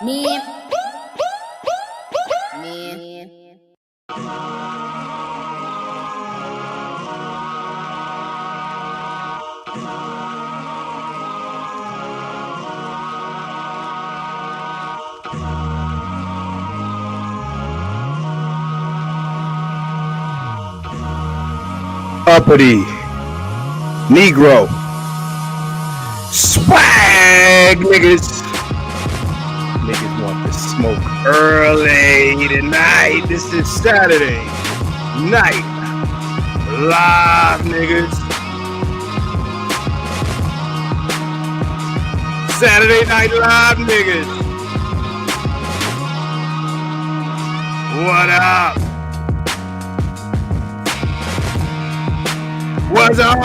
Me. Uppity Negro swag niggas want to smoke early tonight. This is Saturday night live, niggas. Saturday night live, niggas. What up? What's up?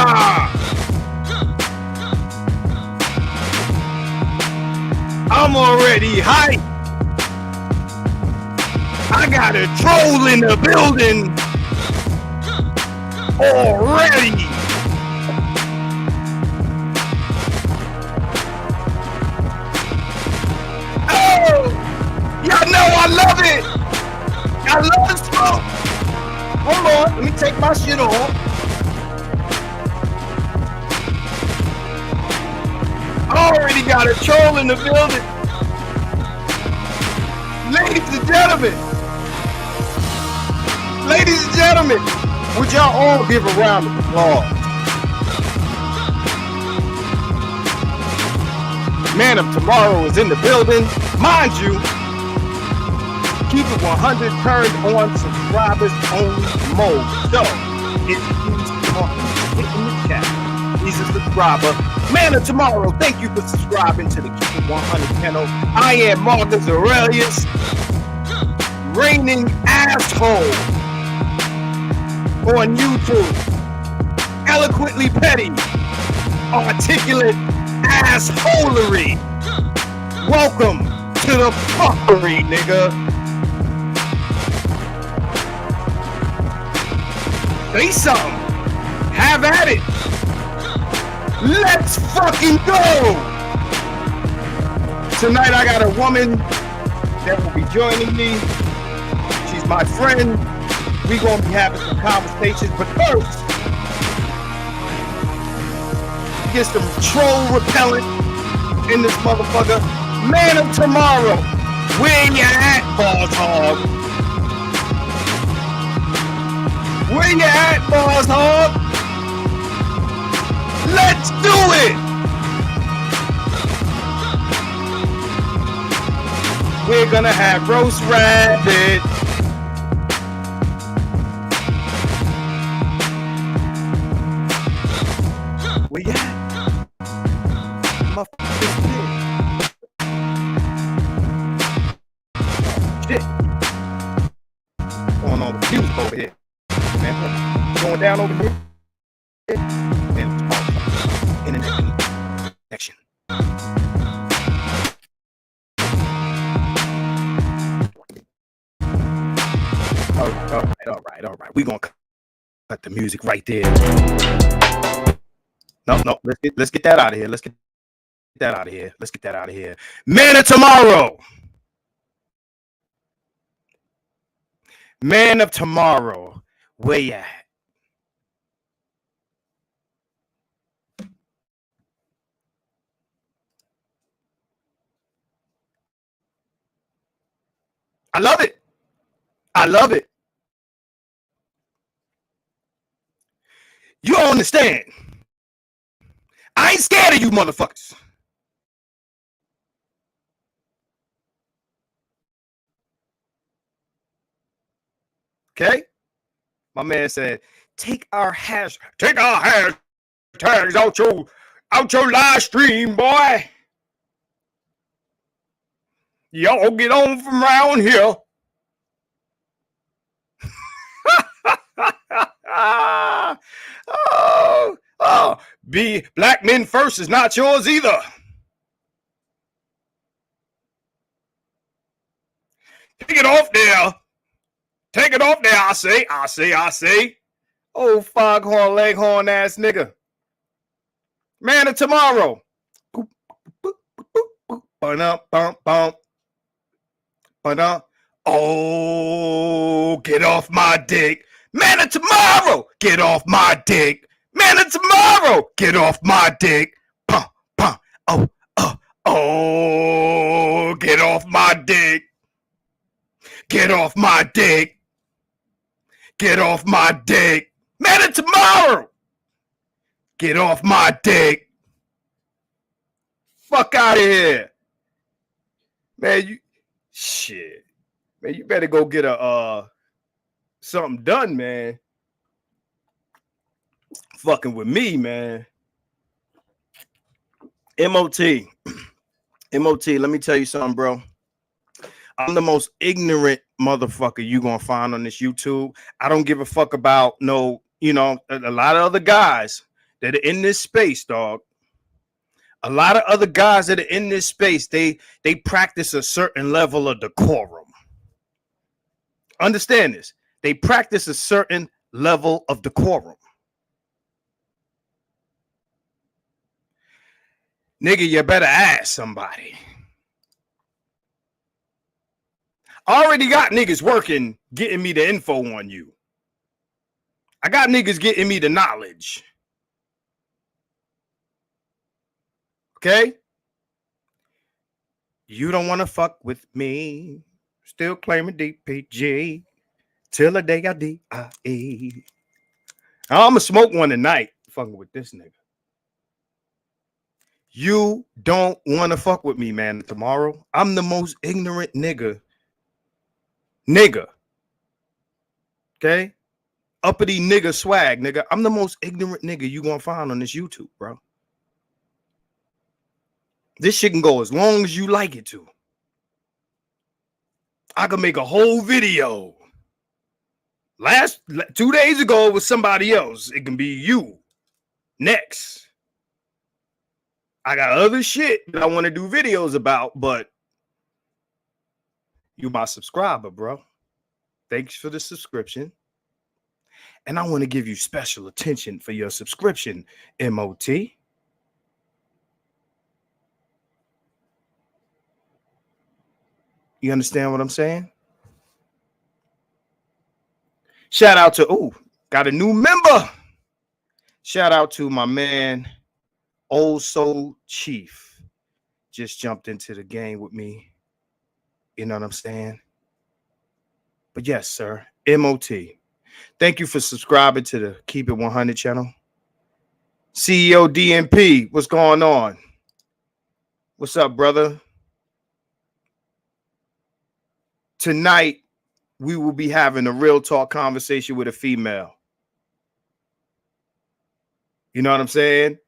I'm already hyped. I got a troll in the building already. Oh, y'all know I love it. I love the smoke. Hold on, let me take my shit off. Already got a troll in the building. Ladies and gentlemen, would y'all all give a round of applause? Man of Tomorrow is in the building. Mind you, Keep It 100 turned on subscribers only mode. So, if you hit in the chat, he's a subscriber. Man of Tomorrow, thank you for subscribing to the Keep It 100 channel. I am Marcus Aurelius, reigning asshole on YouTube. Eloquently petty, articulate assholery. Welcome to the fuckery, nigga. Say something. Have at it. Let's fucking go! Tonight I got a woman that will be joining me. She's my friend. We gonna be having some conversations, but first, get some troll repellent in this motherfucker. Man of Tomorrow, where you at, boss hog? Where you at, boss hog? Let's do it! We're gonna have roast rabbit. Where you at? My shit. Going on with music over here. Man, going down over here. And internet connection. All right. We're gonna cut the music right there. No. Let's get that out of here. Let's get that out of here. Man of Tomorrow. Man of Tomorrow. Where you at? I love it. You don't understand. I ain't scared of you motherfuckers. Okay? My man said, take our hashtags out your live stream, boy. Y'all get on from around here. Be black men first is not yours either. Take it off there. I say. Oh, foghorn, leghorn ass nigga. Man of Tomorrow. But oh, get off my dick. Man of tomorrow, get off my dick. Man of tomorrow, get off my dick. Pum, pum, oh, get off my dick. Get off my dick. Get off my dick. Man of tomorrow, get off my dick. Fuck out of here. Man, you shit. Man, you better go get a something done, man. Fucking with me, man. MOT, let me tell you something, bro. I'm the most ignorant motherfucker you gonna find on this YouTube. I don't give a fuck about no, a lot of other guys that are in this space, dog. A lot of other guys that are in this space, they practice a certain level of decorum. Understand this. They practice a certain level of decorum. Nigga, you better ask somebody. I already got niggas working, getting me the info on you. I got niggas getting me the knowledge. Okay? You don't want to fuck with me. Still claiming DPG. Till the day I DIE. I'm going to smoke one tonight. Fucking with this nigga. You don't want to fuck with me, man, tomorrow. I'm the most ignorant nigga. Okay? Uppity nigga swag, nigga. I'm the most ignorant nigga you gonna find on this YouTube, bro. This shit can go as long as you like it to. I could make a whole video. 2 days ago it was somebody else. It can be you. Next. I got other shit that I want to do videos about, but you my subscriber, bro. Thanks for the subscription. And I want to give you special attention for your subscription, MOT. You understand what I'm saying? Shout out to, got a new member. Shout out to my man, Old Soul Chief. Just jumped into the game with me. You know what I'm saying? But yes, sir, MOT. Thank you for subscribing to the Keep It 100 channel. CEO DMP, what's going on? What's up, brother? Tonight, we will be having a real talk conversation with a female. You know what I'm saying?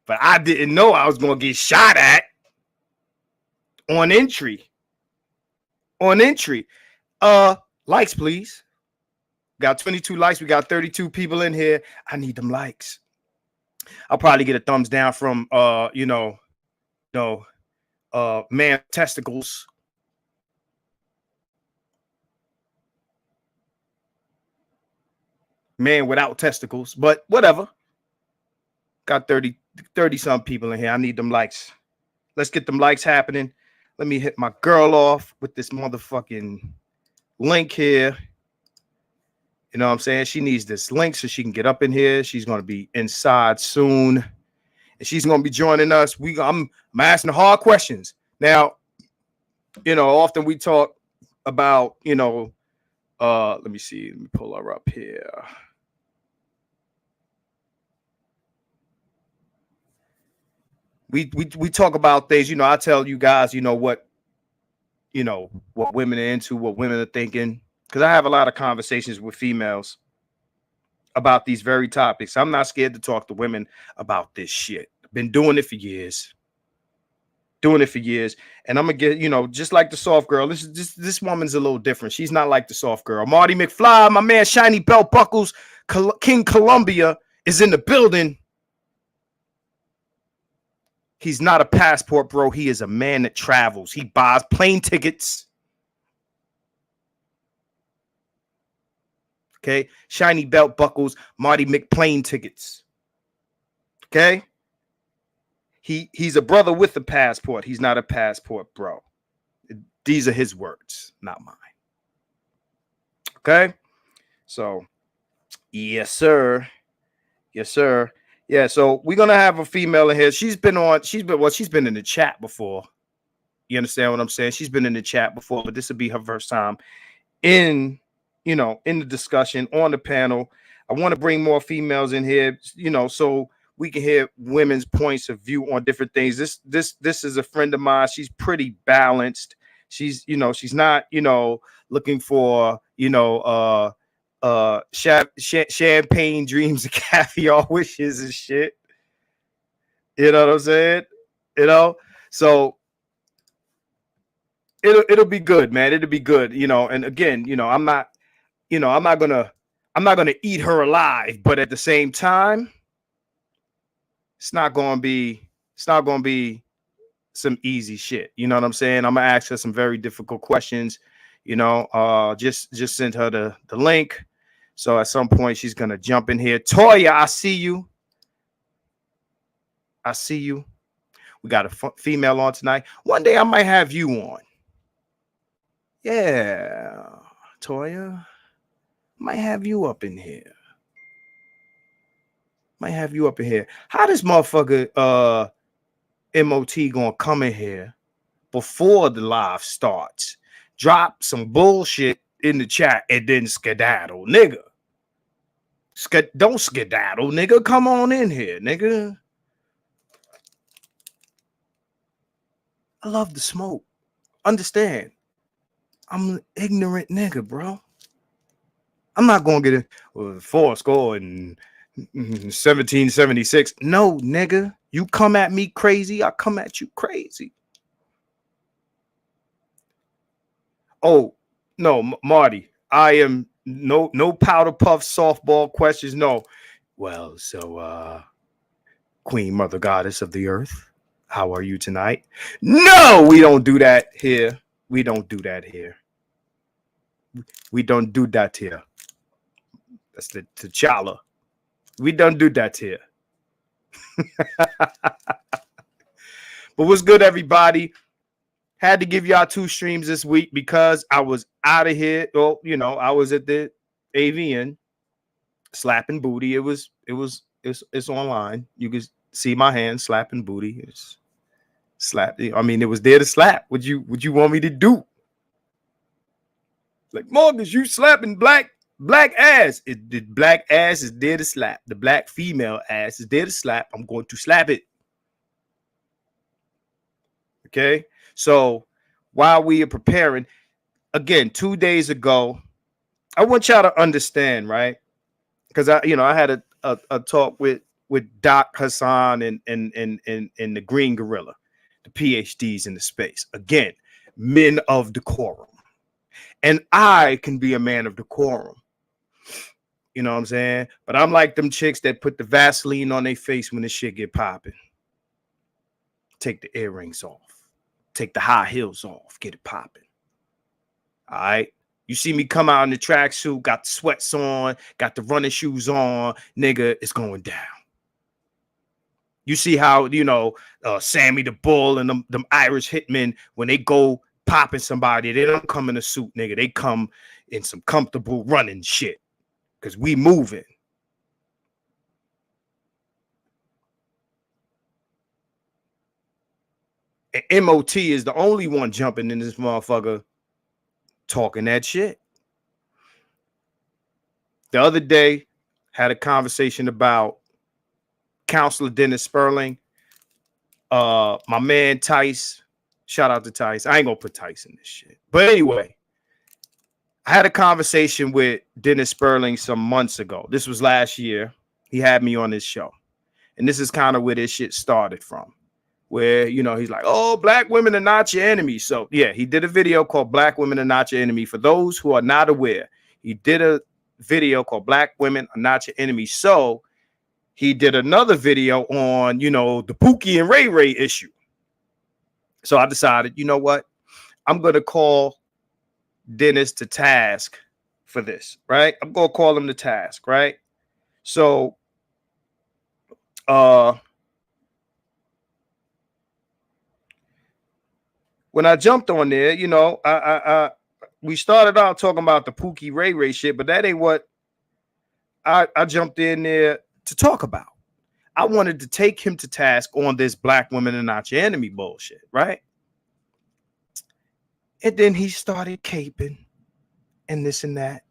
But I didn't know I was going to get shot at on entry. Likes, please. Got 22 likes. We got 32 people in here. I need them likes. I'll probably get a thumbs down from man testicles. Man without testicles, but whatever. Got 30 some people in here. I need them likes. Let's get them likes happening. Let me hit my girl off with this motherfucking link here. You know what I'm saying? She needs this link so she can get up in here. She's going to be inside soon. And she's going to be joining us. I'm asking hard questions. Now, often we talk about, let me see. Let me pull her up here. We talk about things, I tell you guys, what women are into, what women are thinking. Because I have a lot of conversations with females about these very topics. I'm not scared to talk to women about this shit. Been doing it for years. And I'm going to get, just like the soft girl. This woman's a little different. She's not like the soft girl. Marty McFly, my man, Shiny Belt Buckles, King Columbia is in the building. He's not a passport, bro. He is a man that travels. He buys plane tickets. Okay. Shiny Belt Buckles, Marty McPlane tickets. Okay. He's a brother with a passport. He's not a passport, bro. These are his words, not mine. Okay? So, yes, sir. Yes, sir. Yeah, so we're gonna have a female in here. She's been in the chat before. You understand what I'm saying? She's been in the chat before, but this will be her first time in, in the discussion on the panel. I want to bring more females in here, so we can hear women's points of view on different things. This is a friend of mine. She's pretty balanced. She's not, looking for, champagne dreams and caviar wishes and shit. You know what I'm saying? So it'll be good, man. It'll be good, and again, I'm not gonna eat her alive, but at the same time, it's not gonna be some easy shit. You know what I'm saying? I'm gonna ask her some very difficult questions. Just send her the link. So at some point she's gonna jump in here. Toya, I see you. We got a female on tonight. One day I might have you on. Yeah, Toya, might have you up in here. How this motherfucker MOT gonna come in here before the live starts, drop some bullshit in the chat, and then skedaddle, nigga? Don't skedaddle, nigga. Come on in here, nigga. I love the smoke. Understand? I'm an ignorant nigga, bro. I'm not gonna get it. 4 score and 1776. No, nigga. You come at me crazy, I come at you crazy. Oh, no, Marty. I am no powder puff softball questions. No. Well, so Queen Mother Goddess of the Earth, how are you tonight? No, we don't do that here. We don't do that here. That's the T'Challa. We don't do that here. But what's good, everybody? Had to give y'all 2 streams this week because I was out of here. Well, I was at the AVN slapping booty. It's online. You can see my hand slapping booty. It's slap. I mean, it was there to slap. What you want me to do? Like, Morgus, you slapping black ass. The black ass is there to slap. The black female ass is there to slap. I'm going to slap it. Okay. So while we are preparing, again, 2 days ago, I want y'all to understand, right? Because I had a talk with Doc Hassan and the Green Gorilla, the PhDs in the space. Again, men of decorum. And I can be a man of decorum. You know what I'm saying? But I'm like them chicks that put the Vaseline on their face when the shit get popping. Take the earrings off. Take the high heels off. Get it popping. All right? You see me come out in the tracksuit, got the sweats on, got the running shoes on, nigga, it's going down. You see how, Sammy the Bull and them Irish hitmen, when they go popping somebody, they don't come in a suit, nigga. They come in some comfortable running shit because we moving. And MOT is the only one jumping in this motherfucker talking that shit. The other day, had a conversation about Counselor Dennis Sperling. My man Tice, shout out to Tice. I ain't gonna put Tice in this shit. But anyway, I had a conversation with Dennis Sperling some months ago. This was last year. He had me on his show. And this is kind of where this shit started from. Where, he's like, oh, black women are not your enemy. So, yeah, he did a video called Black Women Are Not Your Enemy. For those who are not aware, he did a video called Black Women Are Not Your Enemy. So, he did another video on, the Pookie and Ray Ray issue. So, I decided, you know what? I'm going to call Dennis to task for this, right? I'm going to call him to task, right? So, when I jumped on there, you know, we started out talking about the Pookie Ray Ray shit, but that ain't what I jumped in there to talk about. I wanted to take him to task on this black women are not your enemy bullshit, right? And then he started caping and this and that,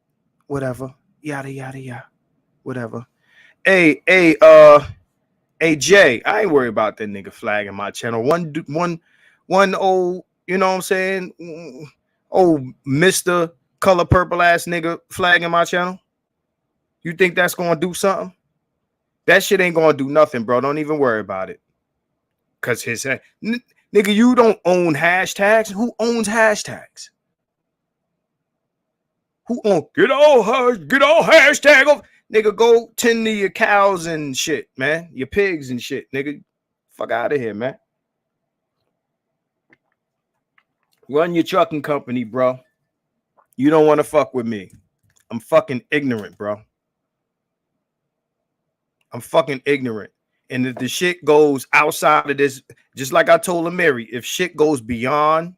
whatever, yada yada yada, whatever. Hey, hey, Jay, I ain't worried about that nigga flagging my channel. One old, you know what I'm saying? Old Mr. Color Purple ass nigga flagging my channel. You think that's gonna do something? That shit ain't gonna do nothing, bro. Don't even worry about it. Cause his nigga, you don't own hashtags. Who owns hashtags? Who own get all hashtag off? Nigga, go tend to your cows and shit, man. Your pigs and shit, nigga. Fuck out of here, man. Run your trucking company, bro. You don't want to fuck with me. I'm fucking ignorant, bro. I'm fucking ignorant. And if the shit goes outside of this, just like I told Mary, if shit goes beyond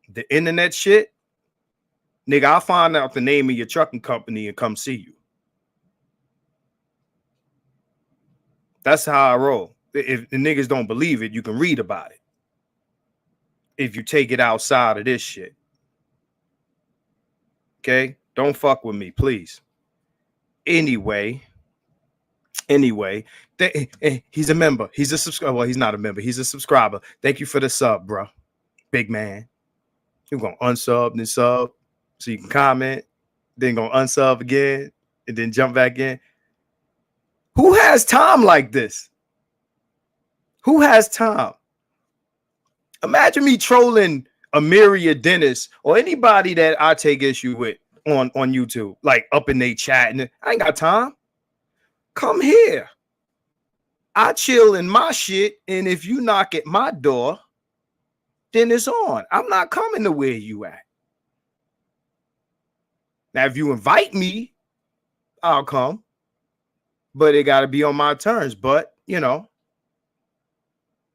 the internet shit, nigga, I'll find out the name of your trucking company and come see you. That's how I roll. If the niggas don't believe it, you can read about it. If you take it outside of this shit. Okay? Don't fuck with me, please. Anyway, he's a member. He's a subscriber. Well, he's not a member. He's a subscriber. Thank you for the sub, bro. Big man. You're going to unsub and sub so you can comment. Then going to unsub again and then jump back in. Who has time like this? Who has time? Imagine me trolling Amiria Dennis or anybody that I take issue with on YouTube, like up in they chat. And I ain't got time. Come here. I chill in my shit. And if you knock at my door, then it's on. I'm not coming to where you at. Now, if you invite me, I'll come. But it got to be on my terms. But, you know,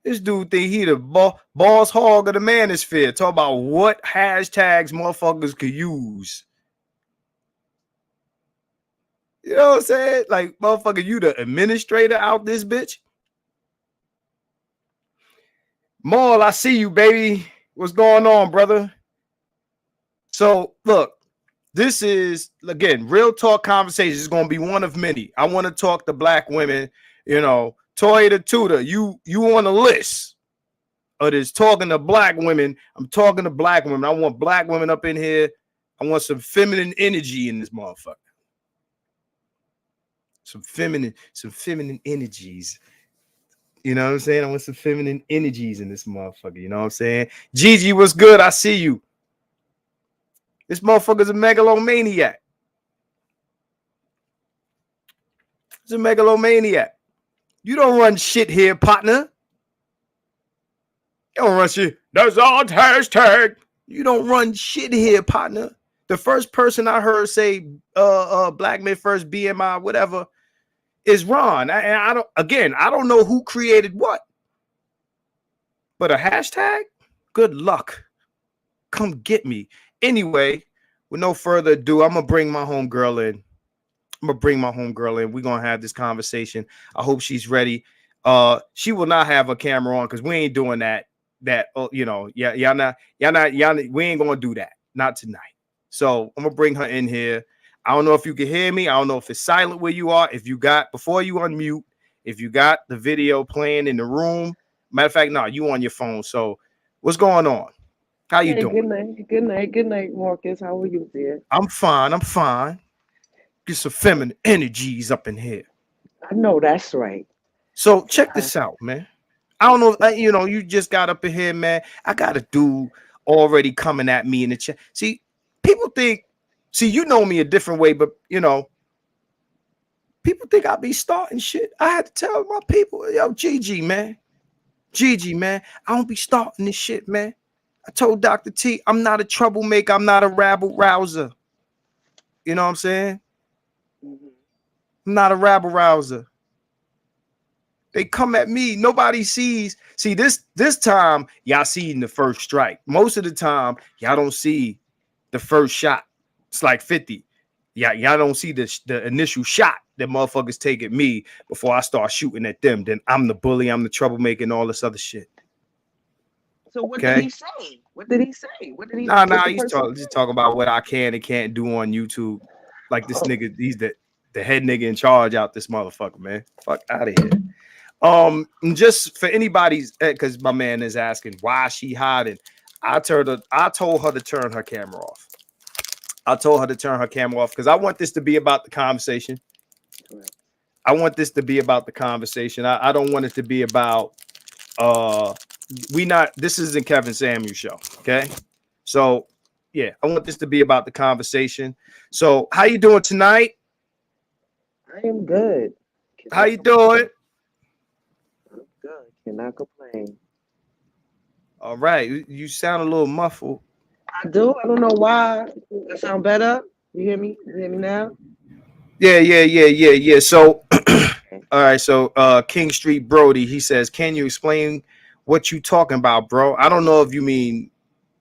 this dude think he the boss hog of the manosphere. Talk about what hashtags motherfuckers could use. You know what I'm saying? Like, motherfucker, you the administrator out this bitch? Maul, I see you, baby. What's going on, brother? So, look, this is, again, real talk conversation. It's going to be one of many. I want to talk to black women, you know, Toy the Tutor, you on the list of this talking to black women. I'm talking to black women. I want black women up in here. I want some feminine energy in this motherfucker. Some feminine energies. You know what I'm saying? I want some feminine energies in this motherfucker. You know what I'm saying? Gigi, what's good? I see you. This motherfucker's a megalomaniac. He's a megalomaniac. You don't run shit here, partner. You don't run shit. That's all hashtag. You don't run shit here, partner. The first person I heard say black men first BMI, whatever, is Ron. I don't know who created what. But a hashtag? Good luck. Come get me. Anyway, with no further ado, I'm gonna bring my homegirl in. We're gonna have this conversation. I hope she's ready. She will not have a camera on because we ain't doing that. We ain't gonna do that. Not tonight. So I'm gonna bring her in here. I don't know if you can hear me. I don't know if it's silent where you are. If you got, before you unmute, if you got the video playing in the room. Matter of fact, no, you on your phone. So what's going on? How you doing? Good night, Marcus. How are you, dear? I'm fine. Get some feminine energies up in here. I know that's right. So check this out, man. I don't know, you just got up in here, man. I got a dude already coming at me in the chat. See, people think, you know me a different way, but people think I be starting shit. I had to tell my people, yo, Gigi, man, I don't be starting this shit, man. I told Dr. T, I'm not a troublemaker. I'm not a rabble rouser. You know what I'm saying? I'm not a rabble rouser. They come at me. Nobody sees. See, this time, y'all seen the first strike. Most of the time, y'all don't see the first shot. It's like 50. Yeah, y'all don't see the initial shot that motherfuckers take at me before I start shooting at them. Then I'm the bully, I'm the troublemaker, and all this other shit. So what did Okay. he say? What did he say? What did he? Nah, What the he's person talking. Just talking about what I can and can't do on YouTube. Like this say? nigga, he's the head nigga in charge out this motherfucker, man. Fuck out of here. Just for anybody's, because my man is asking why she hiding. I told her to turn her camera off. I told her to turn her camera off because I want this to be about the conversation. I want this to be about the conversation. I don't want it to be about this isn't Kevin Samuel's show. Okay. So yeah, I want this to be about the conversation. So how you doing tonight? I am good. How you doing? I'm good. Cannot complain. All right. You sound a little muffled. I do. I don't know why. That sound better. You hear me? You hear me now? Yeah. So all right. So King Street Brody, he says, can you explain what you talking about, bro? I don't know if you mean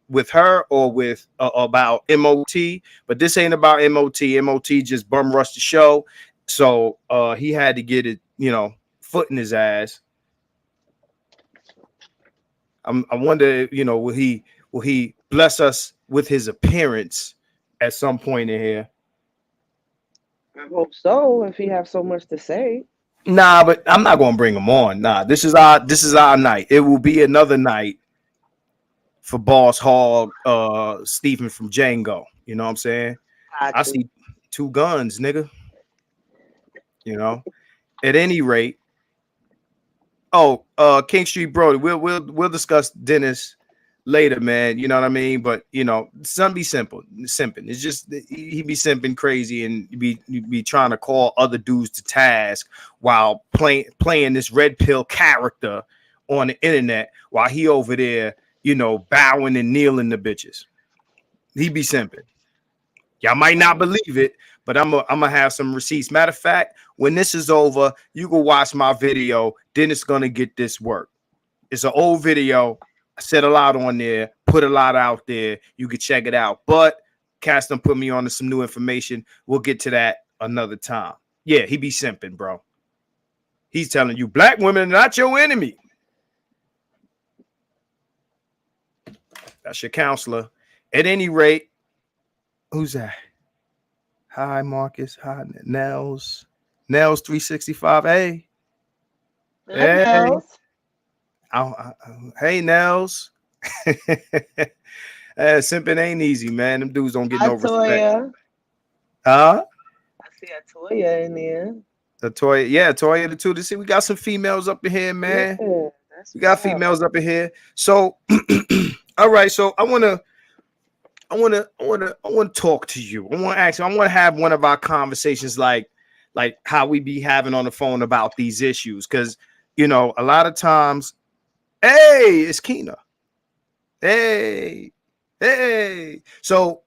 with her or with about MOT, but this ain't about MOT. MOT just bum rushed the show. So he had to get it, foot in his ass. I wonder, will he bless us with his appearance at some point in here? I hope so. If he have so much to say. Nah, but I'm not gonna bring him on. Nah, this is our night. It will be another night for Boss Hog, Stephen from Django. You know what I'm saying? I see two guns, nigga. At any rate. Oh, King Street Brody, we'll discuss Dennis later, man. You know what I mean? But some be simping. It's just he be simping crazy and be trying to call other dudes to task while playing this red pill character on the internet while he over there, bowing and kneeling to bitches. He be simping. Y'all might not believe it, but I'm gonna have some receipts. Matter of fact, when this is over, you can watch my video. Then it's gonna get this work. It's an old video. I said a lot on there, put a lot out there. You can check it out. But Caston put me on to some new information. We'll get to that another time. Yeah, he be simping, bro. He's telling you black women are not your enemy. That's your counselor. At any rate, who's that? Hi, Marcus. Hi, Nels 365. Hey. Hey. Hey, Nels. Simping ain't easy, man. Them dudes don't get no respect. Huh? I see a Toya in there. Toya the two. To see, we got some females up in here, man. Yeah, we got females up in here. So, all right. So I want to talk to you. I want to have one of our conversations like how we be having on the phone about these issues. Because, a lot of times, hey, it's Keena. Hey. So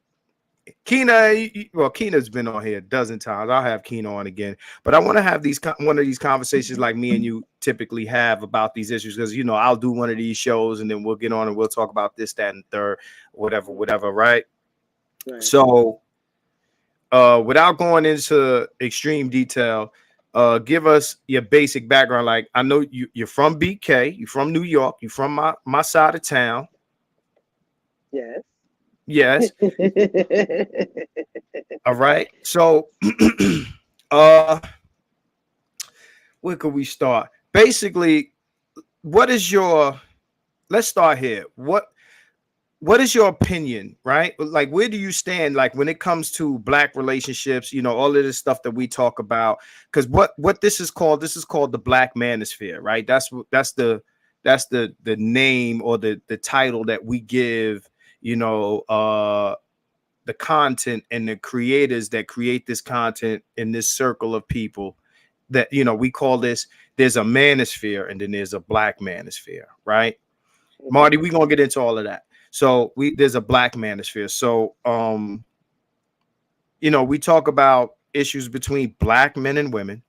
Keena's been on here a dozen times. I'll have Keena on again. But I want to have one of these conversations like me and you typically have about these issues. Because, I'll do one of these shows and then we'll get on and we'll talk about this, that, and third, whatever, right? So without going into extreme detail, give us your basic background. Like, I know you're from BK, you're from New York, you're from my side of town. Yes. All right. So where could we start? Basically, let's start here. What is your opinion, right? Like, where do you stand, like, when it comes to black relationships, all of this stuff that we talk about? Because what this is called the Black Manosphere, right? That's the name or the title that we give, the content and the creators that create this content in this circle of people that, we call this, there's a manosphere and then there's a black manosphere, right? Marty, we're going to get into all of that. So there's a black manosphere. So, we talk about issues between black men and women.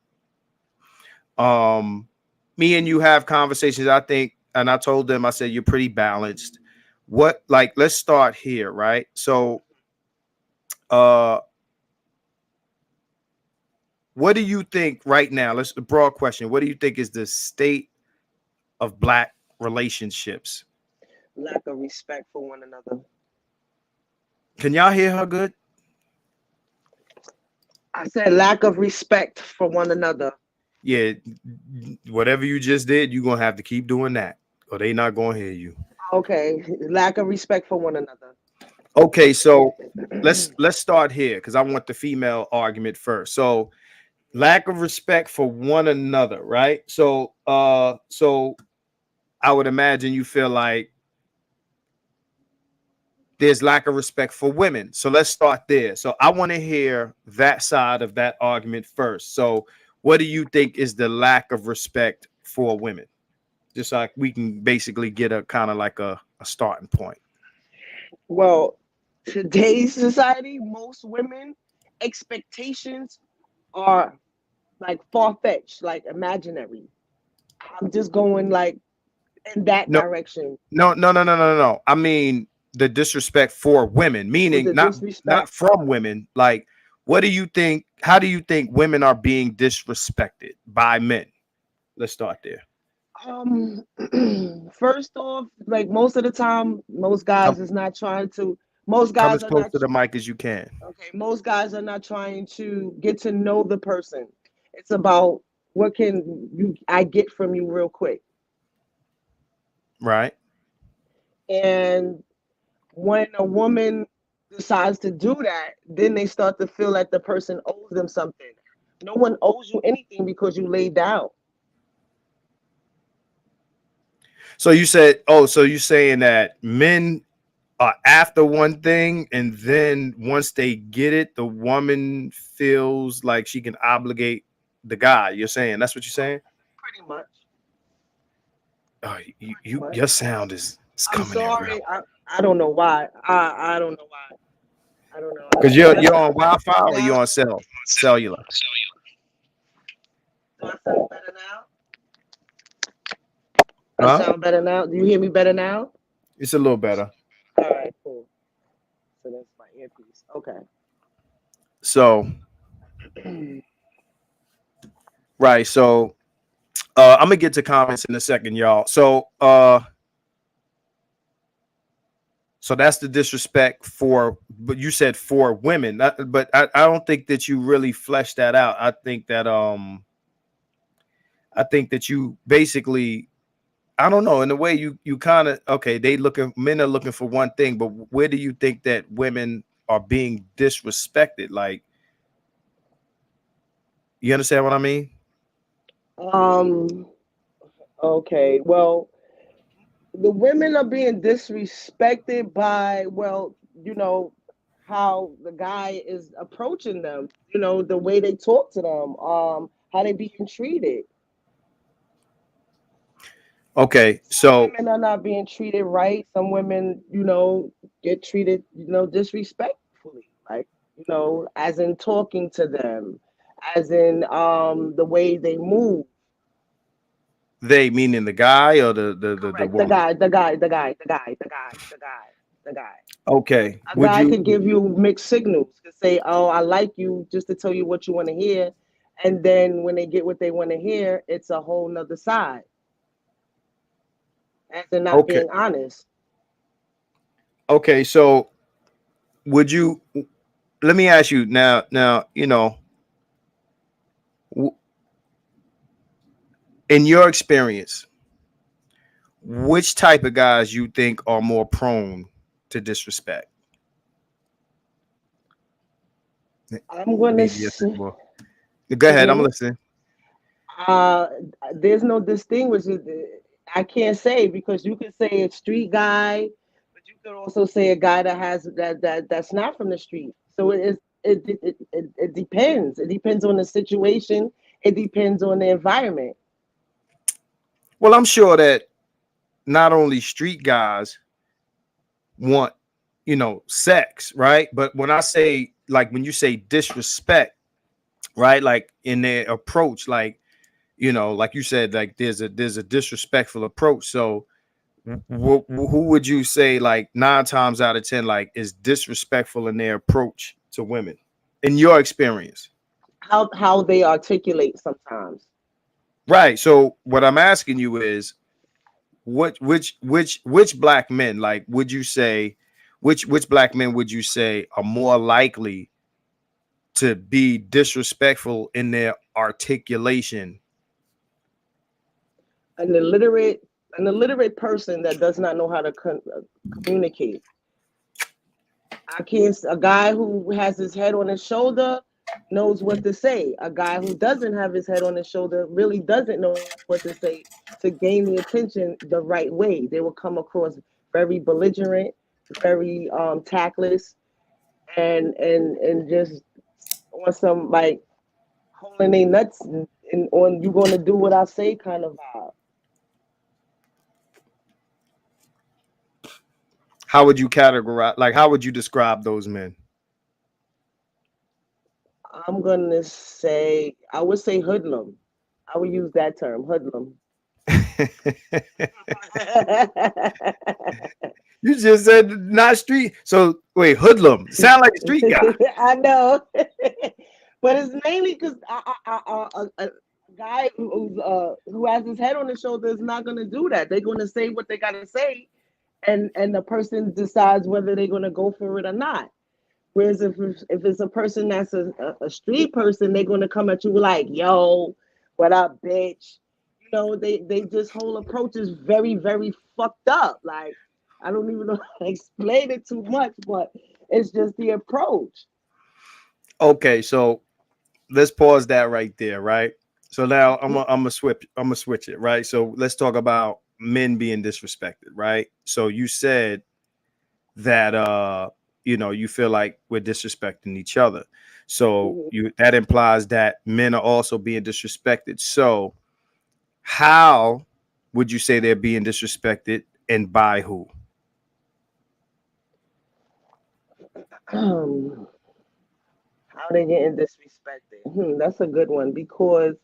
me and you have conversations, I think, and I told them, I said, you're pretty balanced. What, like, let's start here, right? So, uh, what do you think right now? Let's a broad question. What do you think is the state of black relationships? Lack of respect for one another. Can y'all hear her good? I said lack of respect for one another. Yeah, whatever you just did, you're gonna have to keep doing that, or they not gonna hear you. Okay, lack of respect for one another. Okay, so let's start here because I want the female argument first. So lack of respect for one another, right? So I would imagine you feel like there's lack of respect for women. So let's start there. So I want to hear that side of that argument first. So what do you think is the lack of respect for women? Just like we can basically get a kind of like a starting point. Well, today's society, most women expectations are like far fetched, like imaginary. I'm just going like in that No, direction no. I mean the disrespect for women, with meaning the not disrespect. from women. Like, what do you think? How do you think women are being disrespected by men? Let's start there. Um, first off, like most of the time, most Come guys is not trying to. Most come guys as are close not to the mic as you can. okay. Most guys are not trying to get to know the person. It's about what can you I get from you real quick. Right. And when a woman decides to do that, then they start to feel like the person owes them something. No one owes you anything because you laid down. So you said, oh, so you saying that men are after one thing, and then once they get it, the woman feels like she can obligate the guy. You're saying that's what you're saying? Pretty much. Oh, Pretty much. your sound is I'm coming in real. sorry. I don't know why. I don't know why. I don't know. Because you're on Wi-Fi or Now, you're on cellular. do I sound better now? I Huh? sound better now. Do you hear me better now? It's a little better. All right, cool. So that's my earpiece. Okay. So right. So I'm gonna get to comments in a second, y'all. So that's the disrespect for, but you said for women, but I don't think that you really fleshed that out. I think that you basically, I don't know, in a way you kind of, okay, men are looking for one thing, but where do you think that women are being disrespected? Like, you understand what I mean? Um. Okay. Well, the women are being disrespected by, well, you know, how the guy is approaching them. You know, the way they talk to them. How they being treated. Okay, Some so women are not being treated right. Some women, you know, get treated, you know, disrespectfully. Like, you know, as in talking to them, as in the way they move. they meaning the guy or the Correct. The woman? guy, the guy, the guy, the guy, the guy, the guy, the guy. Okay, A would guy you? can give you mixed signals. Can say, "Oh, I like you," just to tell you what you want to hear, and then when they get what they want to hear, it's a whole nother side, as in not Okay, being honest. okay, so would you? Let me ask you now. Now, w- in your experience, which type of guys you think are more prone to disrespect? I'm gonna. Maybe yes, well, go ahead. I'm Mm-hmm. listening. Uh, there's no distinguish. I can't say because you could say a street guy, but you could also say a guy that has that's not from the street. So it depends. It depends on the situation. It depends on the environment. Well, I'm sure that not only street guys want, sex, right? But when I say, like, when you say disrespect, right, like in their approach, like, like you said, like there's a disrespectful approach. So who would you say, like 9 times out of 10, like is disrespectful in their approach to women in your experience? How they articulate sometimes. Right. So what I'm asking you is, which black men, like, would you say, which black men would you say are more likely to be disrespectful in their articulation? An illiterate an illiterate person that does not know how to communicate. I can't. A guy who has his head on his shoulder knows what to say. A guy who doesn't have his head on his shoulder really doesn't know what to say to gain the attention the right way. They will come across very belligerent, very tactless, and just on some like holding their nuts and on you going to do what I say kind of vibe. How would you categorize, like, how would you describe those men? I'm gonna say I would say hoodlum. I would use that term, hoodlum. You just said not street. So wait, hoodlum. Sound like a street guy. I know, but it's mainly because a guy who has his head on his shoulder is not gonna do that. They're gonna say what they gotta say, and the person decides whether they're gonna go for it or not. Whereas if it's a person that's a street person, they're gonna come at you like, "Yo, what up, bitch?" They just whole approach is very very fucked up. Like I don't even know how to explain it too much, but it's just the approach. Okay, so let's pause that right there, right? So now I'm gonna switch it, right? So let's talk about men being disrespected, right? So you said that you feel like we're disrespecting each other. So Mhm. you that implies that men are also being disrespected. So how would you say they're being disrespected, and by who? How they getting disrespected? That's a good one because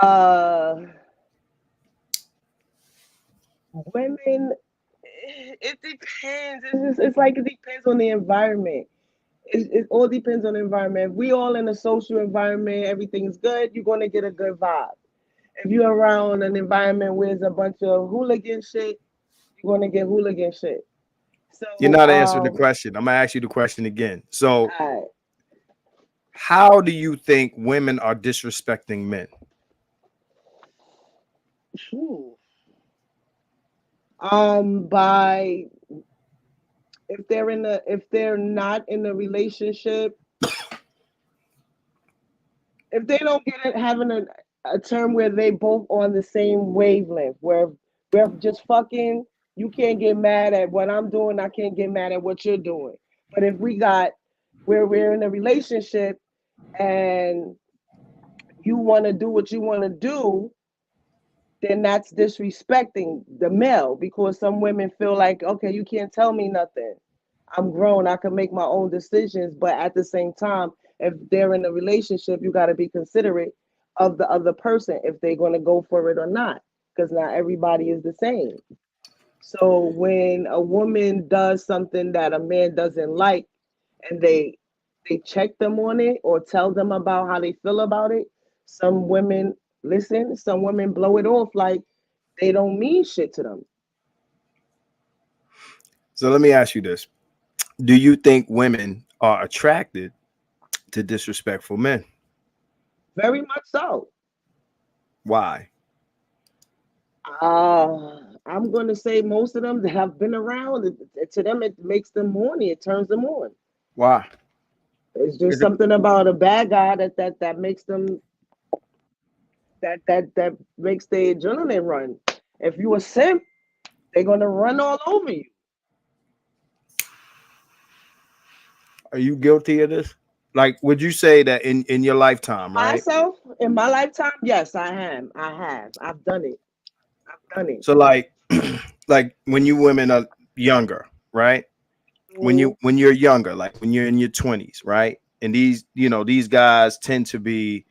uh, women. It depends. It's like it depends on the environment. It all depends on the environment. If we all in a social environment, everything's good, you're gonna get a good vibe. If you're around an environment where there's a bunch of hooligan shit, you're gonna get hooligan shit. You're So not answering the question. I'm gonna ask you the question again. So I how do you think women are disrespecting men? phew. By if they're not in a relationship, if they don't get it having a term where they both on the same wavelength, where we're just fucking, you can't get mad at what I'm doing, I can't get mad at what you're doing. But if we got where we're in a relationship and you want to do what you want to do, then that's disrespecting the male because some women feel like, okay, you can't tell me nothing. I'm grown, I can make my own decisions. But at the same time, if they're in a relationship, you got to be considerate of the other person if they're going to go for it or not, because not everybody is the same. So when a woman does something that a man doesn't like and they check them on it or tell them about how they feel about it, some women listen, some women blow it off like they don't mean shit to them. So let me ask you this. Do you think women are attracted to disrespectful men? Very much so. Why? I'm going to say most of them that have been around, to them, it makes them horny. It turns them on. Why? It's just something about a bad guy that makes them that makes their adrenaline run. If you a simp, they're gonna run all over you. Are you guilty of this? Like, would you say that in your lifetime, right? Myself, in my lifetime, yes, I am. I have. I've done it. I've done it. So like like when you women are younger, right? Mhm. When you're younger, like when you're in your 20s, right? And these guys tend to be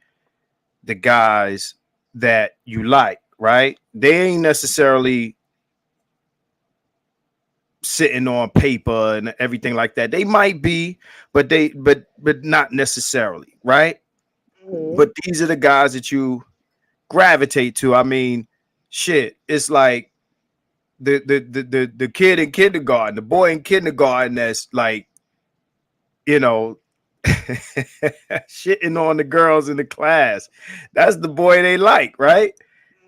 the guys that you like, right? They ain't necessarily sitting on paper and everything like that. They might be, but not necessarily, right? Hmm. But these are the guys that you gravitate to. I mean, shit, it's like the kid in kindergarten, the boy in kindergarten that's like, you know, shitting on the girls in the class. That's the boy they like, right?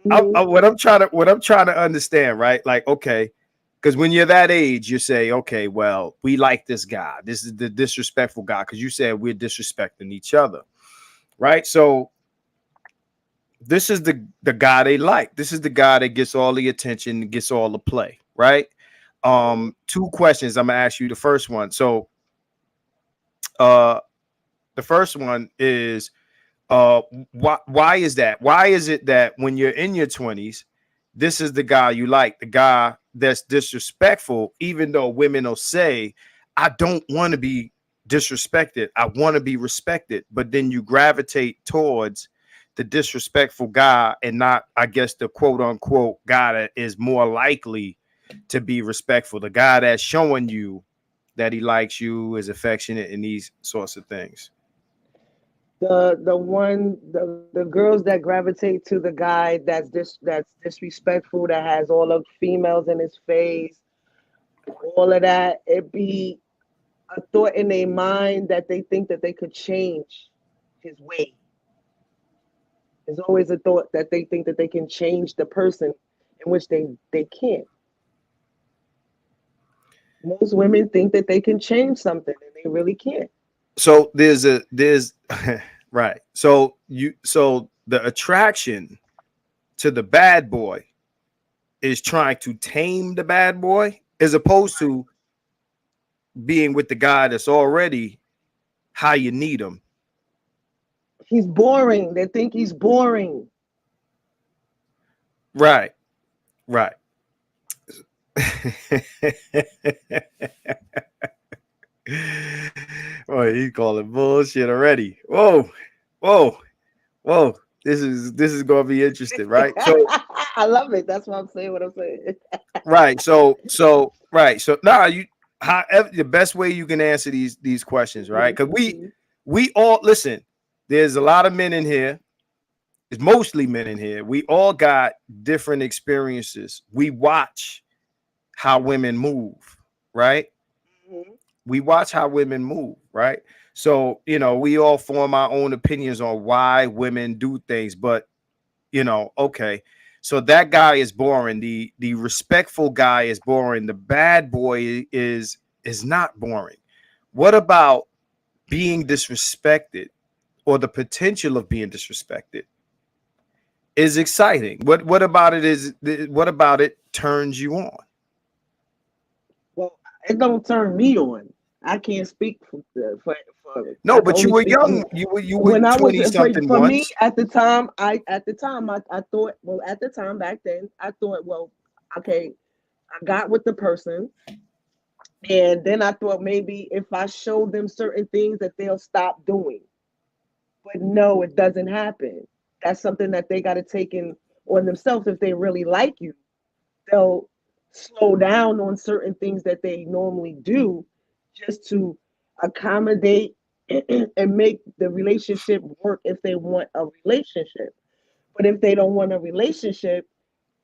Hmm. What I'm trying to understand, right? Like, okay, because when you're that age, you say, okay, well, we like this guy. This is the disrespectful guy because you said we're disrespecting each other, right? So this is the guy they like. This is the guy that gets all the attention, gets all the play, right? Two questions I'm gonna ask you. The first one. So, uh, the first one is, uh, why is that? Why is it that when you're in your 20s, this is the guy you like, the guy that's disrespectful, even though women will say, I don't want to be disrespected, I want to be respected, but then you gravitate towards the disrespectful guy and not, I guess, the quote unquote guy that is more likely to be respectful, the guy that's showing you that he likes you, is affectionate, and these sorts of things. The girls that gravitate to the guy that's disrespectful, that has all the females in his face, all of that, it be a thought in their mind that they think that they could change his way. There's always a thought that they think that they can change the person, in which they can't. Most women think that they can change something, and they really can't. So there's right. So the attraction to the bad boy is trying to tame the bad boy as opposed to being with the guy that's already how you need him. He's boring. They think he's boring. Right, right. Oh, he calling bullshit already. Whoa, whoa, whoa. This is gonna be interesting, right? So I love it. That's why I'm saying what I'm saying. right. So now you however the best way you can answer these questions, right? Because we all listen, there's a lot of men in here, it's mostly men in here. We all got different experiences. We watch how women move, right? Mhm. We watch how women move, right? So, we all form our own opinions on why women do things, but okay. So that guy is boring. The respectful guy is boring. The bad boy is not boring. What about being disrespected or the potential of being disrespected is exciting? What about it is what about it turns you on? Well, it don't turn me on. I can't speak for No, I can but you only were speak for young. me. You were When I was 20 something for me once. at the time I thought, well, at the time back then I thought, well, okay, I got with the person, and then I thought maybe if I show them certain things that they'll stop doing. But no, it doesn't happen. That's something that they got to take in on themselves. If they really like you, they'll slow down on certain things that they normally do, just to accommodate and make the relationship work, if they want a relationship. But if they don't want a relationship,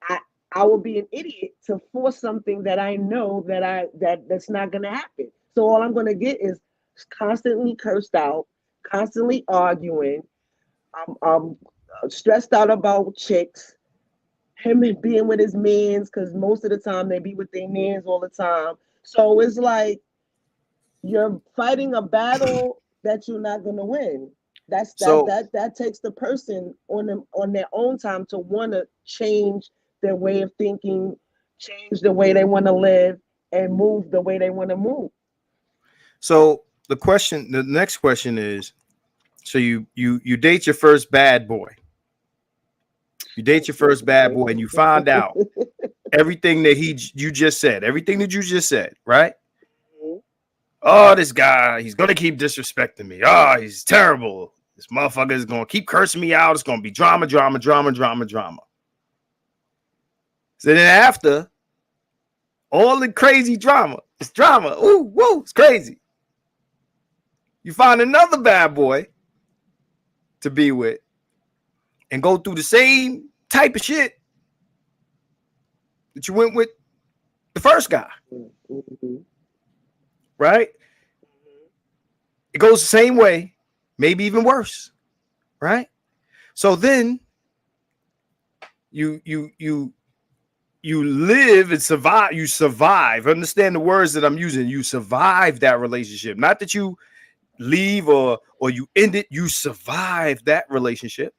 I I will be an idiot to force something that I know that's not going to happen. So all I'm going to get is constantly cursed out, constantly arguing. I'm stressed out about chicks, him being with his mans, because most of the time they be with their mans all the time. So it's like you're fighting a battle that you're not gonna win. So That takes the person on their own time to want to change their way of thinking, change the way they want to live, and move the way they want to move. so the next question is, so you date your first bad boy. You date your first bad boy and you find out everything that you just said, everything that you just said, right? Oh, this guy, he's gonna keep disrespecting me. Oh, he's terrible. This motherfucker is gonna keep cursing me out. It's gonna be drama, drama, drama, drama, drama. So then after all the crazy drama, it's drama. Ooh, woo, it's crazy. You find another bad boy to be with and go through the same type of shit that you went with the first guy. Mm-hmm. Right? It goes the same way, maybe even worse. Right? So then you live and survive. You survive. Understand the words that I'm using. You survive that relationship. Not that you leave or you end it. You survive that relationship.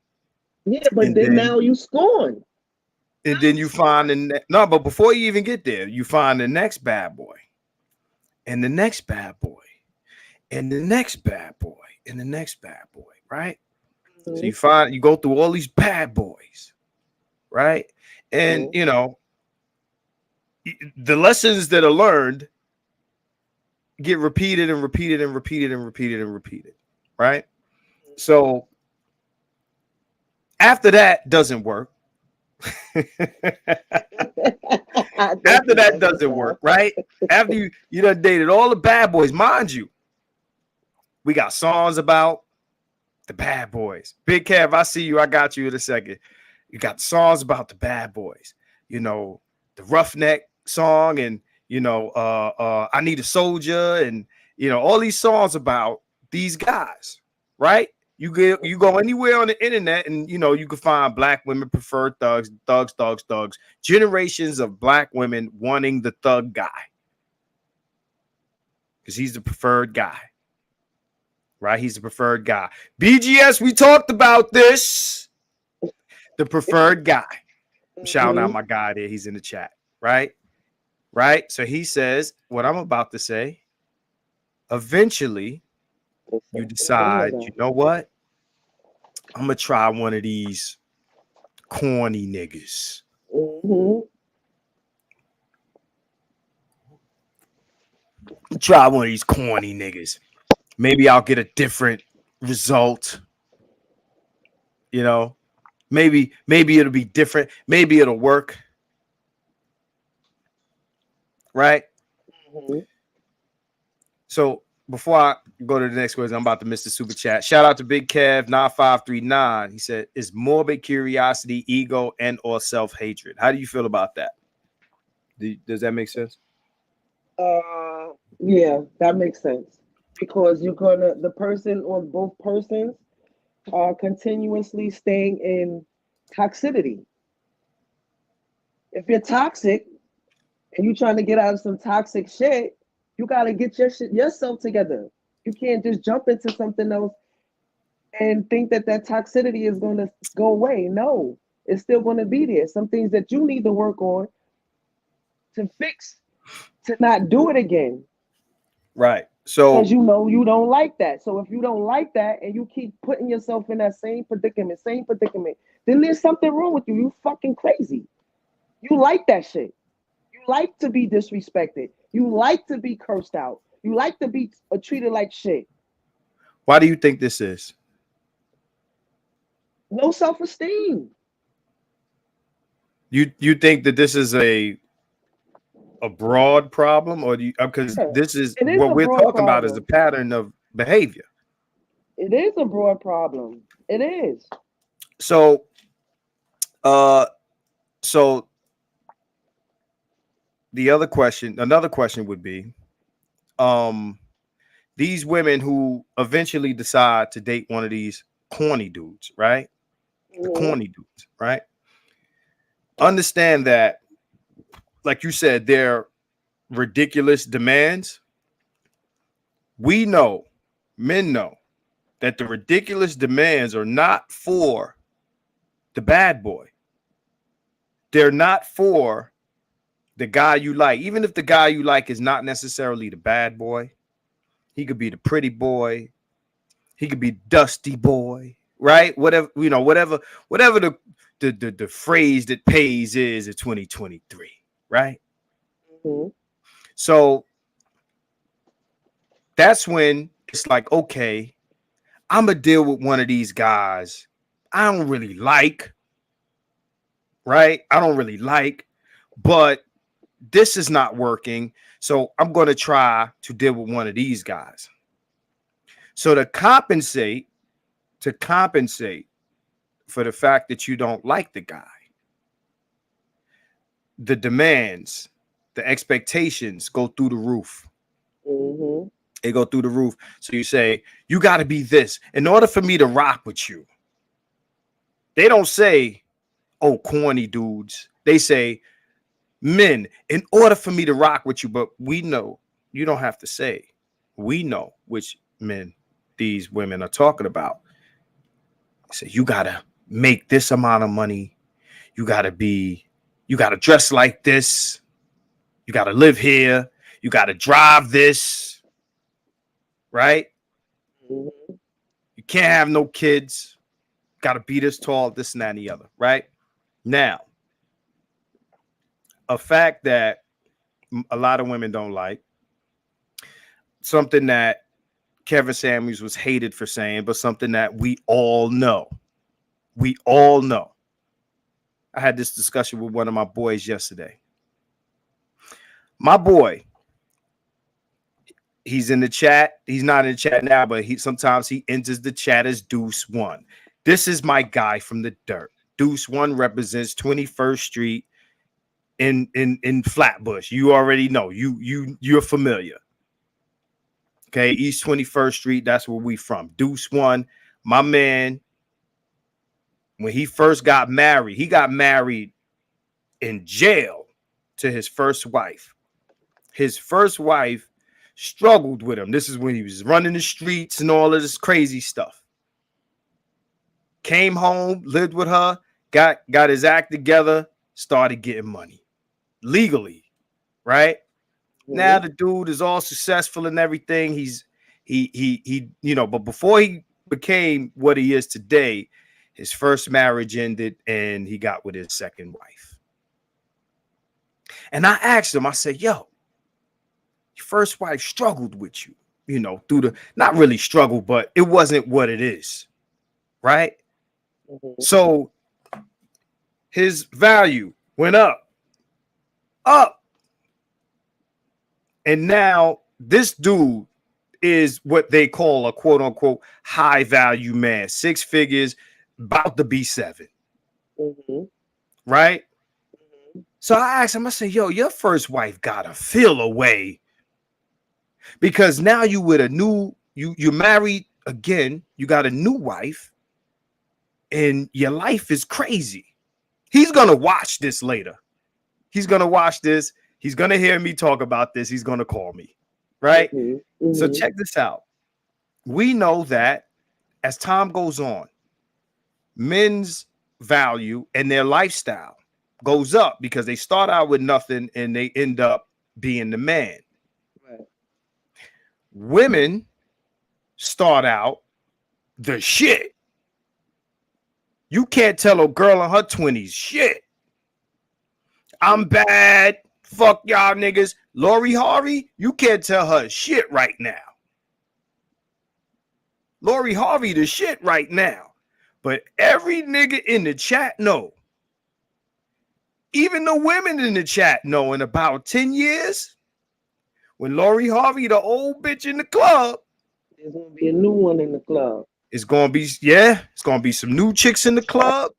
Yeah, but And then then now you scorn. you find no, but before you even get there, you find the next bad boy. And the next bad boy. And the next bad boy. And the next bad boy. Right? Mm-hmm. So you go through all these bad boys. Right? And the lessons that are learned get repeated and repeated and repeated and repeated and repeated, right? So after that doesn't work, after that doesn't work, right? After you done dated all the bad boys, mind you, we got songs about the bad boys. Big Kev, I see you. I got you in a second. You got songs about the bad boys. You know, the Roughneck song, and I Need a Soldier, and all these songs about these guys, right? You go anywhere on the internet, and you can find black women prefer thugs, thugs, thugs, thugs. Generations of black women wanting the thug guy because he's the preferred guy, right? He's the preferred guy. BGS, we talked about this. The preferred guy. I'm shouting out my guy there. He's in the chat, right? Right. So he says what I'm about to say. Eventually, you decide, you know what? I'm gonna try one of these corny niggas. Try one of these corny niggas. Maybe I'll get a different result. Maybe it'll be different. Maybe it'll work. Right? So before I go to the next question, I'm about to miss the super chat. Shout out to Big Kev 9539. He said, "Is morbid curiosity, ego, and or self-hatred?" How do you feel about that? Does that make sense? Yeah, that makes sense. Because the person or both persons are continuously staying in toxicity. If you're toxic and you're trying to get out of some toxic shit, you got to get yourself together. You can't just jump into something else and think that toxicity is going to go away. No, it's still going to be there. Some things that you need to work on to fix, to not do it again. Right. So because you don't like that. So if you don't like that and you keep putting yourself in that same predicament, then there's something wrong with you. You fucking crazy. You like that shit. You like to be disrespected. You like to be cursed out. You like to be treated like shit. Why do you think this is? No self-esteem. You think that this is a broad problem, or do you, because this is It is what a we're broad talking about is the problem. pattern of behavior. It is a broad problem. It is. So so another question would be, these women who eventually decide to date one of these corny dudes, right? The corny dudes, right? Understand that, like you said, they're ridiculous demands. We know, men know, that the ridiculous demands are not for the bad boy. They're not for the guy you like. Even if the guy you like is not necessarily the bad boy, he could be the pretty boy. He could be dusty boy, right? Whatever, whatever the phrase that pays is in 2023, right? So that's when it's like, okay, I'm gonna deal with one of these guys I don't really like, right? I don't really like, but this is not working. So I'm going to try to deal with one of these guys. So to compensate for the fact that you don't like the guy, the demands, the expectations go through the roof. Mm-hmm. They go through the roof. So you say, you got to be this in order for me to rock with you. They don't say, oh, corny dudes. They say, men, in order for me to rock with you, but we know you don't have to say, we know which men these women are talking about. Say, you gotta make this amount of money, you gotta dress like this, you gotta live here, you gotta drive this, right? Mm-hmm. You can't have no kids, gotta be this tall, this and that and the other, right? Now, a fact that a lot of women don't like, something that Kevin Samuels was hated for saying, but something that we all know. We all know. I had this discussion with one of my boys yesterday. My boy, he's in the chat. He's not in the chat now, but sometimes he enters the chat as Deuce One. This is my guy from the dirt. Deuce One represents 21st Street in Flatbush. You already know. You're familiar. Okay, East 21st Street. That's where we from. Deuce One, my man. When he first got married, he got married in jail to his first wife. His first wife struggled with him. This is when he was running the streets and all of this crazy stuff. Came home, lived with her, got his act together, started getting money legally, right? Now Mm-hmm. the dude is all successful and everything. He but before he became what he is today, his first marriage ended and he got with his second wife. And I asked him, I said, yo, your first wife struggled with you, through the, not really struggle, but it wasn't what it is, right? Mm-hmm. So his value went up. And now this dude is what they call a quote unquote high value man, 6 figures, about to be 7, Mm-hmm. right? So I asked him, I said, yo, your first wife gotta feel away because now you with a new, you're married again, you got a new wife, and your life is crazy. He's gonna watch this later. He's gonna watch this. He's gonna hear me talk about this. He's gonna call me, right? Mm-hmm. So Mm-hmm. check this out. We know that as time goes on, men's value and their lifestyle goes up because they start out with nothing and they end up being the man. Right. Women start out the shit. You can't tell a girl in her 20s shit. I'm bad. Fuck y'all niggas. Lori Harvey, you can't tell her shit right now. Lori Harvey the shit right now. But every nigga in the chat know. Even the women in the chat know in about 10 years, when Lori Harvey, the old bitch in the club, There's gonna be a new one in the club. it's gonna be, yeah, it's gonna be some new chicks in the club.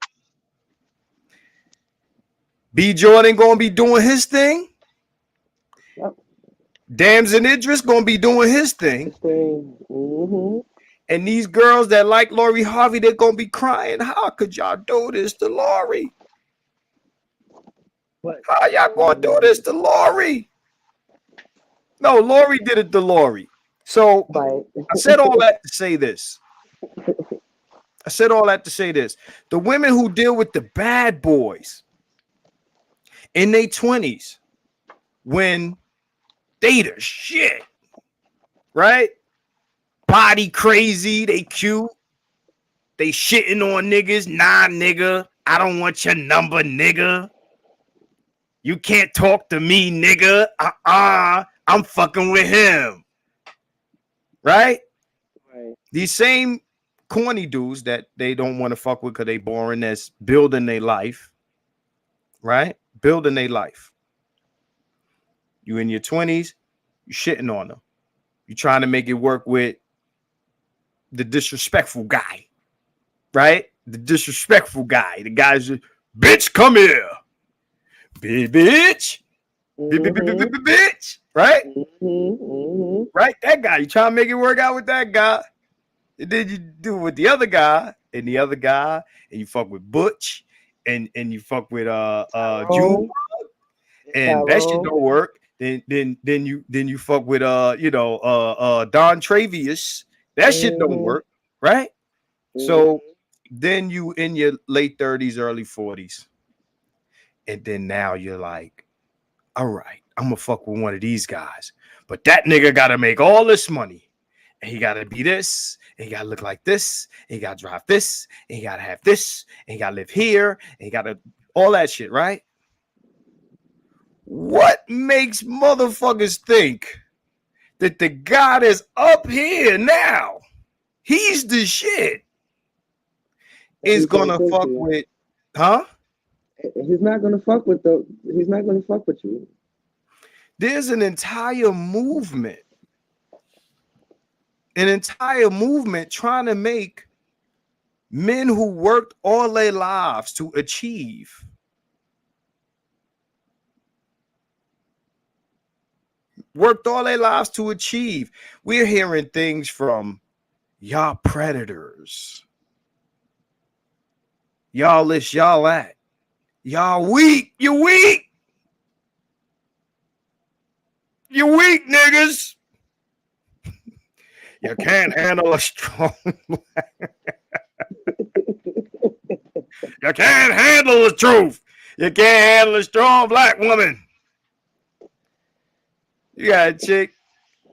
B Jordan gonna be doing his thing. Yep. Damson Idris gonna be doing his thing. This thing. Mm-hmm. And these girls that like Lori Harvey, they're gonna be crying. How could y'all do this to Lori? But How y'all gonna do this to Lori? No, Lori did it to Lori. So right. I said all that to say this. The women who deal with the bad boys in their 20s, when they the shit, right? Body crazy, they cute, they shitting on niggas. Nah, nigga, I don't want your number, nigga. You can't talk to me, nigga. I'm fucking with him. Right? Right. These same corny dudes that they don't want to fuck with because they boring, that's building their life, right? Building their life. You in your 20s, you shitting on them. You trying to make it work with the disrespectful guy, right? The disrespectful guy. The guy's just, bitch, come here. Bitch. Mm-hmm. Bitch. Right? Mm-hmm. Right? That guy. You trying to make it work out with that guy. And then you do it with the other guy and the other guy, and you fuck with Butch and you fuck with June, Tyrone. and that shit Tyrone. don't work. Then you fuck with Don Travius. That shit don't Mm-hmm. work, right? So Mm-hmm. then you in your late 30s, early 40s, and then now you're like, all right, I'm gonna fuck with one of these guys, but that nigga gotta make all this money, and he gotta be this, and he gotta look like this, and he gotta drive this, and he gotta have this, and he gotta live here, and he gotta all that shit, right? What makes motherfuckers think that the guy that's up here now, he's the shit, And is he's gonna gonna take fuck you. with, huh? He's not gonna fuck with the. He's not gonna fuck with you. There's an entire movement trying to make men who worked all their lives to achieve We're hearing things from y'all predators, y'all this, y'all that, y'all weak, you weak niggas, you can't handle a strong, you can't handle the truth, you can't handle a strong black woman. You got a chick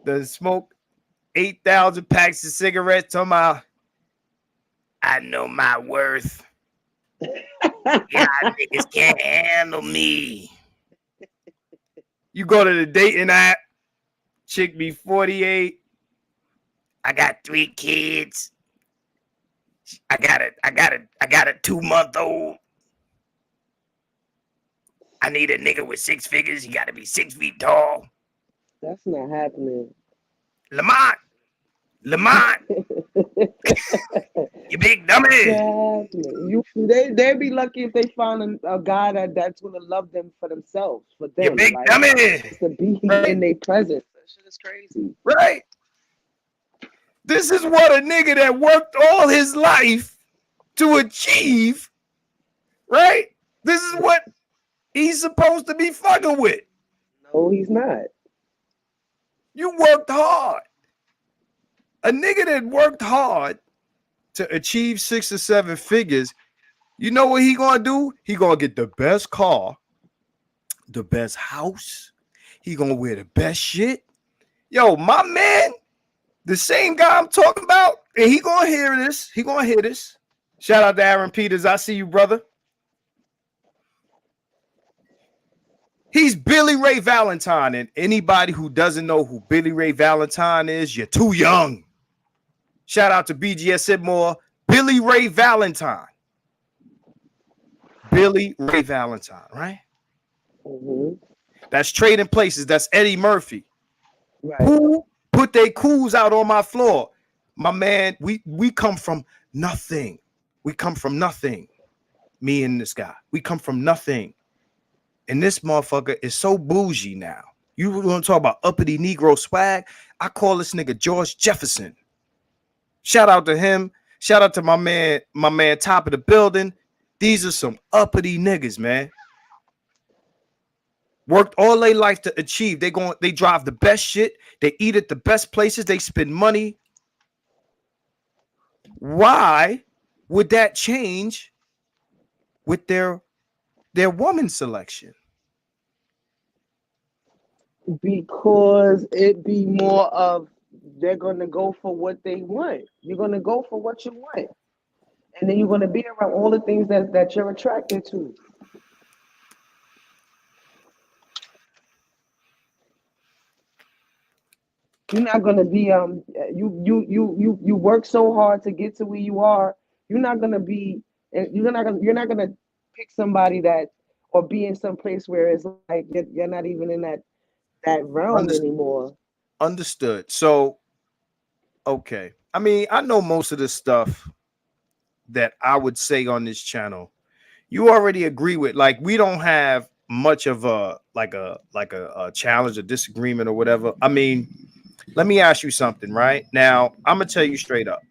that smoke 8,000 packs of cigarettes on my, I know my worth. Y'all niggas can't handle me. You go to the dating app, chick be 48. I got 3 kids. I got a 2-month-old. I need a nigga with 6 figures. He gotta be 6 feet tall. That's not happening. Lamont, you big dummy. Exactly. They'd be lucky if they found a guy that's gonna love them for themselves, for You them, big like dummy. just to be Right? in their presence. That shit is crazy. Right? This is what a nigga that worked all his life to achieve, right? This is what he's supposed to be fucking with. No, he's not. You worked hard. A nigga that worked hard to achieve 6 or 7 figures, you know what he gonna do? He gonna get the best car, the best house. He gonna wear the best shit. Yo, my man, the same guy I'm talking about, and he gonna hear this. He gonna hear this. Shout out to Aaron Peters. I see you, brother. He's Billy Ray Valentine, and anybody who doesn't know who Billy Ray Valentine is, you're too young. Shout out to BGS Sidmore, Billy Ray Valentine. Billy Ray Valentine, right? Hmm. That's Trading Places. That's Eddie Murphy. Right. Who put their cools out on my floor? My man, we come from nothing. We come from nothing. Me and this guy. We come from nothing. And this motherfucker is so bougie now. You want to talk about uppity Negro swag? I call this nigga George Jefferson. Shout out to him. Shout out to my man top of the building. These are some uppity niggas, man. Worked all their life to achieve. They drive the best shit. They eat at the best places. They spend money. Why would that change with their woman selection? Because it be more of they're gonna go for what they want. You're gonna go for what you want. And then you're gonna be around all the things that you're attracted to. You're not gonna be you work so hard to get to where you are. You're not gonna be and you're not gonna pick somebody that or be in some place where it's like you're not even in that realm Unders- anymore. Understood. So, okay. I mean, I know most of the stuff that I would say on this channel. You already agree with. Like, we don't have much of a a challenge, a disagreement, or whatever. I mean, let me ask you something. Right now, I'm gonna tell you straight up.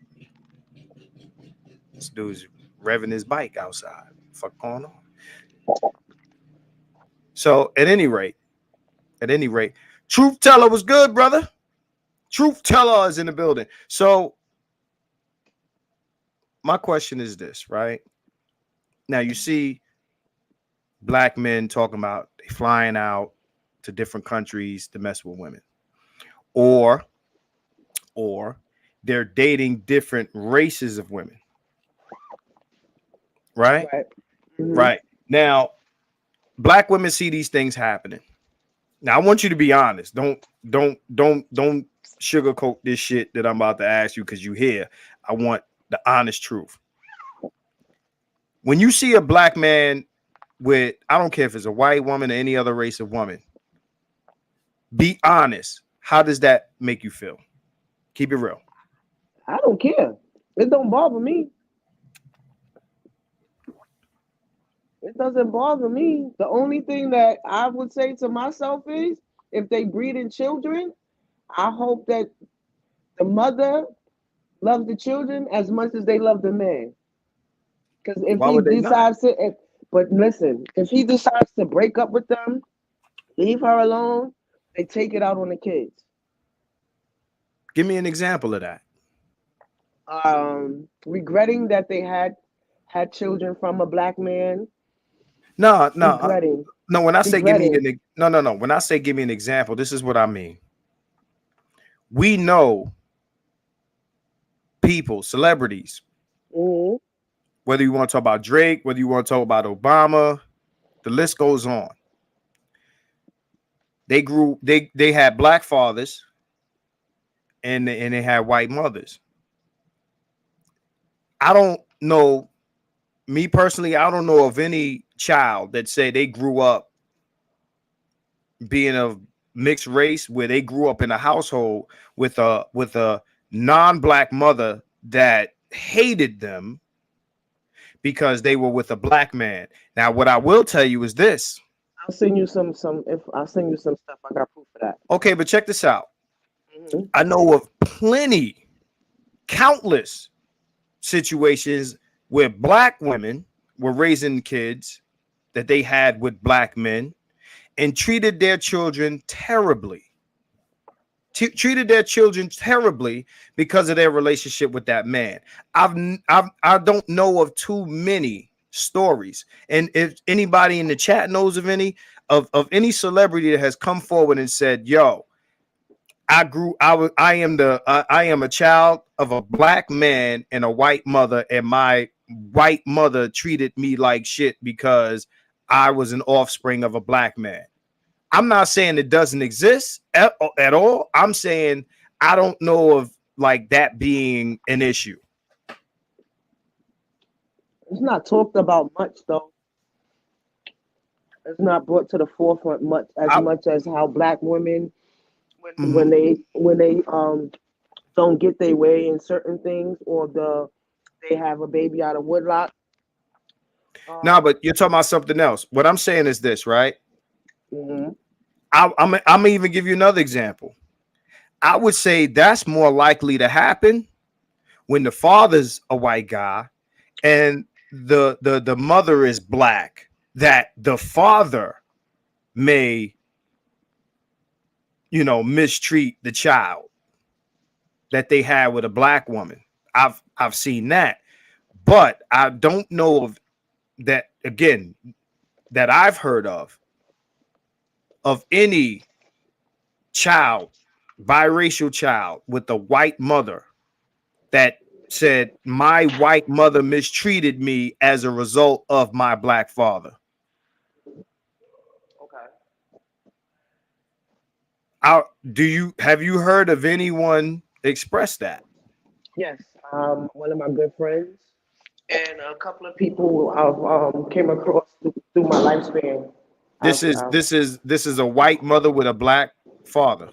This dude's revving his bike outside. Fuck going on? So, at any rate, truth teller was good, brother. Truth teller is in the building. So, my question is this, right? Now, you see black men talking about they flying out to different countries to mess with women, or or they're dating different races of women, right? Right. Hmm. Right. Now, black women see these things happening. Now, I want you to be honest. Don't sugarcoat this shit that I'm about to ask you because you hear. I want the honest truth. When you see a black man with, I don't care if it's a white woman or any other race of woman, be honest. How does that make you feel? Keep it real. I don't care. It don't bother me. It doesn't bother me. The only thing that I would say to myself is if they breeding children, I hope that the mother loves the children as much as they love the man. Because if Why he would they not? decides to, but listen, if he decides to break up with them, leave her alone, they take it out on the kids. Give me an example of that. Regretting that they had children from a black man, No, no, regretting, no. When I say give me regretting. no, no, no. When I say give me an example, this is what I mean. We know people, celebrities, Hmm. whether you want to talk about Drake, whether you want to talk about Obama, the list goes on. They had black fathers and they had white mothers. I don't know, me personally, I don't know of any child that say they grew up being of mixed race where they grew up in a household with a non-black mother that hated them because they were with a black man. Now, what I will tell you is this. I'll send you some if I'll send you some stuff. I got proof of that. Okay, but check this out. Hmm. I know of plenty, countless situations where black women were raising kids that they had with black men and treated their children terribly. Treated their children terribly because of their relationship with that man. I don't know of too many stories, and if anybody in the chat knows of any of any celebrity that has come forward and said, "Yo, I am a child of a black man and a white mother, and my white mother treated me like shit because I was an offspring of a black man." I'm not saying it doesn't exist at all. I'm saying I don't know of like that being an issue. It's not talked about much though. It's not brought to the forefront I, much as how black women mhm. when they don't get their way in certain things or they have a baby out of woodlock. No, Um, but you're talking about something else. What I'm saying is this, right? mhm. I'm gonna even give you another example. I would say that's more likely to happen when the father's a white guy and the mother is black. That the father may, mistreat the child that they had with a black woman. I've seen that, but I don't know of that again that I've heard of any child, biracial child with a white mother that said my white mother mistreated me as a result of my black father. Okay. Do you have you heard of anyone express that? Yes, one of my good friends and a couple of people I've came across through my lifespan. This is a white mother with a black father.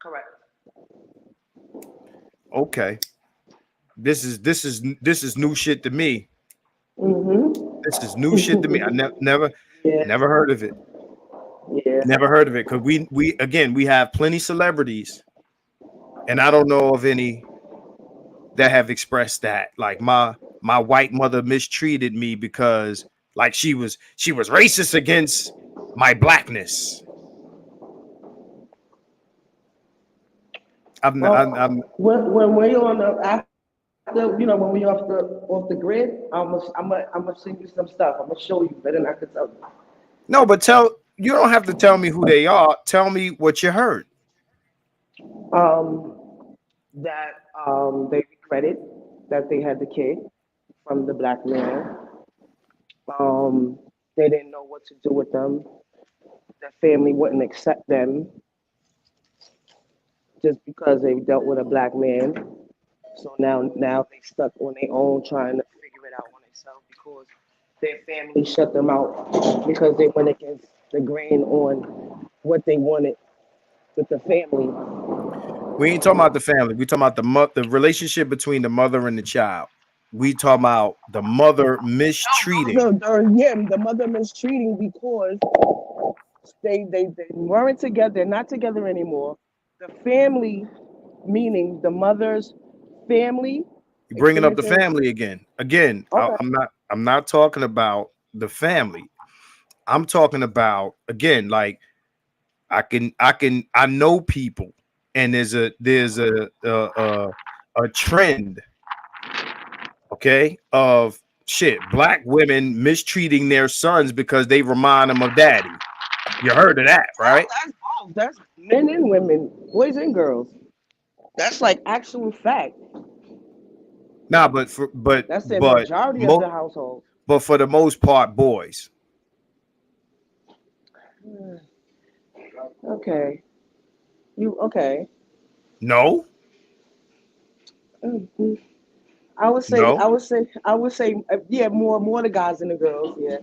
Correct. Okay. This is new shit to me. This is new shit to me. I Mm-hmm. Yeah, never heard of it. yeah. Never heard of it. Because we again we have plenty celebrities, and I don't know of any that have expressed that. Like my white mother mistreated me because like she was racist against my blackness. I'm Well, when we're on the after, when we off the grid, I'm gonna send you some stuff. I'm gonna show you better than I could tell you. no, but you don't have to tell me who they are. Tell me what you heard. Um, that they regretted that they had the kid from the black man. They didn't know what to do with them. Their family wouldn't accept them just because they dealt with a black man. So now they stuck on their own trying to figure it out on themselves because their family shut them out because they went against the grain on what they wanted with the family. We ain't talking about the family. We talking about the relationship between the mother and the child. We talking about the mother mistreating. The mother mistreating because they weren't together. They're not together anymore. The family, meaning the mother's family, You're bringing up the experiencing. family again. Again, Okay. I'm not talking about the family. I'm talking about again, like I know people, and there's a trend, okay, of shit, black women mistreating their sons because they remind them of daddy. You heard of that, right? That's both. That's men and women, boys and girls. That's like actual fact. Nah, but for but That's the but majority of mo- the household. but for the most part, boys. Okay. You okay? No, Mhm. I would say. no. I would say. I would say. Yeah, more the guys than the girls. Yeah,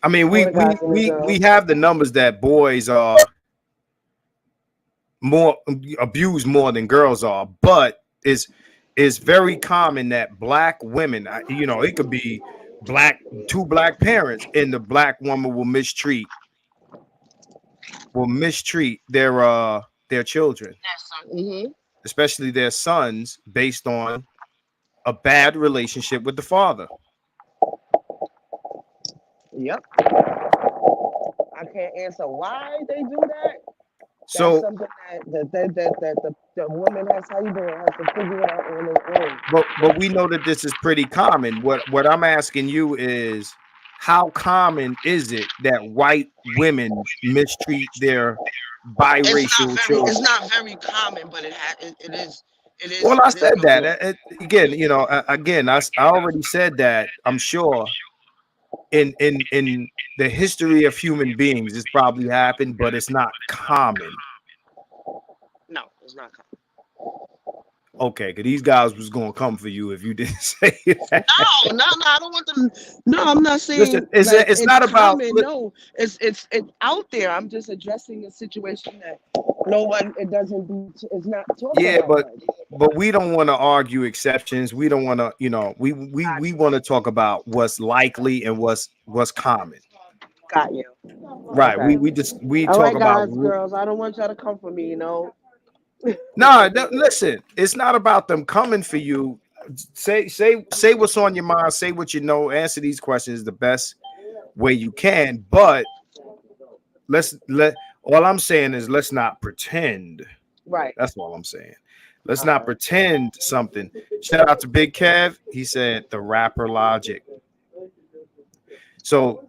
I mean, more we the we guys than the we we girls. have the numbers that boys are more abused more than girls are, but it's very common that black women, it could be two black parents, and the black woman will mistreat their children, Mm-hmm. especially their sons, based on a bad relationship with the father. Yep. I can't answer why they do that. That's So, something that the woman has. How you doing? Has to figure it out on their own. but we know that this is pretty common. What I'm asking you is, how common is it that white women mistreat their biracial It's children? not very common, but it is Well, I it is said that. prevalent. Again, again, I already said that. I'm sure in the history of human beings, it's probably happened, but it's not common. No, it's not common. Okay, because these guys was gonna come for you if you didn't say that. No, I don't want them. No, I'm not Listen, saying like it's it's not about. common. No, it's out there. I'm just addressing a situation that no one it doesn't be. It's not talked Yeah, about much. but we don't want to argue exceptions. We don't want to, we want to talk about what's likely and what's common. Got you. Right. Okay. We All talk right, about. guys, girls. I don't want y'all to come for me. No, listen. It's not about them coming for you. Say what's on your mind. Say what you know. Answer these questions the best way you can. But let's let. All I'm saying is let's not pretend. Right. That's all I'm saying. Let's All not right. pretend something. Shout out to Big Kev. He said the rapper Logic. So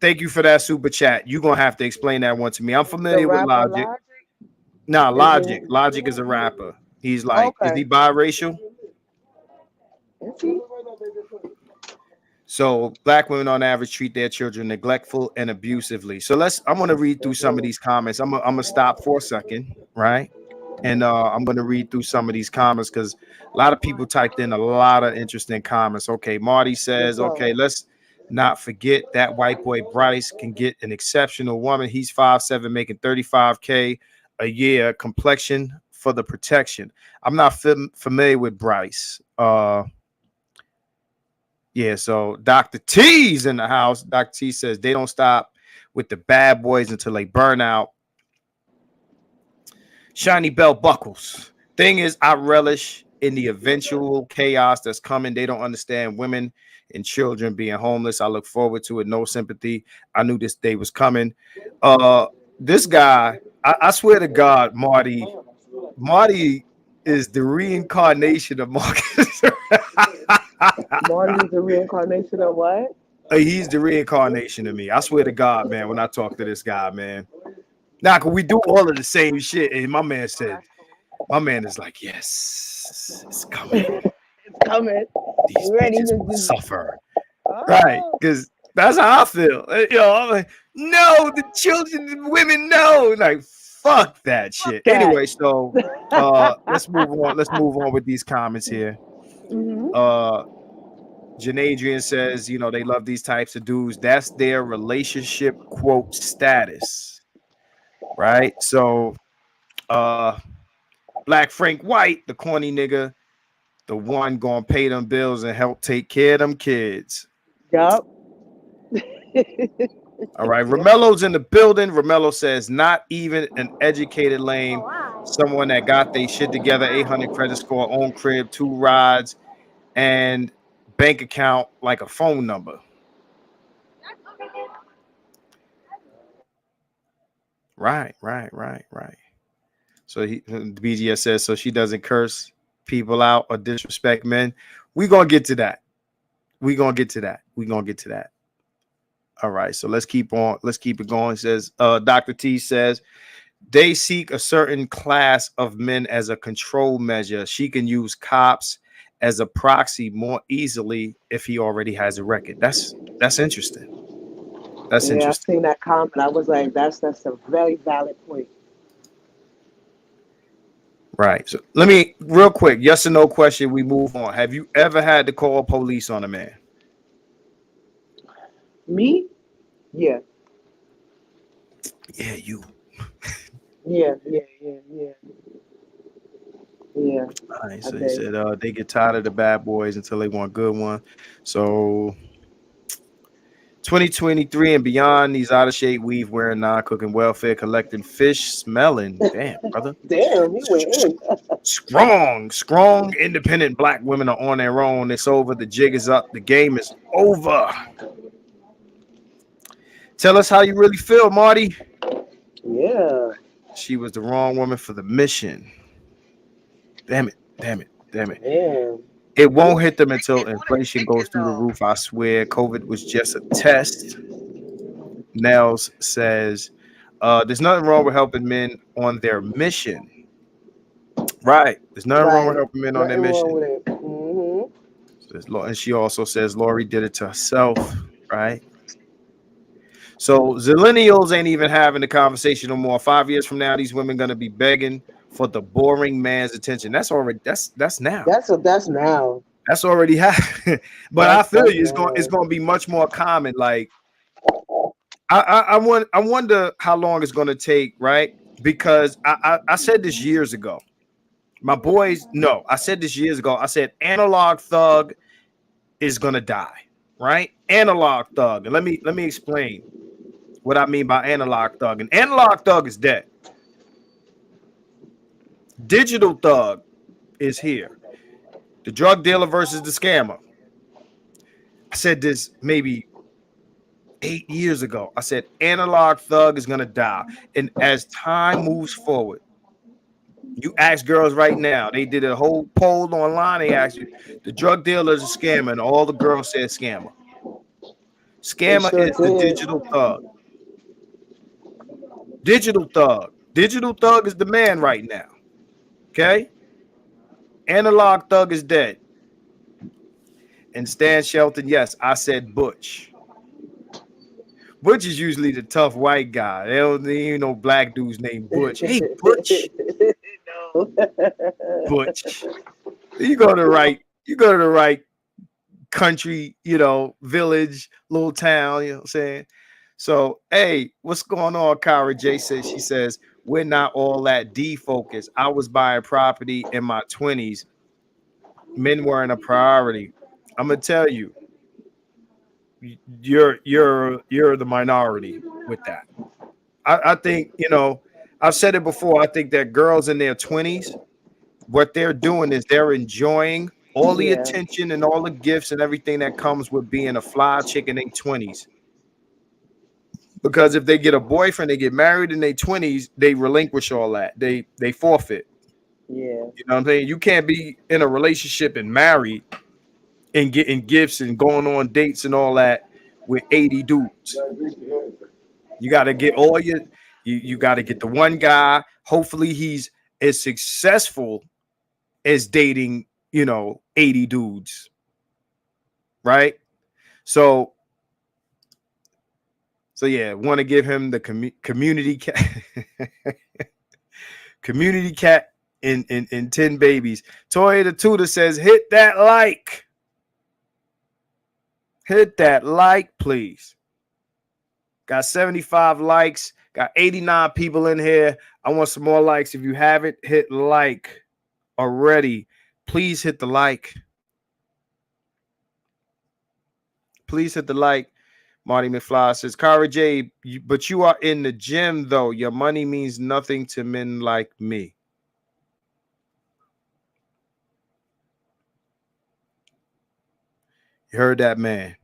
thank you for that super chat. You're gonna have to explain that one to me. I'm The familiar with rapper Logic. Logic Nah, is Logic. in. Logic is a rapper. He's like, is Okay. he biracial? Is he? So black women on average treat their children neglectful and abusively. So I'm going to read through some of these comments. I'm gonna stop for a second, right? And I'm going to read through some of these comments because a lot of people typed in a lot of interesting comments. Okay, Marty Let's says, go. okay, let's not forget that white boy Bryce can get an exceptional woman. He's 5'7", making 35K a year. Complexion for the protection. I'm not familiar with Bryce. Yeah, so Dr. T's in the house. Dr. T says they don't stop with the bad boys until they burn out. Shiny belt buckles. Thing is, I relish in the eventual chaos that's coming. They don't understand women and children being homeless. I look forward to it. No sympathy. I knew this day was coming. Uh, this guy, I swear to God, Marty is the reincarnation of Marcus. Marty's a reincarnation of what? He's the reincarnation of me. I swear to God, man, when I talk to this guy, man. Now, cause we do all of the same shit. And my man is like, yes, it's coming. It's coming. These You ready bitches to will just suffer. Right. oh Cause that's how I feel. You know, I'm like, no, the children, the women, no. Like, fuck that shit. that. Anyway, so let's move on. Let's move on with these comments here. Hmm. Uh Janadrian says, you know, they love these types of dudes. That's their relationship quote status. Right. So Black Frank White, the corny nigga, the one gonna pay them bills and help take care of them kids. Yup. All right. Romelo's in the building. Romello says, not even an educated lame, someone that got their shit together, 800 credit score, own crib, 2 rides, and bank account like a phone number. Right. So the BGS says, so she doesn't curse people out or disrespect men. We're gonna get to that. All right, so let's keep it going. It says Dr. T says they seek a certain class of men as a control measure. She can use cops as a proxy more easily if he already has a record. That's interesting. That's Yeah, I interesting. seen that comment. I was like, that's a very valid point. Right. So let me real quick, yes or no question. We move on. Have you ever had to call police on a man? Me? Yeah. Yeah, you. Yeah. Yeah. All right. I So he did. said they get tired of the bad boys until they want good one. So 2023 and beyond, these out of shape, weave wearing, non-cooking, welfare, collecting, fish smelling. Damn, brother. Damn, he went in. Strong, independent black women are on their own. It's over. The jig is up. The game is over. Tell us how you really feel, Marty. Yeah. She was the wrong woman for the mission. Damn it. Damn. It won't hit them until inflation goes through the roof. I swear. COVID was just a test. Nels says, there's nothing wrong with helping men on their mission. Right. There's nothing wrong with Right. helping men on their Nothing wrong mission. with it. Hmm. And she also says Lori did it to herself. Right. So Zillennials ain't even having the conversation no more. 5 years from now, these women gonna be begging for the boring man's attention. That's now. That's now. That's already happening. But I feel That's you. It's now. gonna be much more common. Like I wonder how long it's gonna take, right? Because I said this years ago. My boys, no, I said this years ago. I said analog thug is gonna die, right? Analog thug. And let me explain what I mean by analog thug. And analog thug is dead. Digital thug is here. The drug dealer versus the scammer. I said this maybe 8 years ago. I said analog thug is gonna die. And as time moves forward, you ask girls right now, they did a whole poll online. They asked you, the drug dealer is a scammer, and all the girls said scammer. They Scammer sure is the did. digital thug. Digital thug. Digital thug is the man right now. Okay? Analog thug is dead. And Stan Shelton, yes, I said Butch. Butch is usually the tough white guy. They don't need no black dudes named Butch. Hey, Butch, No. Butch. You go to the right. You go to the right country, village, little town. You know what I'm saying? So, hey, what's going on? Kyra J says, she says, we're not all that defocused. I was buying property in my 20s. Men weren't a priority. I'm gonna tell you, you're the minority with that. I think, I've said it before. I think that girls in their 20s, what they're doing is they're enjoying all the Yeah, attention and all the gifts and everything that comes with being a fly chick in their 20s. Because if they get a boyfriend, they get married in their 20s, they relinquish all that. They forfeit. yeah, You know what I'm saying? You can't be in a relationship and married and getting gifts and going on dates and all that with 80 dudes. You got to get all you got to get the one guy. Hopefully he's as successful as dating, 80 dudes. Right? So yeah, want to give him the community cat community cat in 10 babies. Toya the Tutor says, hit that like. Hit that like, please. Got 75 likes. Got 89 people in here. I want some more likes. If you haven't hit like already, please hit the like. Please hit the like. Marty McFly says, Cara J, but you are in the gym, though. Your money means nothing to men like me. You heard that, man.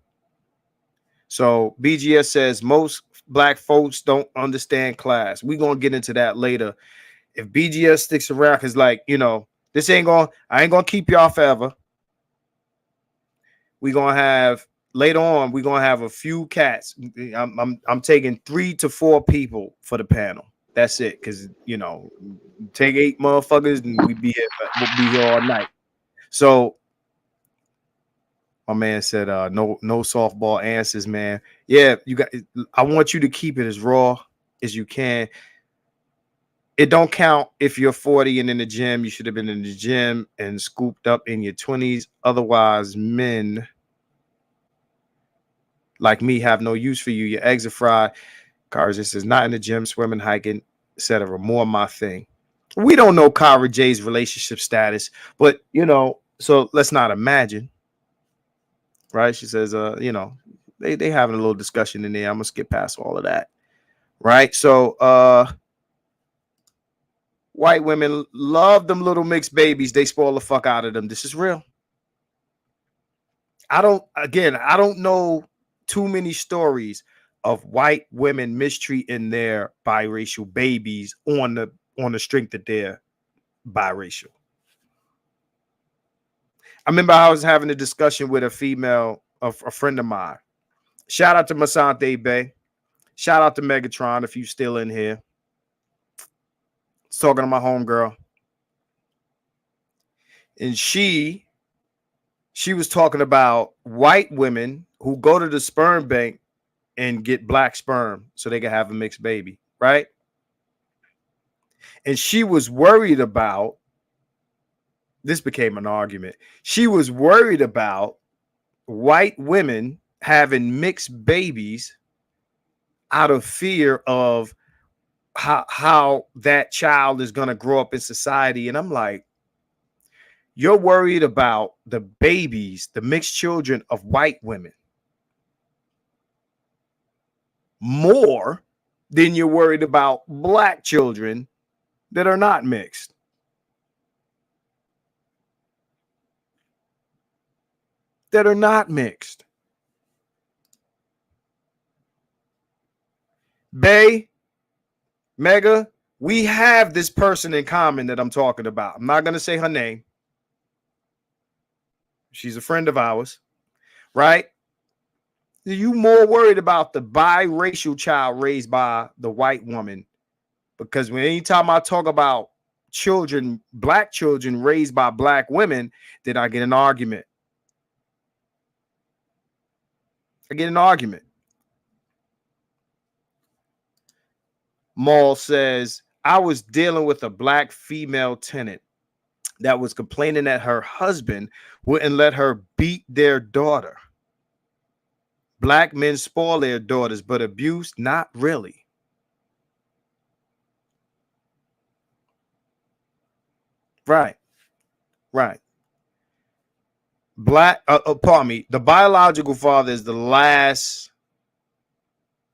So BGS says most black folks don't understand class. We're going to get into that later. If BGS sticks around, because this I ain't going to keep y'all forever. We're going to have later on, we're going to have a few cats. I'm taking 3 to 4 people for the panel. That's it. Because, take 8 motherfuckers and we'll be here all night. So my man said, no softball answers, man. Yeah, I want you to keep it as raw as you can. It don't count if you're 40 and in the gym. You should have been in the gym and scooped up in your 20s. Otherwise, men like me have no use for you. Your eggs are fried. Cars, this is not in the gym, swimming, hiking, etc. More my thing. We don't know Cara J's relationship status, but so let's not imagine. Right? She says, they having a little discussion in there. I'm gonna skip past all of that. Right? So white women love them little mixed babies. They spoil the fuck out of them. This is real. I don't know too many stories of white women mistreating their biracial babies on the strength that they're biracial. I remember I was having a discussion with a female, a friend of mine. Shout out to Masante Bay. Shout out to Megatron if you still in here. Talking to my homegirl. And she was talking about white women who go to the sperm bank and get black sperm so they can have a mixed baby, right? And she was worried about, this became an argument. She was worried about white women having mixed babies out of fear of how that child is going to grow up in society. And I'm like, you're worried about the babies, the mixed children of white women more than you're worried about black children that are not mixed. That are not mixed. Bay, Mega, we have this person in common that I'm talking about. I'm not going to say her name. She's a friend of ours, right? Are you more worried about the biracial child raised by the white woman? Because anytime I talk about children, black children raised by black women, then I get an argument. I get an argument. Maul says, I was dealing with a black female tenant that was complaining that her husband wouldn't let her beat their daughter. Black men spoil their daughters, but abuse, not really. Right, right. Pardon me. The biological father is the last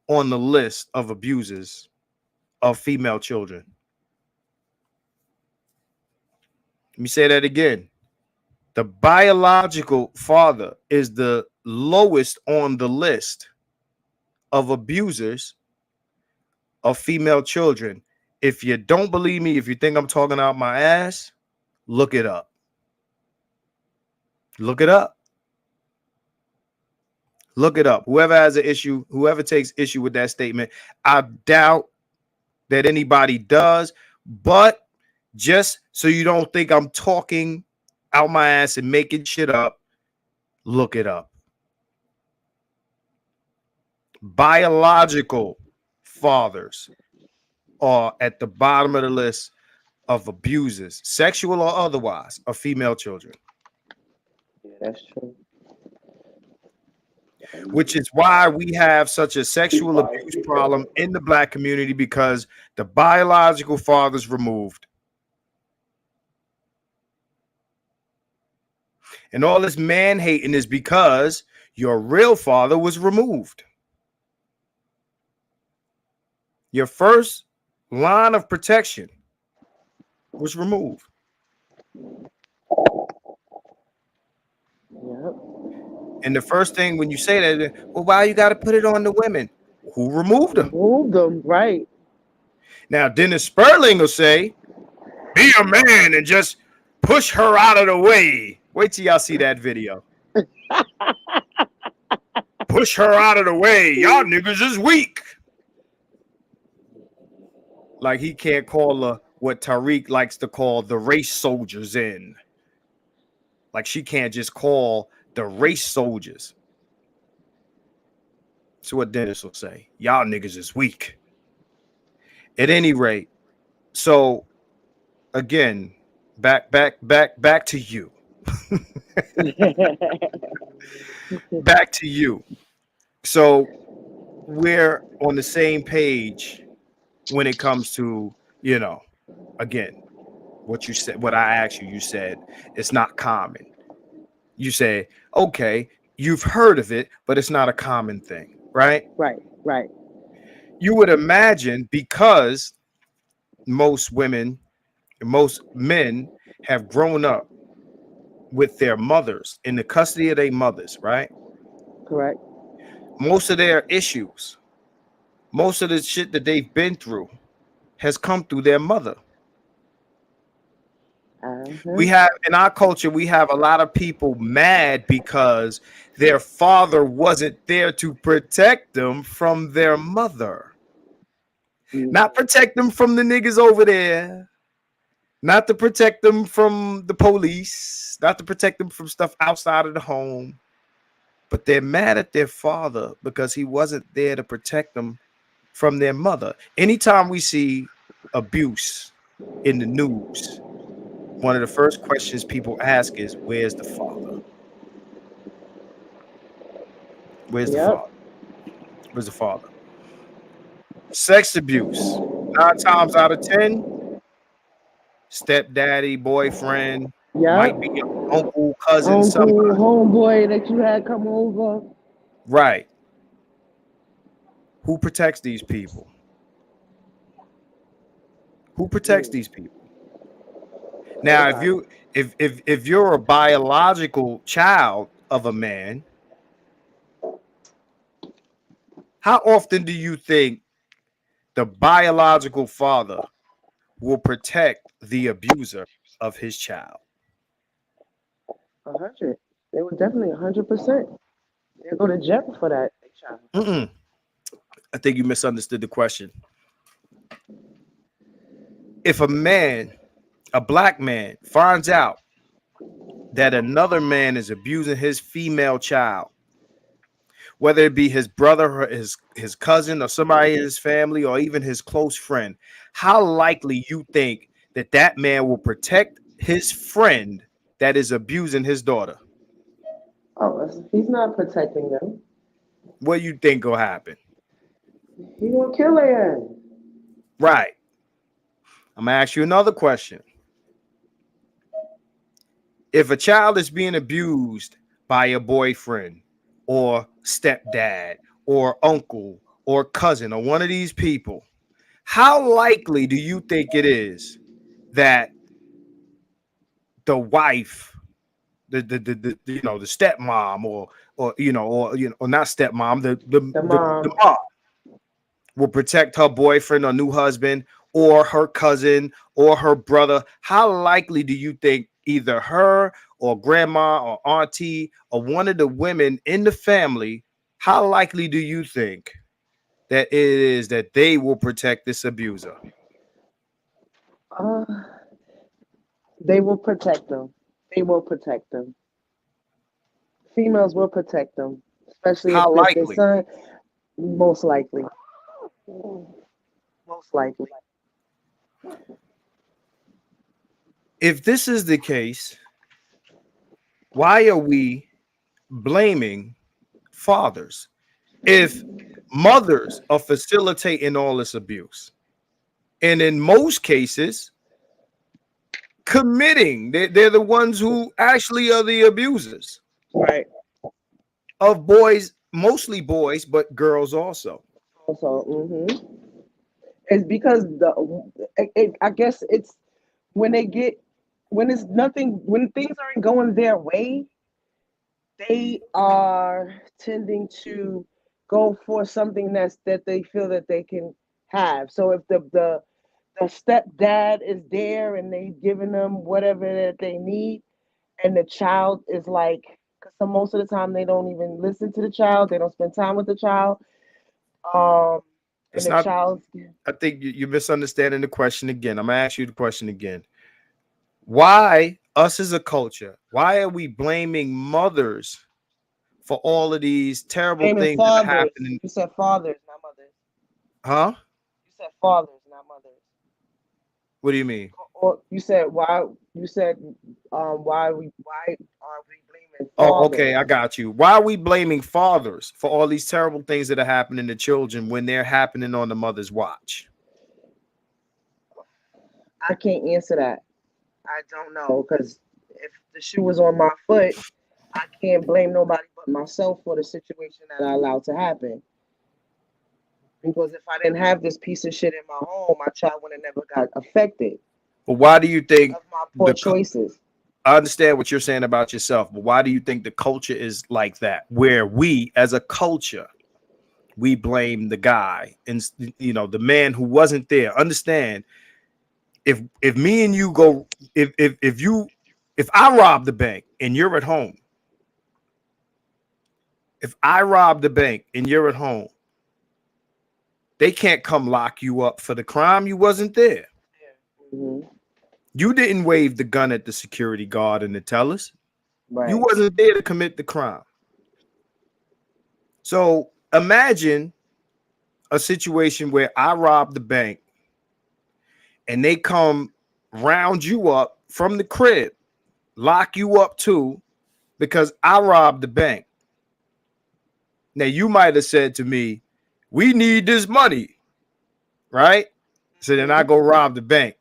on the list of abusers of female children. Let me say that again. The biological father is the lowest on the list of abusers of female children. If you don't believe me, if you think I'm talking out my ass, look it up. Look it up. Look it up. Whoever has an issue, whoever takes issue with that statement, I doubt that anybody does. But just so you don't think I'm talking out my ass and making shit up, look it up. Biological fathers are at the bottom of the list of abusers, sexual or otherwise, of female children. Yeah, that's true. Which is why we have such a sexual abuse problem in the black community, because the biological father's removed. And all this man hating is because your real father was removed. Your first line of protection was removed. Yep. And the first thing when you say that, well, why you got to put it on the women? Who removed them? Remove them, right? Now, Dennis Sperling will say, be a man and just push her out of the way. Wait till y'all see that video. Push her out of the way. Y'all niggas is weak. Like he can't call her what Tariq likes to call the race soldiers in. Like she can't just call the race soldiers. That's what Dennis will say. Y'all niggas is weak. At any rate, so again, back to you. Back to you. So we're on the same page when it comes to, again, what you said, what I asked you, you said it's not common. You say, okay, you've heard of it, but it's not a common thing, right? Right. You would imagine because most women, most men have grown up with their mothers in the custody of their mothers, right? Correct. Most of their issues, most of the shit that they've been through has come through their mother. We have in our culture, we have a lot of people mad because their father wasn't there to protect them from their mother. Not protect them from the niggas over there. Not to protect them from the police. Not to protect them from stuff outside of the home. But they're mad at their father because he wasn't there to protect them from their mother. Anytime we see abuse in the news, one of the first questions people ask is, where's the father? Where's the father? Where's the father? Sex abuse. 9 times out of 10, stepdaddy, boyfriend, might be your uncle, cousin, somebody. Homeboy that you had come over. Right. Who protects these people? Who protects these people? Now, if you're a biological child of a man, how often do you think the biological father will protect the abuser of his child? 100. They were definitely 100%. They go to jail for that child. I think you misunderstood the question. If a man, a black man, finds out that another man is abusing his female child, whether it be his brother or his cousin or somebody in his family or even his close friend, how likely you think that that man will protect his friend that is abusing his daughter? Oh, he's not protecting them. What do you think will happen? He gonna kill her. Right. I'm gonna ask you another question. If a child is being abused by a boyfriend or stepdad or uncle or cousin or one of these people, how likely do you think it is that the wife, the the stepmom or not stepmom, The the mom. mom will protect her boyfriend or new husband or her cousin or her brother? How likely do you think either her or grandma or auntie or one of the women in the family, how likely do you think that it is that they will protect this abuser? Uh, they will protect them. They will protect them. Females will protect them, especially if How it's their likely? son. Most likely. Most likely. If this is the case, why are we blaming fathers if mothers are facilitating all this abuse? And in most cases, committing. They're the ones who actually are the abusers Right. of boys, mostly boys, but girls also. Also, it's because I guess it's when they get when it's nothing when things aren't going their way, they are tending to go for something that they feel that they can have. So if the stepdad is there and they giving them whatever that they need, and the child is like, because most of the time they don't even listen to the child, they don't spend time with the child, um, and It's the not, child, I think you're misunderstanding the question again. I'm going to ask you the question again. Why, us as a culture, why are we blaming mothers for all of these terrible naming things that are fathers. happening? You said fathers, not mothers. Huh? You said fathers, not mothers. What do you mean? Or you said why? You said why are we blaming Oh, okay, fathers? I got you. Why are we blaming fathers for all these terrible things that are happening to children when they're happening on the mother's watch? I can't answer that. I don't know because if the shoe was on my foot, I can't blame nobody but myself for the situation that I allowed to happen. Because if I didn't have this piece of shit in my home, my child would have never got affected But why do you think of my poor the choices. I understand what you're saying about yourself, but why do you think the culture is like that? Where we, as a culture, we blame the guy and the man who wasn't there. Understand, if me and you go, if I rob the bank and you're at home, if I rob the bank and you're at home, they can't come lock you up for the crime. You wasn't there. Hmm. You didn't wave the gun at the security guard and the tellers. You Right. wasn't there to commit the crime. So imagine a situation where I rob the bank and they come round you up from the crib, lock you up too, because I robbed the bank. Now you might have said to me, "We need this money," right? So then I Hmm. go rob the bank.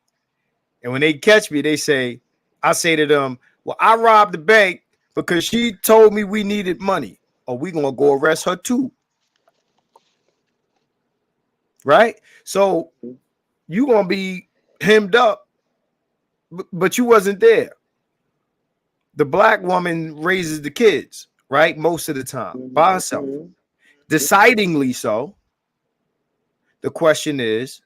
And when they catch me, I say to them, "Well, I robbed the bank because she told me we needed money. Or we gonna go arrest her too." Right? So you gonna be hemmed up, but you wasn't there. The black woman raises the kids, right? Most of the time by herself, Hmm. decidingly so. The question is,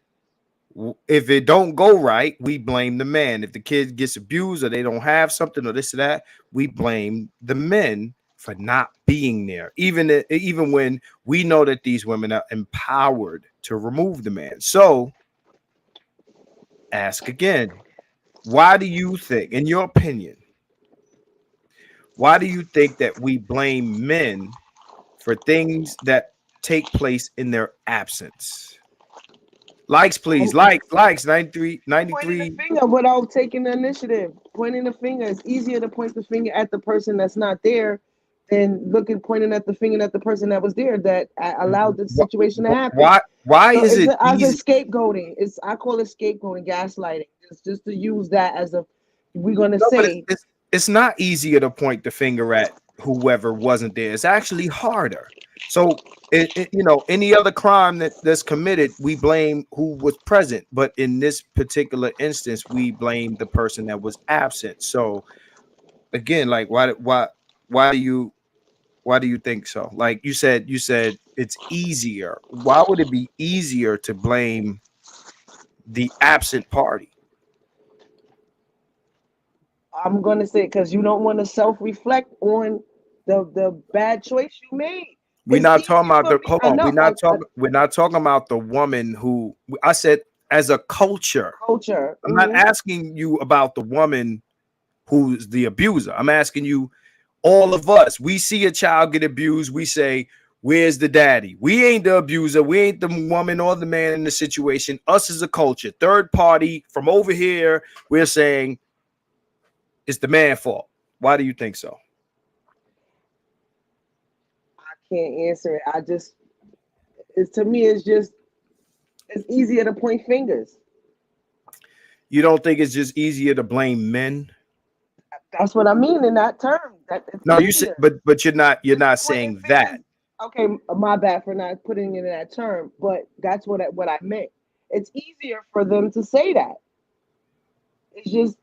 if it don't go right, we blame the man. If the kid gets abused or they don't have something or this or that, we blame the men for not being there. Even when we know that these women are empowered to remove the man. So ask again, why do you think, in your opinion, why do you think that we blame men for things that take place in their absence. Likes, please. Likes. 93, Pointing the 93. finger without taking the initiative. Pointing the finger. It's easier to point the finger at the person that's not there than looking pointing at the finger at the person that was there that allowed the situation to happen. Why So is it's it as a easy? scapegoating. It's I call it scapegoating, gaslighting. It's just to use that as a we're gonna No, but say it's not easier to point the finger at whoever wasn't there. It's actually harder. So any other crime that's committed, we blame who was present. But in this particular instance, we blame the person that was absent. So again, like why do you why do you think so? Like you said it's easier. Why would it be easier to blame the absent party? I'm gonna say because you don't want to self-reflect on the bad choice you made. We're It's not talking easier about for the me. hold I on. know We're not talking about the woman who I said as a culture. culture. I'm not asking you about the woman who's the abuser. I'm asking you, all of us. We see a child get abused, we say, where's the daddy? We ain't the abuser, we ain't the woman or the man in the situation. Us as a culture, third party from over here, we're saying it's the man's fault. Why do you think so? I can't answer it. I just it's to me it's just it's easier to point fingers. You don't think it's just easier to blame men? That's what I mean in that term. That it's No, you said, easier. but you're Just not pointing saying that. fingers. Okay, my bad for not putting it in that term, but that's what I meant. It's easier for them to say that. It's just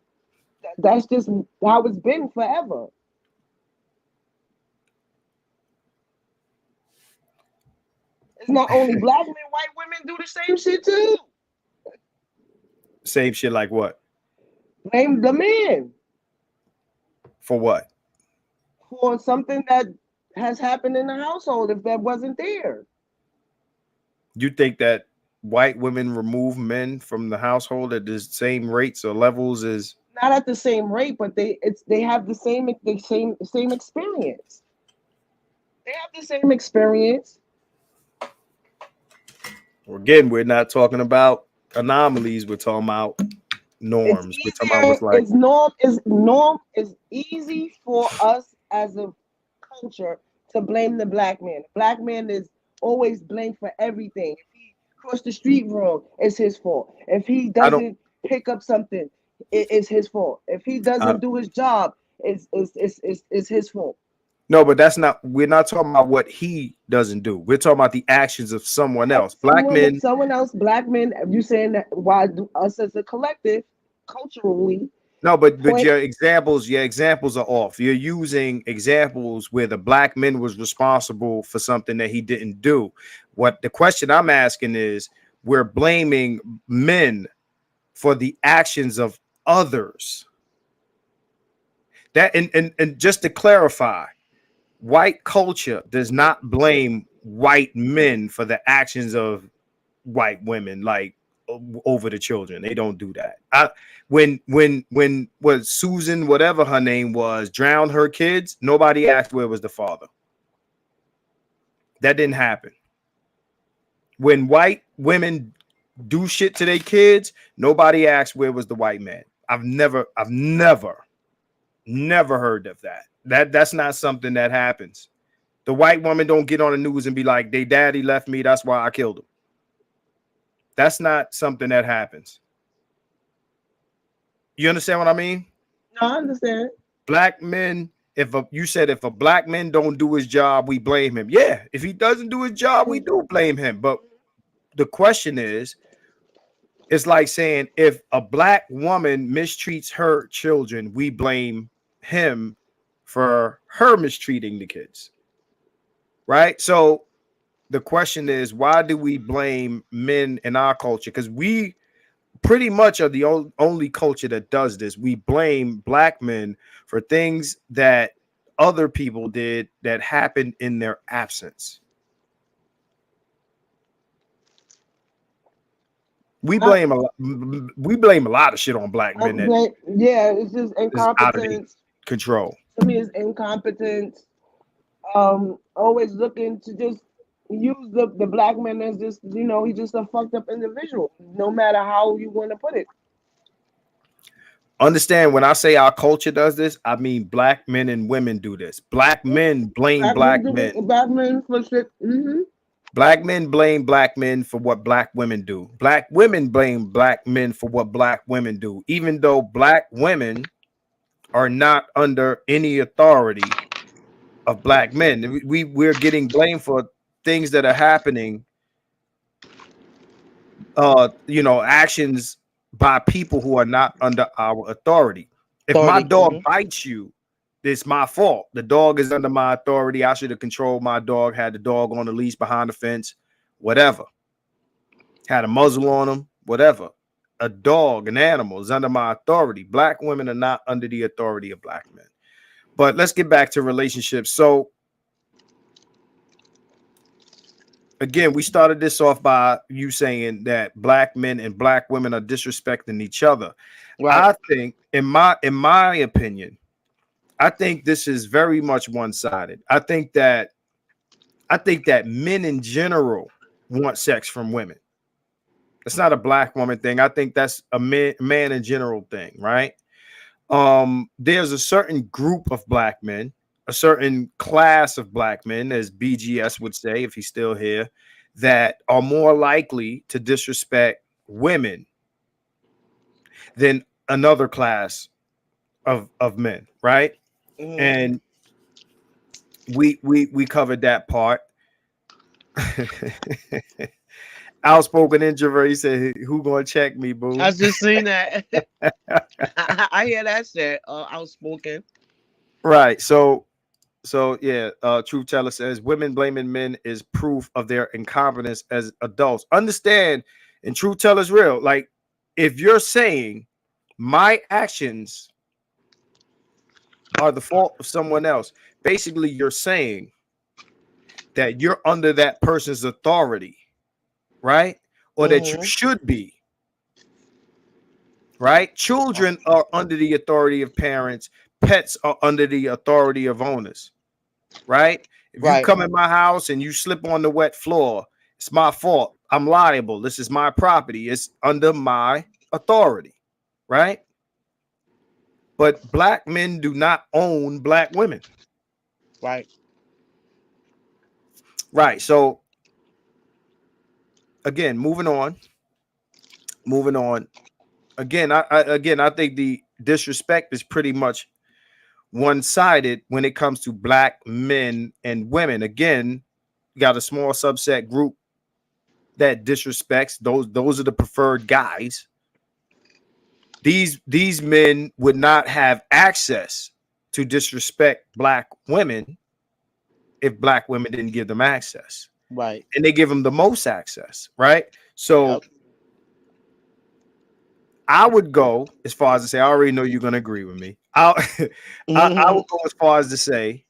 that's just how it's been forever. It's not only black men, white women do the same shit too. Same shit like what? Blame the man For what? for something that has happened in the household if that wasn't there. You think that white women remove men from the household at the same rates or levels as Not at the same rate, but they have the same experience. They have the same experience. again, we're not talking about anomalies, we're talking about It's norms. We're talking about easier. what's like Is norm is easy for us as a culture to blame the black man. The black man is always blamed for everything. If he crossed the street wrong, it's his fault. If he I don't doesn't pick up something, it's his fault. If he I, doesn't do his job, it's his fault. no, but that's not we're not talking about what he doesn't do. We're talking about the actions of someone Right. else. Black men. Someone else, black men. You saying that why do us as a collective, culturally, No, but point your examples are off. You're using examples where the black man was responsible for something that he didn't do. What the question I'm asking is, we're blaming men for the actions of others. That and just to clarify, white culture does not blame white men for the actions of white women, like over the children. They don't do that. When was Susan, whatever her name was, drowned her kids, nobody asked where was the father. That didn't happen. When white women do shit to their kids, nobody asked where was the white man. I've never heard of that. That's not something that happens. The white woman don't get on the news and be like, "They daddy left me, that's why I killed him." That's not something that happens. You understand what I mean? no, I understand. Black men, you said if a black man don't do his job, we blame him. Yeah, if he doesn't do his job, we do blame him. But the question is, it's like saying if a black woman mistreats her children, we blame him for her mistreating the kids. Right? So the question is, why do we blame men in our culture? Because we pretty much are the only culture that does this. We blame black men for things that other people did that happened in their absence. We I, blame a lot. We blame a lot of shit on black men that yeah, it's just is out of their incompetence. control. To me, it's incompetence. always looking to just use the black man as just, he's just a fucked up individual, no matter how you want to put it. Understand when I say our culture does this, I mean black men and women do this. Black men blame Black men black do men. it, black men for shit. Black men blame black men for what black women do. Black women blame black men for what black women do, even though black women are not under any authority of black men. We're getting blamed for things that are happening, actions by people who are not under our authority. If my Authority. dog bites you, it's my fault. The dog is under my authority. I should have controlled my dog, had the dog on the leash behind the fence, whatever. Had a muzzle on him, whatever. A dog, an animal is under my authority. Black women are not under the authority of black men. But let's get back to relationships. So again, we started this off by you saying that black men and black women are disrespecting each other. Right. I think, in my opinion, I think this is very much one-sided. I think that men in general want sex from women. It's not a black woman thing. I think that's a man in general thing, right? There's a certain group of black men, a certain class of black men, as BGS would say if he's still here, that are more likely to disrespect women than another class of men, right? And we covered that part. Outspoken introvert, he said, "Who gonna check me, I boo?" just seen that. I hear that shit. Outspoken. Right. So yeah, Truth Teller says women blaming men is proof of their incompetence as adults. Understand, and Truth Teller's real. Like, if you're saying my actions are the fault of someone else, basically you're saying that you're under that person's authority, right? Or that you should be, right? Children are under the authority of parents, pets are under the authority of owners. Right? If you Right. come in my house and you slip on the wet floor, it's my fault. I'm liable. This is my property. It's under my authority. Right? But black men do not own black women. Right. Right. So again, moving on. Moving on. Again, I think the disrespect is pretty much one-sided when it comes to black men and women. Again, you got a small subset group that disrespects those are the preferred guys. These men would not have access to disrespect black women if black women didn't give them access. Right. And they give them the most access, right? So Yep. I would go as far as to say, I already know you're going to agree with me. I would go as far as to say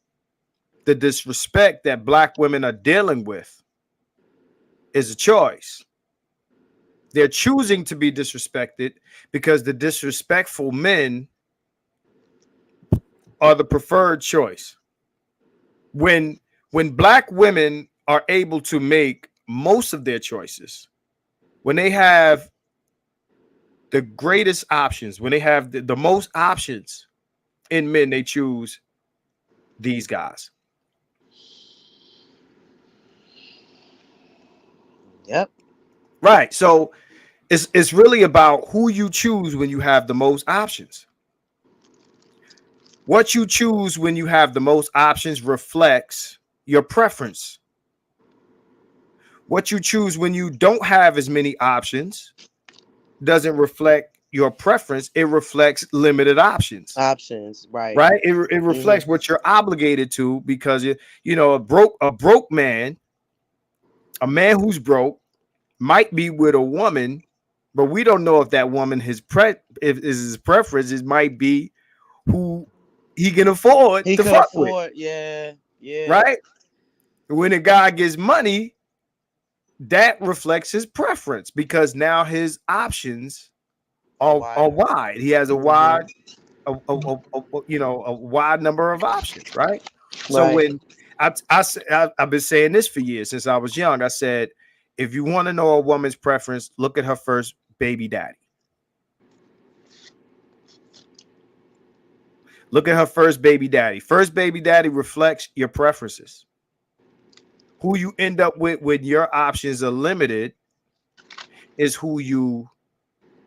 the disrespect that black women are dealing with is a choice. They're choosing to be disrespected because the disrespectful men are the preferred choice. When black women are able to make most of their choices, when they have the greatest options, when they have the most options in men, they choose these guys. Yep. Right. So it's really about who you choose when you have the most options. What you choose when you have the most options reflects your preference. What you choose when you don't have as many options doesn't reflect your preference. It reflects limited options. Options. Right. Right? It reflects what you're obligated to because a broke man, a man who's broke might be with a woman, but we don't know if that woman if is his preference. It might be who he can afford He to could fuck with. afford. Yeah. Yeah. Right? When a guy gets money, that reflects his preference because now his options are wide. He has a wide, a wide number of options, right? So Right. I've been saying this for years since I was young. I said, if you want to know a woman's preference, look at her first baby daddy. Look at her first baby daddy. First baby daddy reflects your preferences. Who you end up with when your options are limited is who you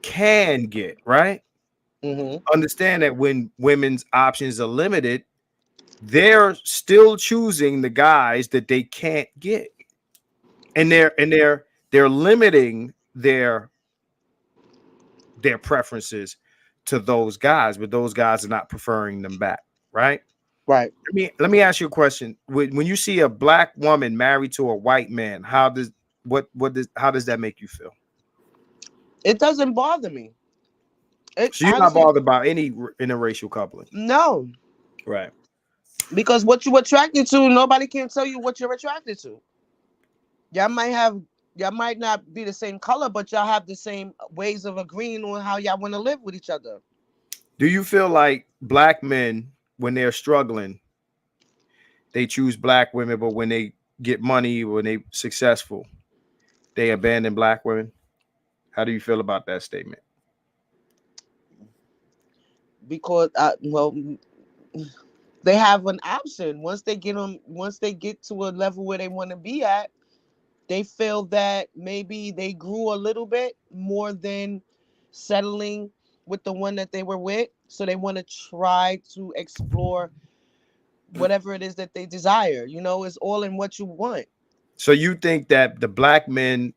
can get, right? Mm-hmm. Understand that when women's options are limited, they're still choosing the guys that they can't get. And they're limiting their preferences to those guys, but those guys are not preferring them back, right? Right. Let me ask you a question. When you see a black woman married to a white man, how does that make you feel? It doesn't bother me. It So you're not honestly, bothered about any interracial coupling, no, right? because what you attracted to, nobody can tell you what you're attracted to. Y'all might have, y'all might not be the same color, but y'all have the same ways of agreeing on how y'all want to live with each other. Do you feel like black men, when they're struggling, they choose black women, but when they get money, when they successful, they abandon black women? How do you feel about that statement? Because, well, they have an option once they get on. Once they get to a level where they want to be at, they feel that maybe they grew a little bit more than settling with the one that they were with. So they want to try to explore whatever it is that they desire. You know, it's all in what you want. So you think that the black men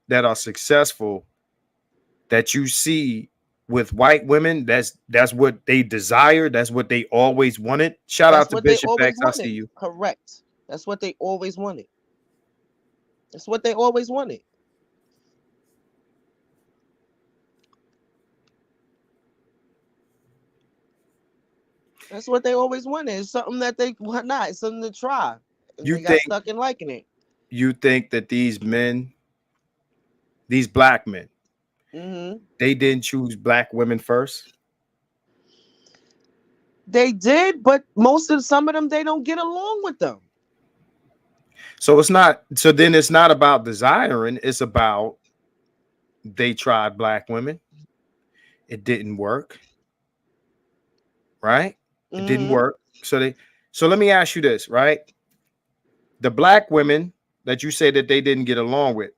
that are successful that you see with white women, that's what they desire, that's what they always wanted? Shout out That's to what they Bishop always X. I see wanted. you. Correct. That's what they always wanted. That's what they always wanted. That's what they always wanted. It's something that they why not. It's something to try. And You they got think stuck in liking it. you think that these men, these black men, Hmm. they didn't choose black women first? They did, but most of some of them they don't get along with them. So it's not, so then it's not about desiring, it's about they tried black women, it didn't work, right? It didn't Hmm. work. So let me ask you this, right? The black women that you say that they didn't get along with,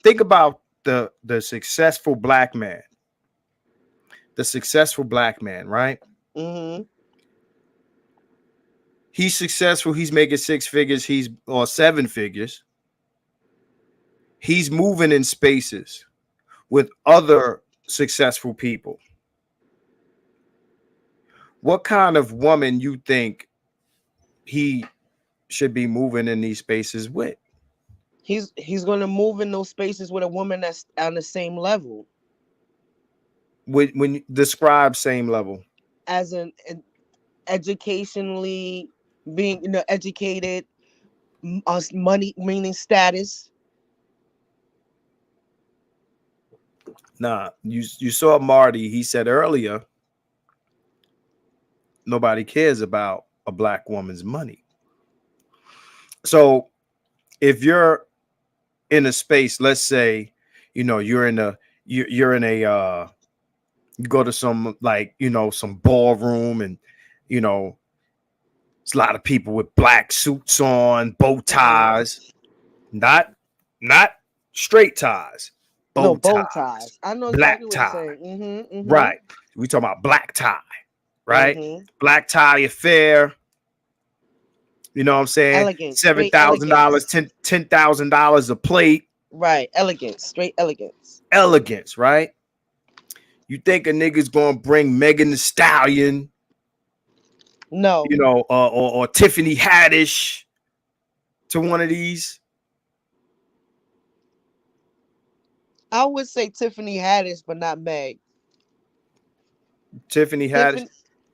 think about the successful black man, the successful black man, right? Hmm. He's successful, he's making six figures, he's or seven figures, he's moving in spaces with other successful people. What kind of woman you think he should be moving in these spaces with? He's gonna move in those spaces with a woman that's on the same level When you describe same level. as an educationally being educated, us money meaning status. Nah, you saw Marty. He said earlier, nobody cares about a black woman's money. So if you're in a space, let's say, you're in a you're in a you go to some, like, some ballroom, and you know it's a lot of people with black suits on, bow Hmm. ties, not straight ties, No, bow bow ties, ties. I know black exactly what you're tie, saying. Hmm. right? We talking about black tie, right? Hmm. Black tie affair. You know what I'm saying? Elegance, Seven straight thousand dollars, elegance. $10,000 a plate. Right, elegance, straight elegance. Elegance, right? You think a nigga's gonna bring Megan the Stallion, No, or Tiffany Haddish to one of these? I would say Tiffany Haddish, but not Meg. Tiffany Haddish. Tiffany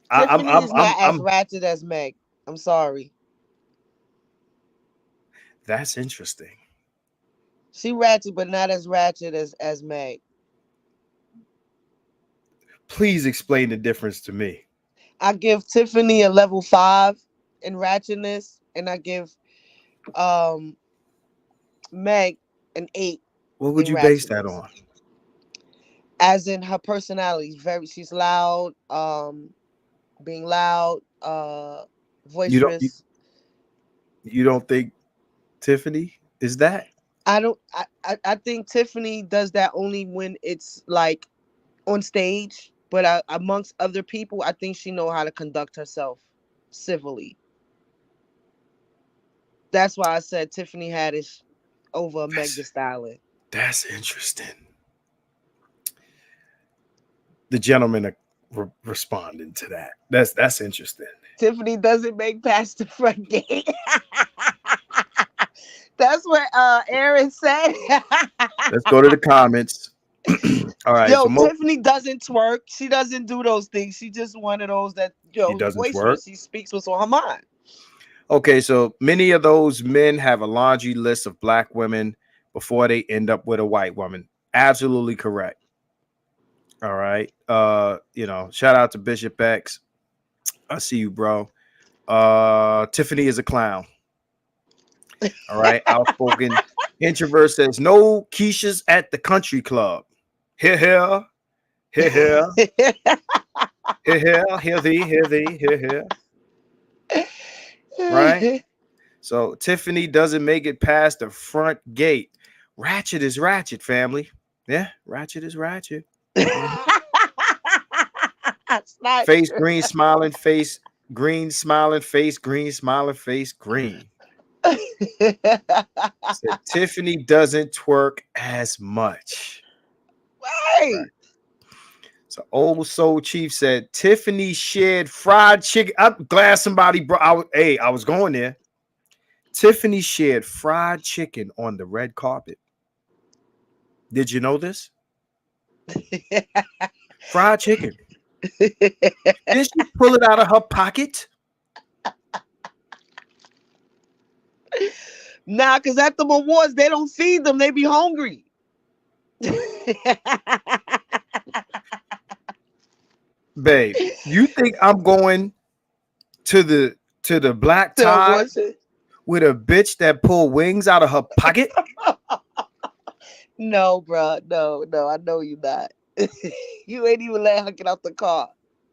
I, I'm, Tiffany I'm, is I'm, not as I'm. ratchet as Meg. I'm sorry. That's interesting. She ratchet, but not as ratchet as Meg. Please explain the difference to me. I give Tiffany a level 5 in ratchetness. and I give um Meg an 8 What would in you base that ratchetness. on? As in her personality, she's loud, being loud, You don't you, boisterous. you don't think Tiffany is that? I don't. I think Tiffany does that only when it's like on stage, but amongst other people, I think she know how to conduct herself civilly. That's why I said Tiffany Haddish over Meg That's Thee Stallion. that's interesting. The gentleman are responding to that. That's interesting. Tiffany doesn't make past the front gate. That's what Aaron said. Let's go to the comments. All right, so Yo, Tiffany doesn't twerk. She doesn't do those things. She just one of those that she doesn't work. boisterous. She speaks what's on her mind. Okay, so many of those men have a laundry list of black women before they end up with a white woman. Absolutely correct. All right. Shout out to Bishop X. I see you, bro. Tiffany is a clown. All right. Outspoken introvert says no Keishas at the country club. Here, here, here, here, here, here thee, here. Right. So Tiffany doesn't make it past the front gate. Ratchet is ratchet, family. Yeah, ratchet is ratchet. Mhm. That's not Face true. green, smiling face, green, smiling face, green, smiling face, green. Said Tiffany doesn't twerk as much. Right. Right. So old soul chief said Tiffany shared fried chicken. I'm glad somebody brought. I was going there. Tiffany shared fried chicken on the red carpet. Did you know this? Fried chicken. Did she pull it out of her pocket? Nah, because at the awards, they don't feed them. They be hungry. Babe, you think I'm going to the black The tie awards. with a bitch that pull wings out of her pocket? No, bro. No, no. I know you not. You ain't even let her get out the car.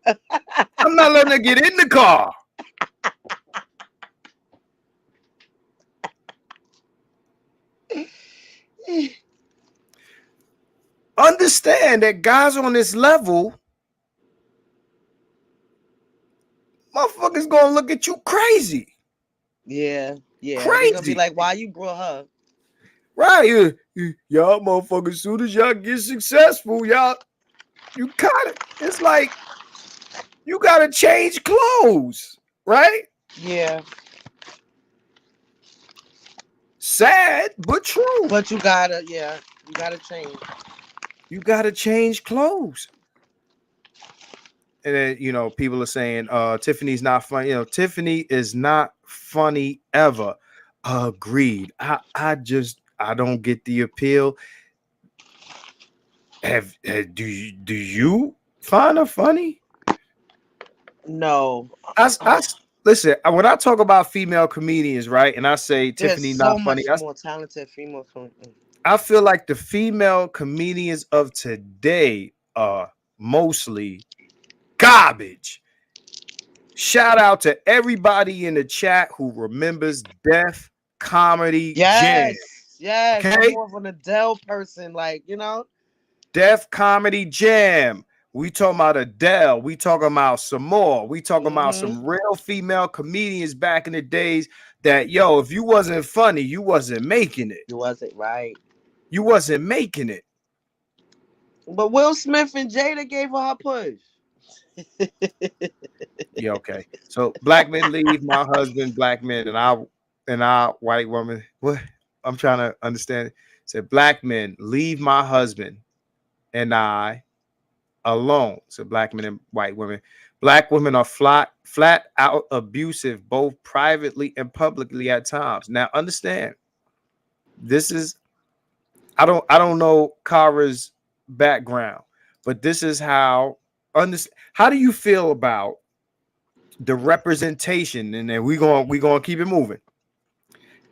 I'm not letting her get in the car. Understand that guys on this level, motherfuckers gonna look at you crazy. Yeah, yeah. They're gonna be Crazy. like, "Why you brought her?" Right. Y'all motherfuckers, soon as y'all get successful, you kind of, it's like you gotta change clothes, right? Yeah, Sad, but true. but you gotta change. You gotta change clothes. And then, people are saying, Tiffany's not funny. Tiffany is not funny ever. Agreed. I don't get the appeal. Do you find her funny? No, I listen, when I talk about female comedians, right, and I say there's Tiffany so not funny, much more talented female. I feel like the female comedians of today are mostly garbage. Shout out to everybody in the chat who remembers Def Comedy Jam. Yes, yes. I'm Okay? more of an Adele person. Like Def Comedy Jam. We talking about Adele. We talking about some more. We talking about hmm some real female comedians back in the days that, if you wasn't funny, you wasn't making it. You wasn't right. You wasn't making it. But Will Smith and Jada gave her push. Yeah, okay. So black men leave my husband, black men, and I white woman. What? I'm trying to understand. Said black men leave my husband and I alone. So black men and white women. Black women are flat out abusive, both privately and publicly at times. Now understand, this is I don't know Kara's background, but this is how do you feel about the representation, and then we gonna keep it moving.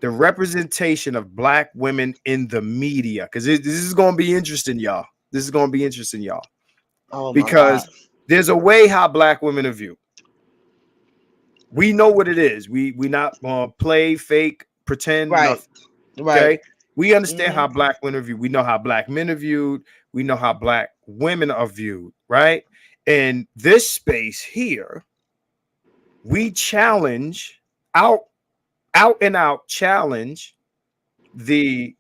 The representation of black women in the media, because this is gonna be interesting, y'all. This is gonna be interesting, y'all, Oh my because God. there's a way how black women are viewed. We know what it is. We not gonna play, fake, pretend, Right. nothing. Right. Okay. We understand Hmm. how black women are viewed. We know how black men are viewed. We know how black women are viewed, right? In this space here, we challenge out, out and out challenge the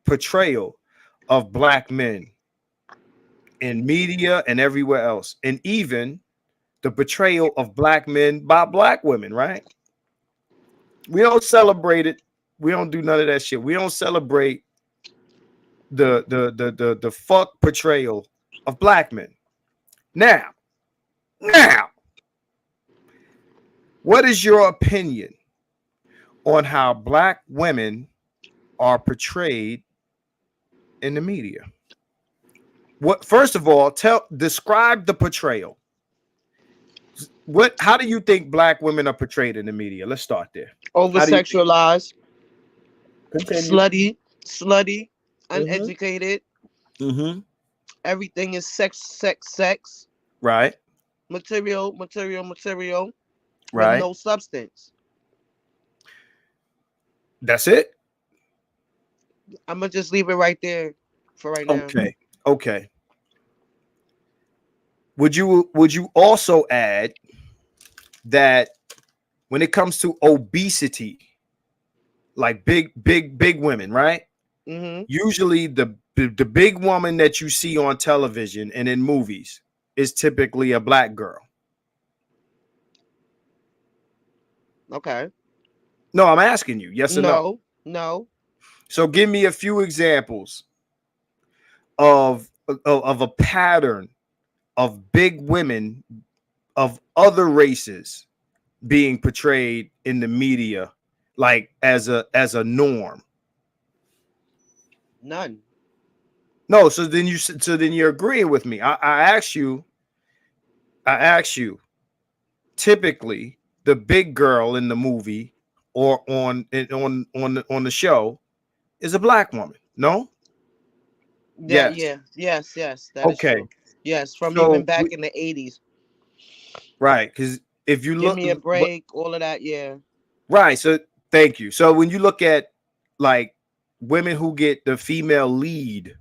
portrayal of black men in media and everywhere else, and even the portrayal of black men by black women, right? We don't celebrate it. We don't do none of that shit. We don't celebrate the fuck portrayal of black men. Now, now, what is your opinion on how black women are portrayed in the media? What, first of all, describe the portrayal. What, how do you think black women are portrayed in the media? Let's start there. Over How do you think? sexualized, Continue. slutty, Mm-hmm. uneducated. Mm-hmm. Everything is sex, sex, sex. Right. Material, material, material, with Right. no substance. That's it. I'm gonna just leave it right there for right now. Okay. Okay. Would you also add that when it comes to obesity, like big women, right? Hmm. Usually the big woman that you see on television and in movies is typically a black girl. Okay. No, I'm asking you, yes or no. No, no. So give me a few examples of a pattern of big women of other races being portrayed in the media, like as a norm. None. No, so then you're agreeing with me. I ask you, typically the big girl in the movie or on the show is a black woman. No? Yeah, Yes. yeah, yes, yes, that is Okay. true. Yes, from even So back in the 80s. right, because if you Give look, me a break, all of that, yeah. right, so thank you. So when you look at like women who get the female lead,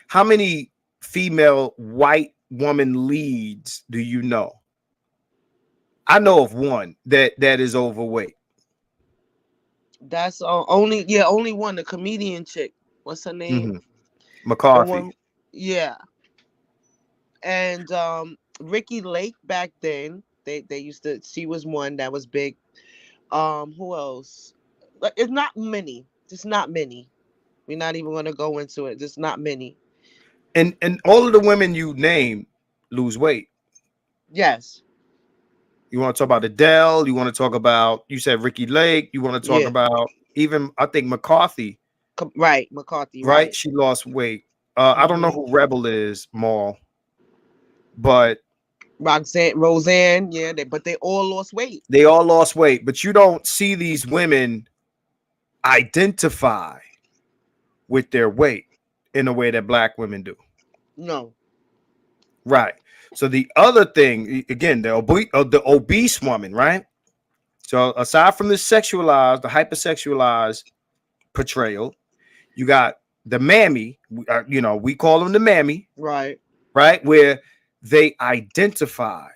how many female white woman leads do you know? I know of one that is overweight. That's only, yeah, only one, the comedian chick. What's her name? Hmm. The McCarthy. one, yeah. And Ricky Lake back then, they used to, she was one that was big. Who else? Like, it's not many. Just not many. We're not even gonna go into it. Just not many. And all of the women you name lose weight. Yes. You want to talk about Adele, you want to talk about, you said Ricky Lake, you want to talk Yeah. about even I think McCarthy, Right. McCarthy. right? Right. She lost weight. I don't know Mm-hmm. who Rebel is, Maul, but Roseanne. Yeah. But they all lost weight. they all lost weight. But you don't see these women identify with their weight in a way that black women do. No. Right. So the other thing, again, the obese woman, right? So aside from the sexualized, the hypersexualized portrayal, you got the mammy. We call them the mammy, Right. right? Where they identify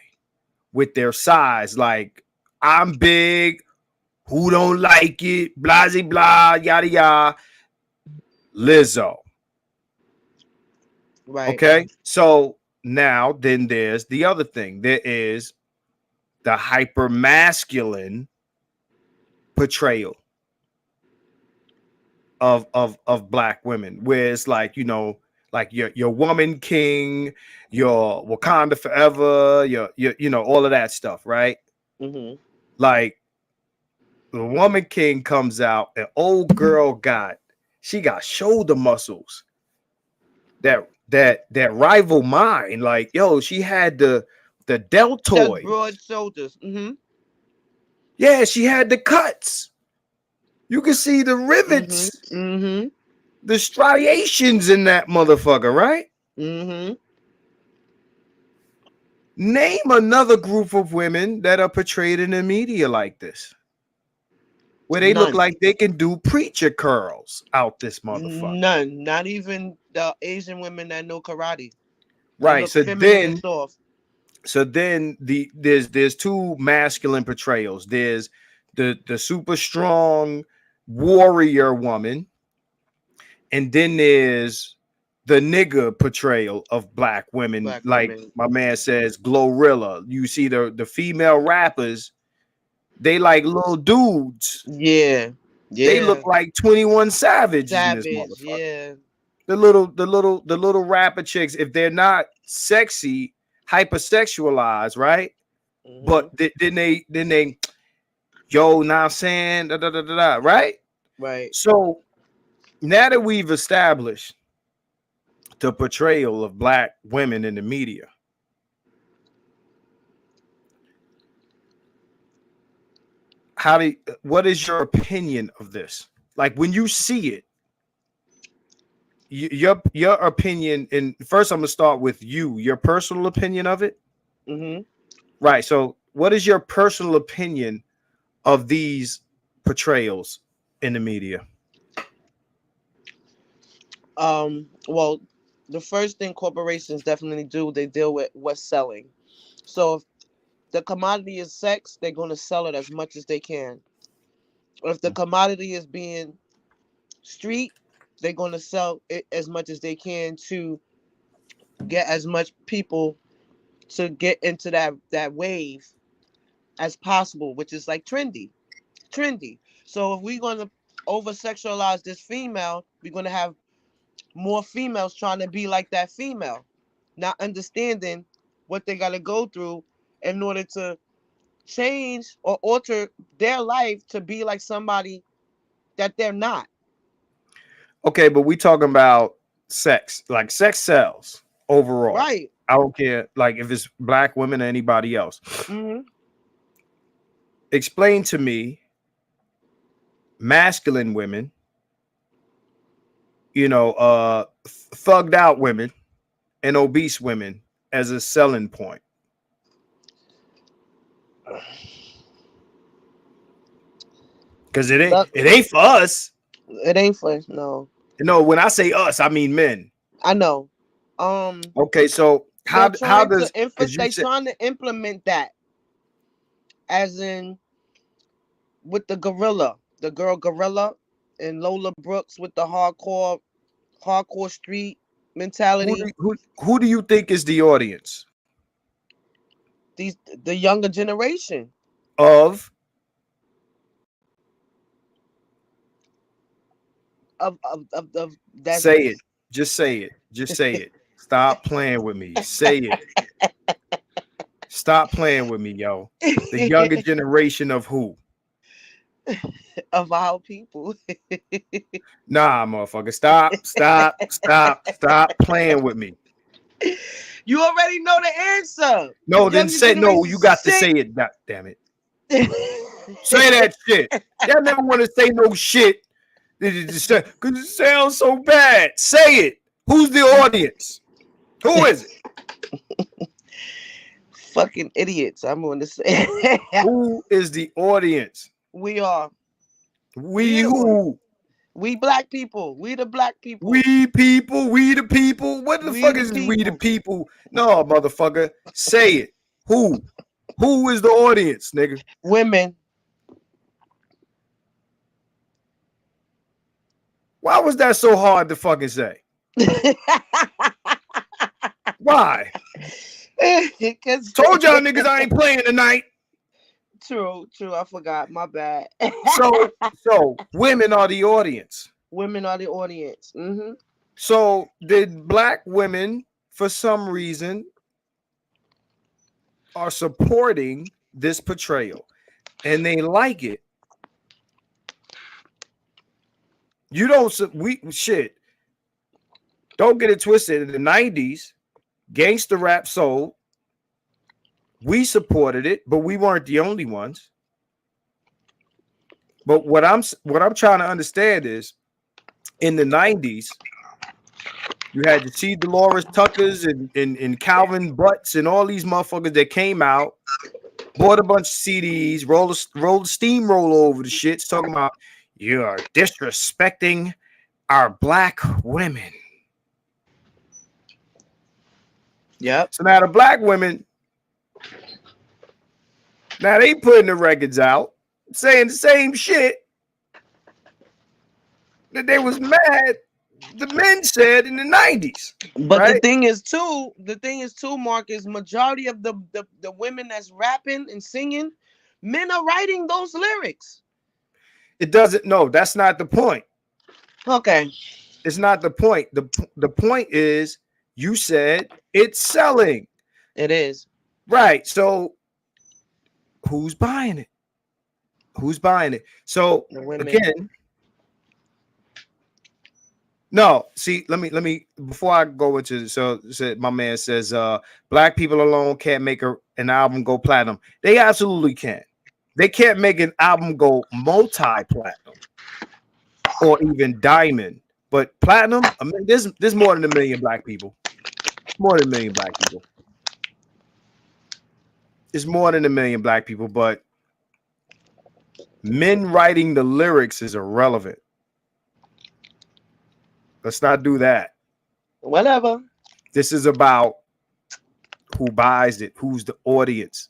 with their size, like I'm big. Who don't like it? Blah blah blah, yada yada. Lizzo. Right. Okay, so now then there's the other thing. There is the hyper masculine portrayal of black women, where it's like like your woman king, your Wakanda forever, your all of that stuff, right? Mm-hmm. Like the woman king comes out, an old girl she got shoulder muscles that rival mine. Like yo, she had the The deltoids. broad shoulders. Mm-hmm. Yeah, she had the cuts. You can see the Mm-hmm. rivets, Mm-hmm. the striations in that motherfucker, right? Mm-hmm. Name another group of women that are portrayed in the media like this, where they look None. like they can do preacher curls out this motherfucker. None. Not even the Asian women that know karate. They Right. look feminine and soft. So then there's two masculine portrayals. There's the super strong warrior woman, and then there's the nigga portrayal of black women. Black Like women. my man says, Glorilla. You see the female rappers, they like little dudes. Yeah. They look Yeah. like 21 Savages in this Savage. motherfucker. Yeah. The little rapper chicks, if they're not sexy, hypersexualized, right? Mm-hmm. But then they yo, now I'm saying da, da, da, da, da, right? Right. So now that we've established the portrayal of black women in the media, what is your opinion of this? Like when you see it, your opinion. And first, I'm gonna start with your personal opinion of it. Mm-hmm. Right. So, what is your personal opinion of these portrayals in the media? Well, the first thing corporations definitely do, they deal with what's selling. So if the commodity is sex, they're going to sell it as much as they can. If the commodity is being street, they're going to sell it as much as they can to get as much people to get into that wave as possible, which is like trendy. So if we're going to over sexualize this female, we're going to have more females trying to be like that female, not understanding what they got to go through in order to change or alter their life to be like somebody that they're not. Okay, but we talking about sex. Like sex sells overall. Right. I don't care, like if it's black women or anybody else. Mm-hmm. Explain to me masculine women, thugged out women and obese women as a selling point. Because Look, it ain't for us. it ain't for no. No, when I say us, I mean men. I know. Um, Okay, so they're how trying to does because you they said trying to implement that, as in with the gorilla, the girl gorilla, and Lola Brooks with the hardcore street mentality. who do you think is the audience These the younger generation of of that's say it. Just say it. Just say it. Stop playing with me. Say it. Stop playing with me, yo. The younger generation of who? of our people. Nah, motherfucker. Stop playing with me. You already know the answer. The No, then younger say no. generation You got to shit. say it. God damn it. Say that shit. Y'all never want to say no shit because it sounds so bad. Say it. Who's the audience? Who is it? Fucking idiots. I'm going to say Who is the audience? we are. We We the audience. who? We black people. We the black people. We people. We the people. What the We fuck the is we the people. people? No, motherfucker. Say it. Who? Who is the audience, nigga? Women. Why was that so hard to fucking say? Why? Told y'all niggas I ain't playing tonight. True. I forgot. My bad. So women are the audience. Women are the audience. Mm-hmm. So did black women, for some reason, are supporting this portrayal, and they like it. You don't we shit. Don't get it twisted. In the 90s, gangster rap sold. We supported it, but we weren't the only ones. But what I'm trying to understand is, in the 90s, you had to see Dolores Tuckers and Calvin Butts and all these motherfuckers that came out, bought a bunch of CDs, rolled the steamroller over the shits, talking about you are disrespecting our black women. Yep. So now the black women, now they putting the records out, saying the same shit that they was mad the men said in the 90s, But right? the thing is too, Mark, is majority of the women that's rapping and singing, men are writing those lyrics. It doesn't, no, that's not the point. Okay. It's not the point. The point is, you said it's selling. It is. Right. So who's buying it? Who's buying it? So The women. again, no, see, let me before I go into, so my man says black people alone can't make an album go platinum. They absolutely can. They can't make an album go multi-platinum or even diamond. But platinum, I mean, there's more than 1 million black people. More than 1 million black people. It's more than 1 million black people, but men writing the lyrics is irrelevant. Let's not do that. Whatever. This is about who buys it, who's the audience.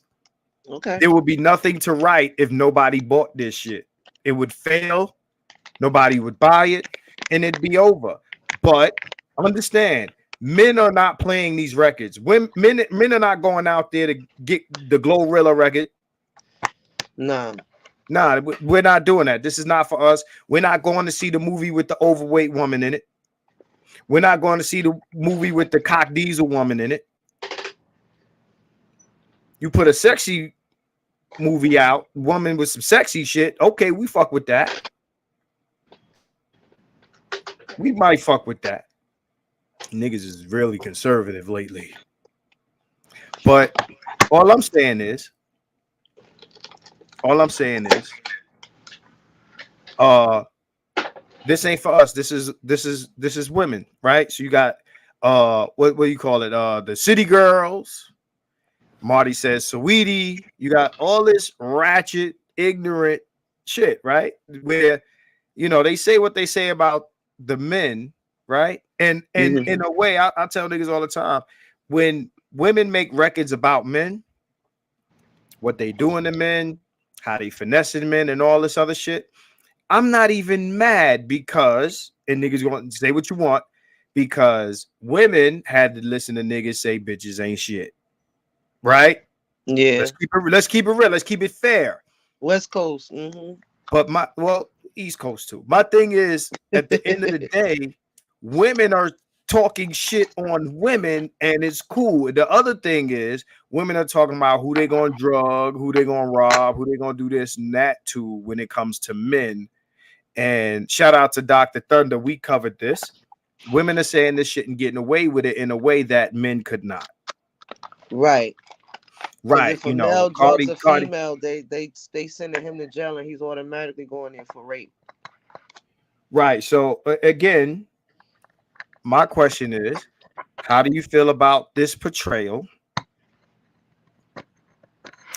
Okay. There would be nothing to write if nobody bought this shit. It would fail. Nobody would buy it, and it'd be over. But understand, men are not playing these records. Men are not going out there to get the Glorilla record. Nah. Nah, we're not doing that. This is not for us. We're not going to see the movie with the overweight woman in it. We're not going to see the movie with the cock diesel woman in it. You put a sexy movie out, woman with some sexy shit. Okay, we fuck with that. We might fuck with that. Niggas is really conservative lately. But all I'm saying is, this ain't for us. This is women, right? So you got what do you call it? The city girls. Marty says Sweetie. You got all this ratchet, ignorant shit, right? Where they say what they say about the men, right? And in a way, I tell niggas all the time, when women make records about men, what they doing to men, how they finessing men, and all this other shit, I'm not even mad because, and niggas going to say what you want, because women had to listen to niggas say bitches ain't shit, right? Yeah. Let's keep it real. Let's keep it fair. West Coast. But East Coast too. My thing is, at the end of the day, women are talking shit on women, and it's cool. The other thing is, women are talking about who they gonna drug, who they gonna rob, who they gonna do this and that to when it comes to men. And shout out to Dr. Thunder. We covered this. Women are saying this shit and getting away with it in a way that men could not. Right. Right. If a male drugs a Cardi. female, they sending him to jail, and he's automatically going there for rape. Right. So again, my question is, how do you feel about this portrayal?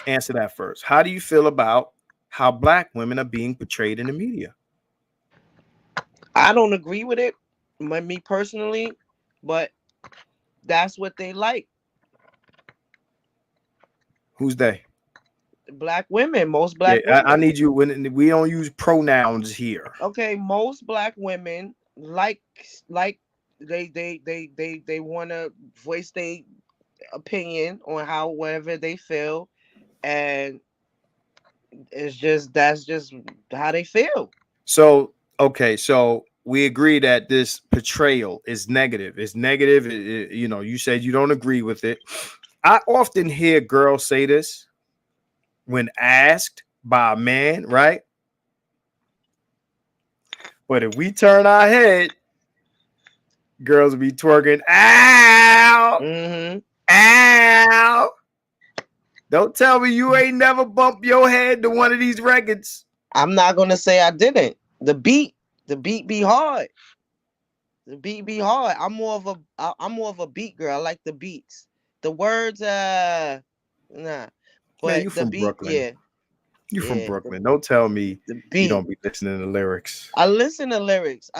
Answer that first. How do you feel about how black women are being portrayed in the media? I don't agree with it, me personally, but that's what they like. Who's they? Black women. Most black women. I need you when we don't use pronouns here. Okay, most black women like they want to voice their opinion on how whatever they feel, and that's just how they feel. So okay, so we agree that this portrayal is negative. It's negative. You said you don't agree with it. I often hear girls say this when asked by a man, right? But if we turn our head, girls will be twerking, ow, ow. Don't tell me you ain't never bumped your head to one of these records. I'm not gonna say I didn't. The beat be hard. The beat be hard. I'm more of a beat girl. I like the beats. The words, nah. Man, you But the from beat, Brooklyn. yeah, You from yeah. Brooklyn. Don't tell me The you beat. don't be listening to lyrics. I listen to lyrics.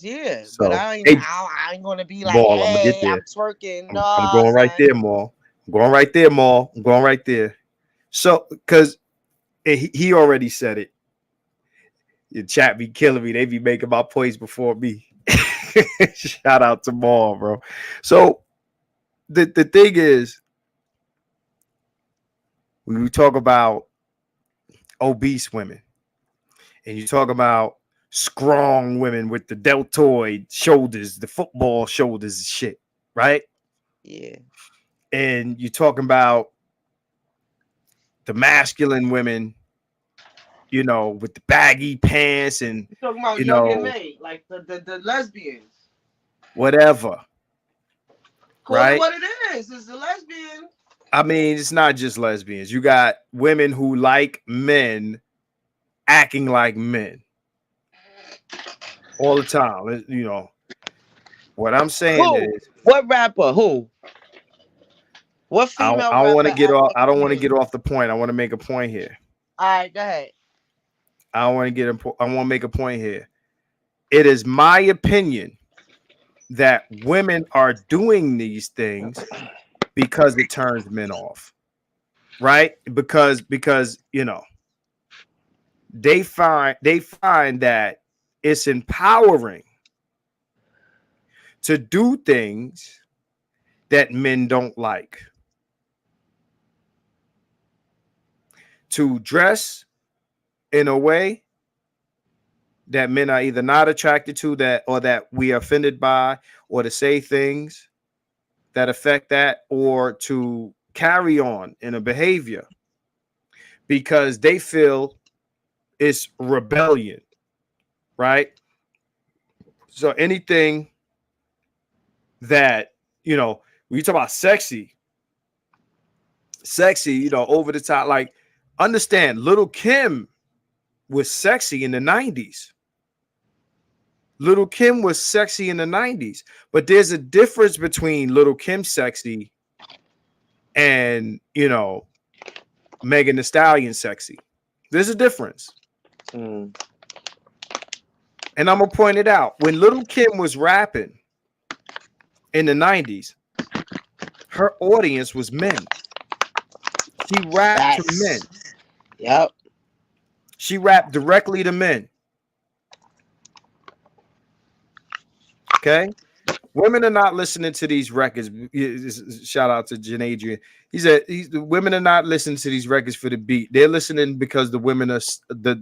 Yeah. But So, hey, I ain't gonna be like, Maul, I'm gonna get hey, there. I'm twerking. I'm No, going right son. there, Maul. I'm going right there, Maul. I'm going right there. So, because he already said it. Your chat be killing me. They be making my points before me. Shout out to Maul, bro. So the thing is, when we talk about obese women, and you talk about strong women with the deltoid shoulders, the football shoulders and shit, right? Yeah. And you're talking about the masculine women, with the baggy pants and, You talking about you Young and know, May, like the lesbians. whatever, Call it right? what it is. It's the lesbian. I mean, it's not just lesbians. You got women who like men acting like men all the time. What I'm saying Who? is, What rapper? Who? What I don't, female I don't want rapper to get act off. like I a don't want to man? get off the point. I want to make a point here. All right, go ahead. I want to I want to make a point here. It is my opinion that women are doing these things because it turns men off, right? Because they find that it's empowering to do things that men don't like, to dress in a way that men are either not attracted to, that or that we are offended by, or to say things that affect that, or to carry on in a behavior because they feel it's rebellion, right? So anything that, when you talk about sexy, over the top, like, understand, Little Kim was sexy in the 90s. Little Kim was sexy in the 90s, but there's a difference between Little Kim sexy and, Megan Thee Stallion sexy. There's a difference. Mm. And I'm going to point it out. When Little Kim was rapping in the 90s, her audience was men. She rapped to Facts. men. Yep. She rapped directly to men. Okay? Women are not listening to these records. Shout out to Jan Adrian. He said the women are not listening to these records for the beat. They're listening because the women are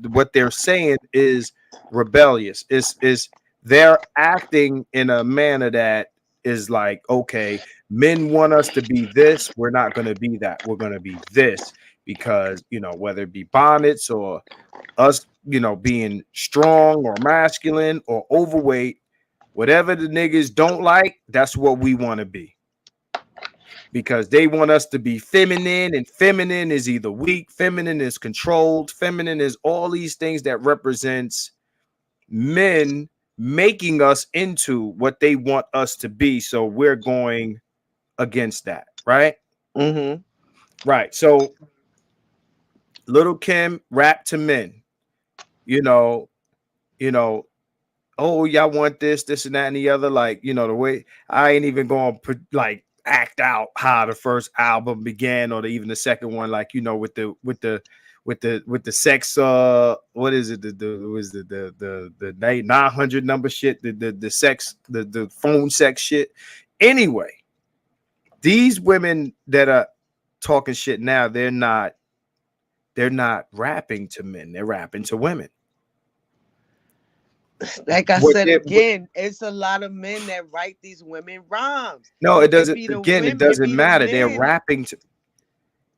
what they're saying is rebellious. Is they're acting in a manner that is like, okay, men want us to be this. We're not going to be that. We're going to be this because, whether it be bonnets or us, being strong or masculine or overweight, whatever the niggas don't like, that's what we want to be. Because they want us to be feminine, and feminine is either weak, feminine is controlled, feminine is all these things that represents men making us into what they want us to be. So we're going against that, right? Mm-hmm. Right. So Little Kim rap to men, you know, you know, oh, y'all want this and that and the other. Like, the way I ain't even going to like act out how the first album began, or even the second one, like, with the sex, what is it? The 900 number shit, the sex, the phone sex shit. Anyway, these women that are talking shit now, they're not rapping to men, they're rapping to women. Like I What said they again, it's a lot of men that write these women rhymes. No, it It doesn't. be the Again, it women. It doesn't be the matter. They're men. rapping to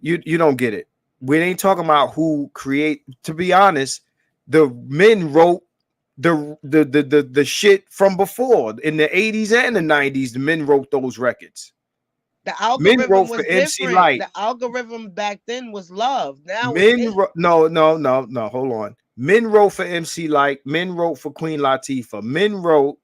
you. You don't get it. We ain't talking about who create. To be honest, the men wrote the shit from before in the 80s and the 90s. The men wrote those records. The Men algorithm wrote for was MC different. Light. The algorithm back then was love. Now it's Men, hate. no. Hold on. Men wrote for MC Light. Men wrote for Queen Latifah. Men wrote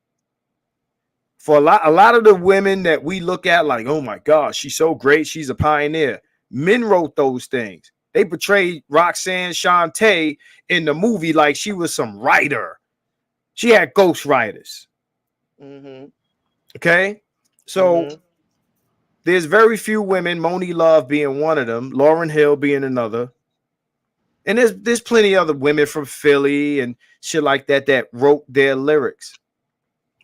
for a lot of the women that we look at like, oh my gosh, she's so great, she's a pioneer. Men wrote those things. They portrayed Roxanne Shante in the movie like she was some writer. She had ghost writers. Mm-hmm. Okay, so Mm-hmm. there's very few women, Moni Love being one of them, Lauryn Hill being another, and there's plenty of other women from Philly and shit like that that wrote their lyrics.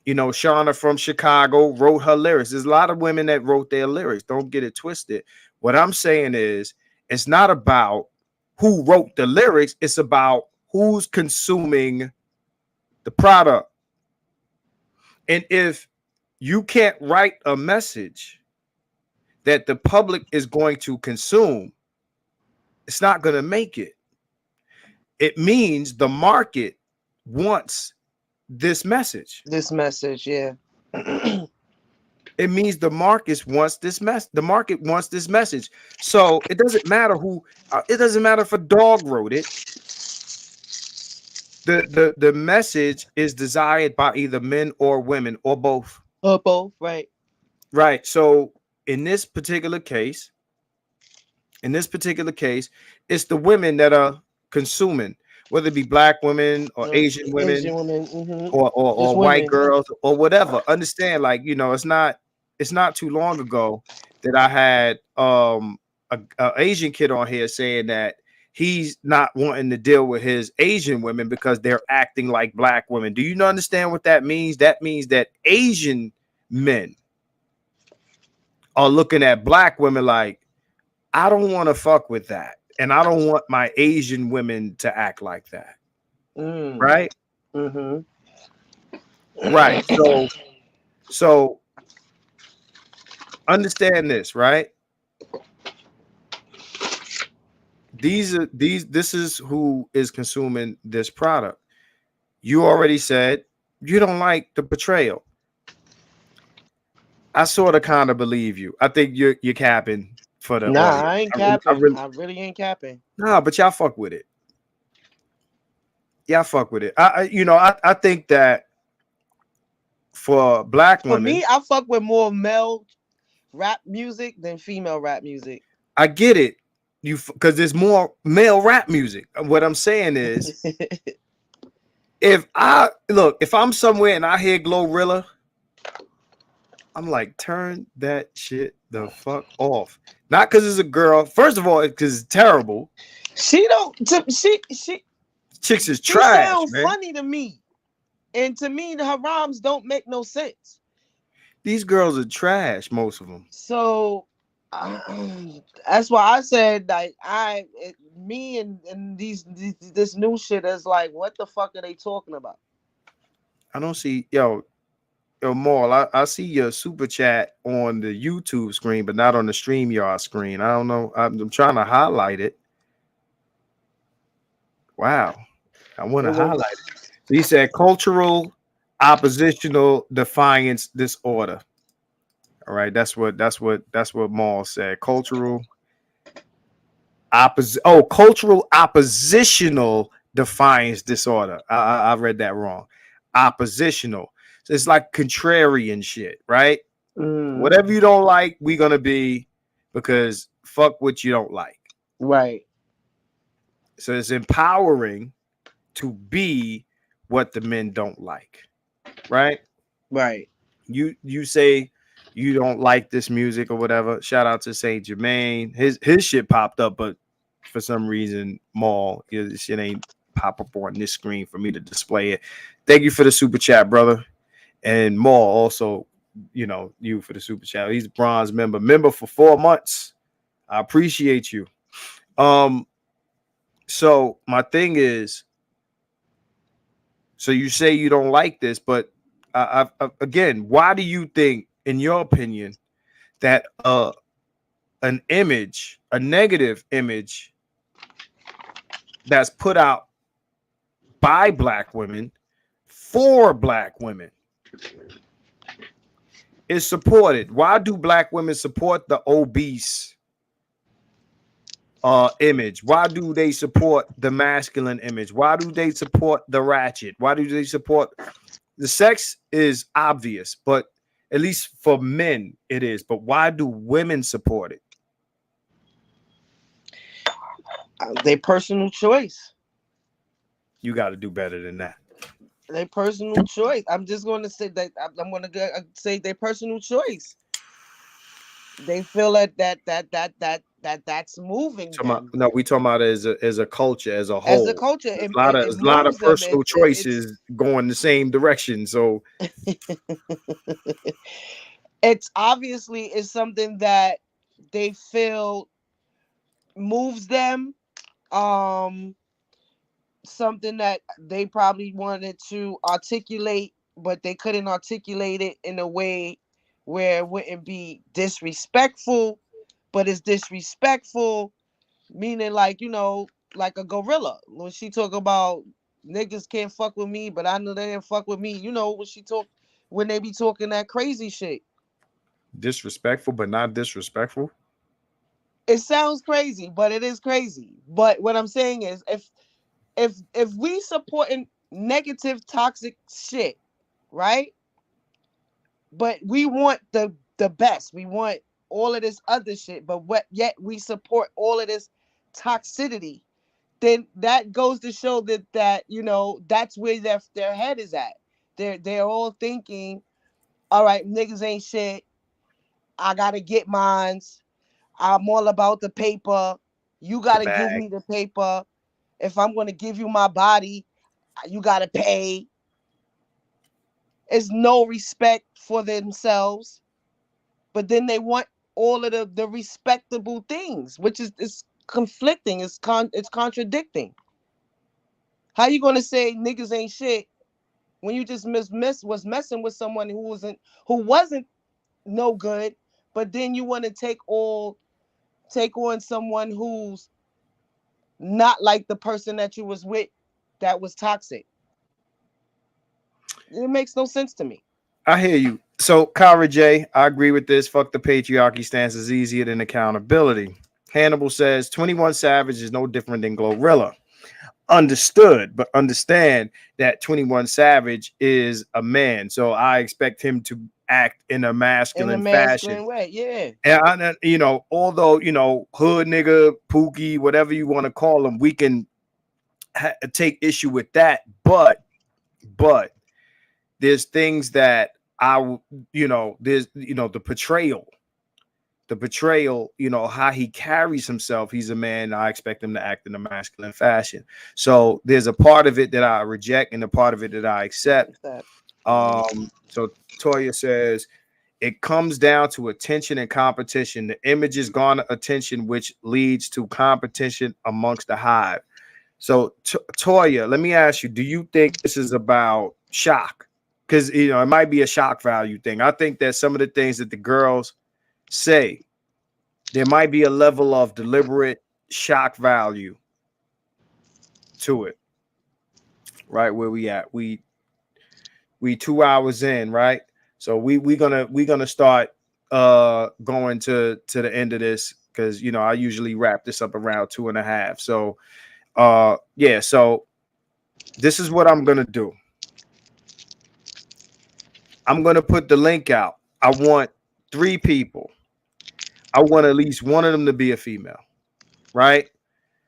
You know, Shauna from Chicago wrote her lyrics. There's a lot of women that wrote their lyrics. Don't get it twisted. What I'm saying is, it's not about who wrote the lyrics, it's about who's consuming the product. And if you can't write a message that the public is going to consume, it's not going to make it. It means the market wants this message. This message, yeah. It means the market wants this mess. The market wants this message. So it doesn't matter who. It doesn't matter if a dog wrote it. The message is desired by either men or women or both. Or both, right? Right. So in this particular case, in this particular case, it's the women that are consuming, whether it be black women or Asian women Asian women, mm-hmm. or Just white women. girls or whatever. Understand, like, it's not too long ago that I had a Asian kid on here saying that he's not wanting to deal with his Asian women because they're acting like black women. Do you understand what that means? That means that Asian men are looking at black women like, I don't want to fuck with that. And I don't want my Asian women to act like that. Mm. Right? Mm-hmm. Right. So understand this, right? This is who is consuming this product. You already said you don't like the portrayal. I sort of kind of believe you. I think you're capping for the Nah, audience. I ain't I capping. really I really ain't capping. Nah, but y'all fuck with it. Y'all fuck with it. I think that for black For women, me, I fuck with more male rap music than female rap music. I get it. Because there's more male rap music. What I'm saying is, if I'm somewhere and I hear Glorilla, I'm like, turn that shit the fuck off. Not because it's a girl. First of all, because it's terrible. She don't. Chicks is She trash, sounds man. funny to me, and to me, her rhymes don't make no sense. These girls are trash, most of them. So that's why I said like me and this new shit is like, what the fuck are they talking about? I don't see, yo, Maul, I see your super chat on the YouTube screen, but not on the StreamYard screen. I don't know. I'm trying to highlight it. Wow. I want to It was highlight it. So he said cultural oppositional defiance disorder. All right, that's what Maul said. Cultural oppositional defiance disorder. I read that wrong. Oppositional. So it's like contrarian shit, right? mm, Whatever you don't like, we gonna be, because fuck what you don't like. right, So it's empowering to be what the men don't like, right? right. You say you don't like this music or whatever. Shout out to Saint Germain. His shit popped up, but for some reason, Maul, this shit ain't pop up on this screen for me to display it. Thank you for the super chat, brother. And Maul also, you for the super chat. He's a bronze member for 4 months. I appreciate you. So my thing is, so you say you don't like this, but again, why do you think, in your opinion, that an image, a negative image that's put out by black women for black women is supported. Why do black women support the obese image? Why do they support the masculine image? Why do they support the ratchet? Why do they support the sex is obvious, but at least for men it is. But why do women support it? Their personal choice. You got to do better than that. Their personal choice. I'm just going to say that I'm going to say their personal choice. They feel that's moving them No, we talking about as a culture as a as a whole. culture. There's It, a lot it, of it there's a lot of moves them. personal It's choices going the same direction. So it's obviously is something that they feel moves them. Um, Something that they probably wanted to articulate, but they couldn't articulate it in a way where it wouldn't be disrespectful, but it's disrespectful, meaning like, like a gorilla. When she talk about niggas can't fuck with me, but I know they didn't fuck with me, when they be talking that crazy shit. disrespectful, but not disrespectful. It sounds crazy, but it is crazy. But what I'm saying is if we supporting negative toxic shit, right? But we want the best. We want all of this other shit, but what yet we support all of this toxicity. Then that goes to show that that's where their head is at. They're all thinking, all right, niggas ain't shit. I gotta get mines. I'm all about the paper. You The gotta give bag. me the paper. If I'm gonna give you my body, you gotta pay. It's no respect for themselves, but then they want all of the respectable things, which is conflicting. It's contradicting. How you gonna say niggas ain't shit when you just was messing with someone who wasn't no good, but then you want to take on someone who's not like the person that you was with that was toxic. It makes no sense to me. I hear you. So, Kyra J, I agree with this. Fuck the patriarchy stance is easier than accountability. Hannibal says 21 Savage is no different than Glorilla. Understood, but understand that 21 Savage is a man. So I expect him to act in a In a masculine fashion. masculine way, yeah. And although, hood nigga, pookie, whatever you want to call him, we can take issue with that. But there's things that there's, the betrayal, how he carries himself. He's a man. I expect him to act in a masculine fashion. So there's a part of it that I reject and a part of it that I accept. That. So Toya says it comes down to attention and competition. The image is garner attention, which leads to competition amongst the hive. So Toya, let me ask you, do you think this is about shock? Because it might be a shock value thing. I think that some of the things that the girls say, there might be a level of deliberate shock value to it. Right where we at. We 2 hours in, right? So we gonna start going to the end of this, because I usually wrap this up around 2.5. So yeah, so this is what I'm gonna do. I'm gonna put the link out. I want 3 people. I want at least one of them to be a female, right?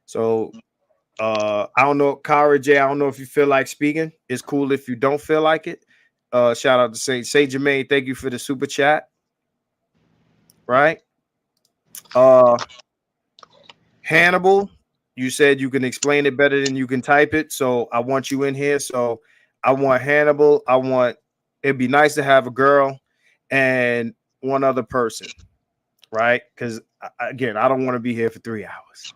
So I don't know, Kara J. I don't know if you feel like speaking. It's cool if you don't feel like it. Shout out to Say Jermaine. Thank you for the super chat. Right. Uh, Hannibal, you said you can explain it better than you can type it. So I want you in here. So I want Hannibal. It'd be nice to have a girl and one other person. Right. Because again, I don't want to be here for 3 hours.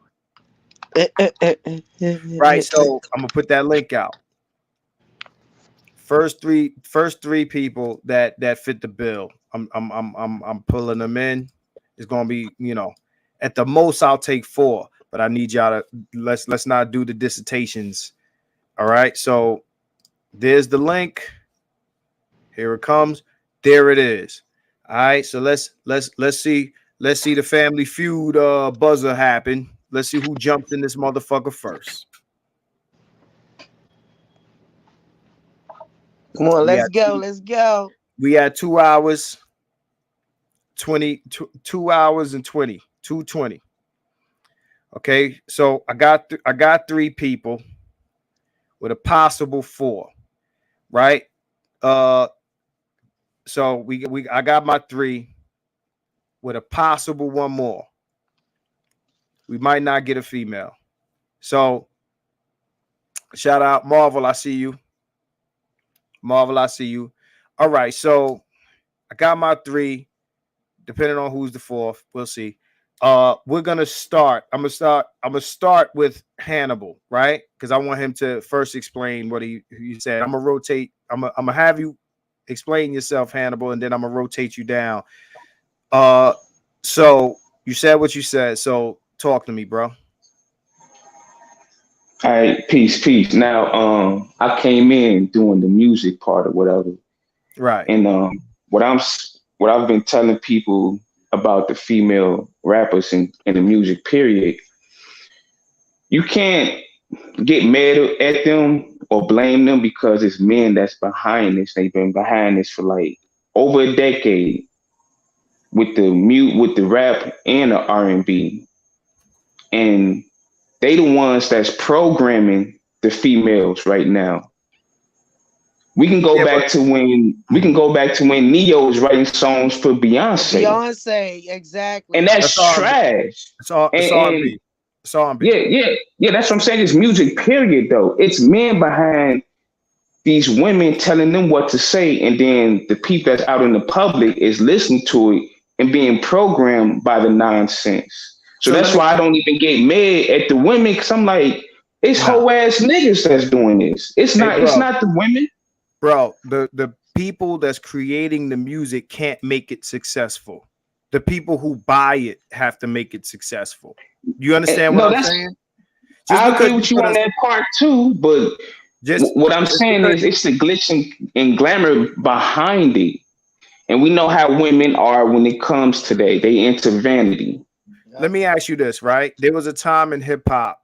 Right. So I'm gonna put that link out. First three people that fit the bill. I'm pulling them in. It's gonna be, at the most I'll take 4, but I need y'all to let's not do the dissertations. All right. So there's the link. Here it comes. There it is. All right, so let's see the Family Feud buzzer happen. Let's see who jumps in this motherfucker first. Come on, We let's had go. Let's go. we had 2 hours 20 2 hours and 2:20. Okay, so I got 3 people with a possible 4, right? Uh, so we I got my 3 with a possible 1 more. We might not get a female. So shout out Marvel, I see you. Marvel, I see you. All right, so I got my 3. Depending on who's the 4th, we'll see. We're gonna start. I'm gonna start with Hannibal, right? Because I want him to first explain what he said. I'm gonna rotate. I'm gonna have you explain yourself, Hannibal, and then I'm gonna rotate you down. Uh, so you said what you said. So talk to me, bro. All right, peace, peace. Now, I came in doing the music part or whatever, Right. and what I've been telling people about the female rappers in the music period, you can't get mad at them or blame them because it's men that's behind this. They've been behind this for like over a decade with with the rap and the R&B, and they the ones that's programming the females right now. Yeah, but We can go back to when Neo was writing songs for Beyonce, Beyonce, and exactly. that's that's R&B. trash. It's And R&B. It's R&B. yeah, that's what I'm saying. It's music, period. Though it's men behind these women telling them what to say, and then the people that's out in the public is listening to it and being programmed by the nonsense. So So let that's me why I don't even get mad at the women because I'm like, it's nah. whole ass niggas that's doing this. Hey, It's bro. not the women. Bro, the people that's creating the music can't make it successful. The people who buy it have to make it successful. You understand what No, I'm that's saying? Just I because agree you with you put on us that part too, but just what I'm just saying because is it's the glitch and glamour behind it. And we know how women are when it comes to that. They into vanity. let Yep. me ask you this, right? There was a time in hip hop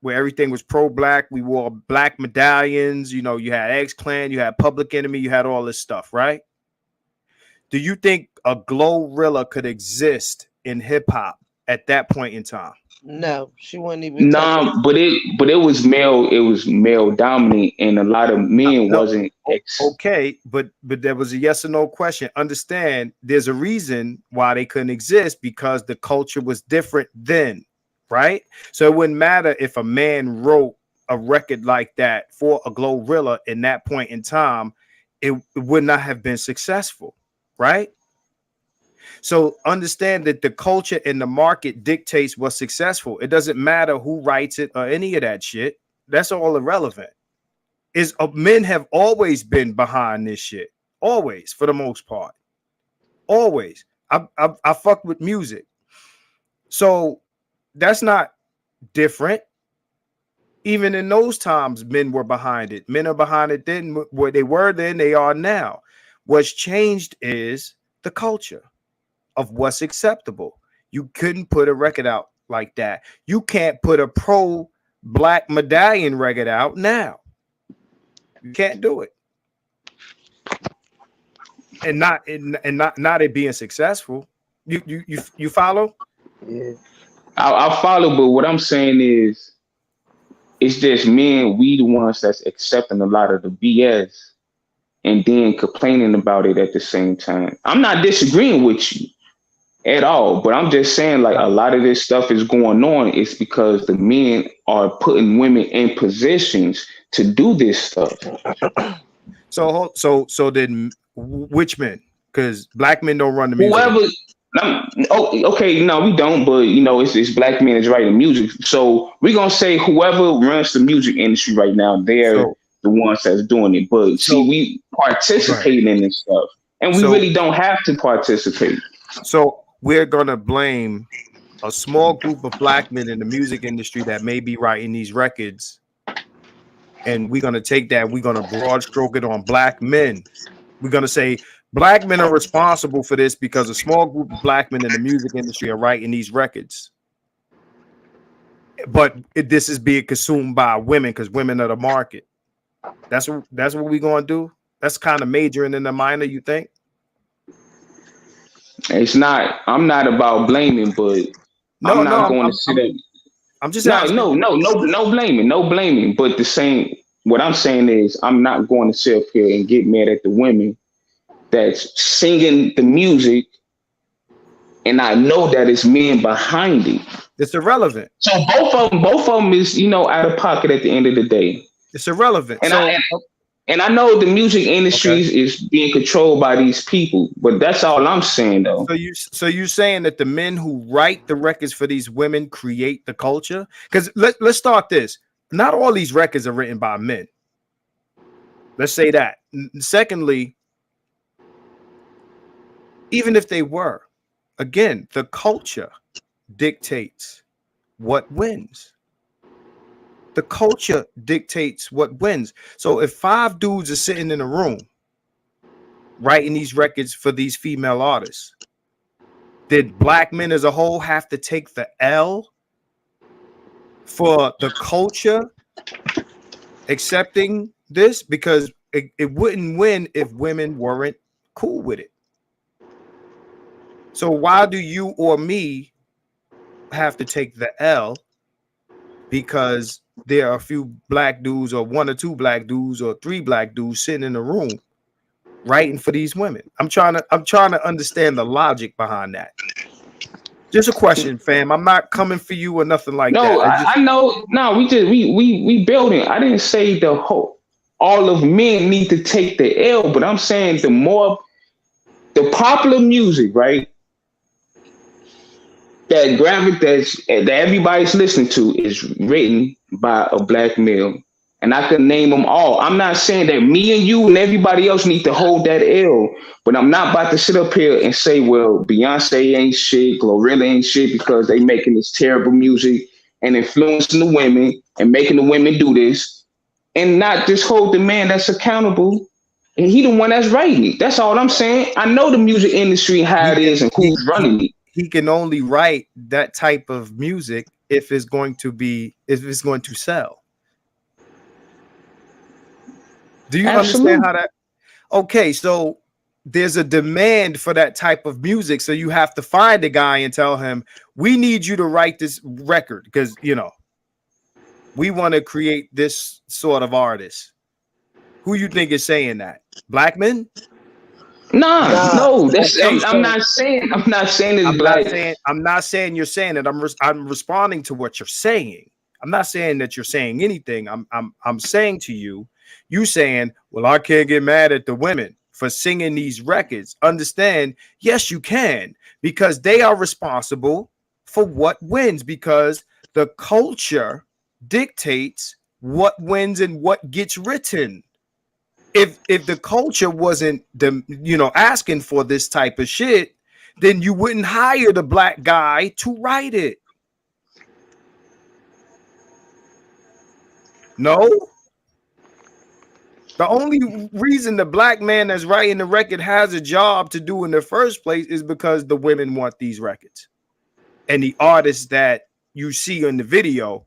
where everything was pro black. We wore black medallions. You know, you had X Clan, you had Public Enemy, you had all this stuff, right? Do you think a Glorilla could exist in hip hop at that point in time? No, she wouldn't even touch it. Nah, but it was male dominant and a lot of men No, wasn't okay, but there was a yes or no question. Understand, there's a reason why they couldn't exist because the culture was different then, right? So it wouldn't matter if a man wrote a record like that for a Glorilla in that point in time, it would not have been successful, right? So understand that the culture and the market dictates what's successful. It doesn't matter who writes it or any of that shit. That's all irrelevant. Is Men have always been behind this shit, always, for the most part, always. I fucked with music, so that's not different. Even in those times, men were behind it. Men are behind it then. Where they were then, they are now. What's changed is the culture of what's acceptable. You couldn't put a record out like that. You can't put a pro black medallion record out now. You can't do it. And not it being successful. You follow? Yeah. I follow, but what I'm saying is it's just men, we the ones that's accepting a lot of the BS and then complaining about it at the same time. I'm not disagreeing with you at all, but I'm just saying like a lot of this stuff is going on. It's because the men are putting women in positions to do this stuff. So then which men? Because black men don't run the music. Whoever, oh, okay, no, we don't, but you know, it's black men that's writing music. So we're gonna say whoever runs the music industry right now, they're So the ones that's doing it. But see, so we go ahead. participate in this stuff, and we So really don't have to participate. so we're gonna blame a small group of black men in the music industry that may be writing these records, and we're gonna take that. We're gonna broad stroke it on black men. We're gonna say Black men are responsible for this because a small group of black men in the music industry are writing these records. But this is being consumed by women because women are the market. That's what we're gonna do. That's kind of majoring in the minor, you think? It's not. I'm not about blaming, but I'm No, no, not going to sit up. I'm just No, asking. no blaming, no blaming. But the same, what I'm saying is, I'm not going to sit up here and get mad at the women that's singing the music, and I know that it's men behind it. It's irrelevant. So both of them is out of pocket at the end of the day. It's irrelevant. And So I know the music okay. industry is being controlled by these people, but that's all I'm saying though. So you saying that the men who write the records for these women create the culture? Because let's start this. Not all these records are written by men. Let's say that. Secondly, even if they were, again, the culture dictates what wins. The culture dictates what wins. So if 5 dudes are sitting in a room writing these records for these female artists, did black men as a whole have to take the L for the culture accepting this? Because it wouldn't win if women weren't cool with it. So why do you or me have to take the L because there are a few black dudes or 1 or 2 black dudes or 3 black dudes sitting in the room writing for these women? I'm trying to understand the logic behind that. Just a question, fam. I'm not coming for you or nothing like No, that. I know. No, we building. I didn't say the whole all of men need to take the L, but I'm saying the popular music, right? That everybody's listening to is written by a black male. And I can name them all. I'm not saying that me and you and everybody else need to hold that L, but I'm not about to sit up here and say, well, Beyonce ain't shit, Glorilla ain't shit because they making this terrible music and influencing the women and making the women do this, and not just hold the man that's accountable. And he the one that's writing it. That's all I'm saying. I know the music industry, how it is and who's running it. He can only write that type of music if it's going to sell. Do you understand how that? Okay, so there's a demand for that type of music. So you have to find a guy and tell him, we need you to write this record because, we want to create this sort of artist. Who you think is saying that? Black men? No. I'm not saying it's black. I'm not saying you're saying it. I'm responding to what you're saying. I'm not saying that you're saying anything. I'm saying to you, saying, well, I can't get mad at the women for singing these records. Understand? Yes, you can, because they are responsible for what wins, because the culture dictates what wins and what gets written. If the culture wasn't asking for this type of shit, then you wouldn't hire the black guy to write it. No. The only reason the black man that's writing the record has a job to do in the first place is because the women want these records. And the artists that you see in the video,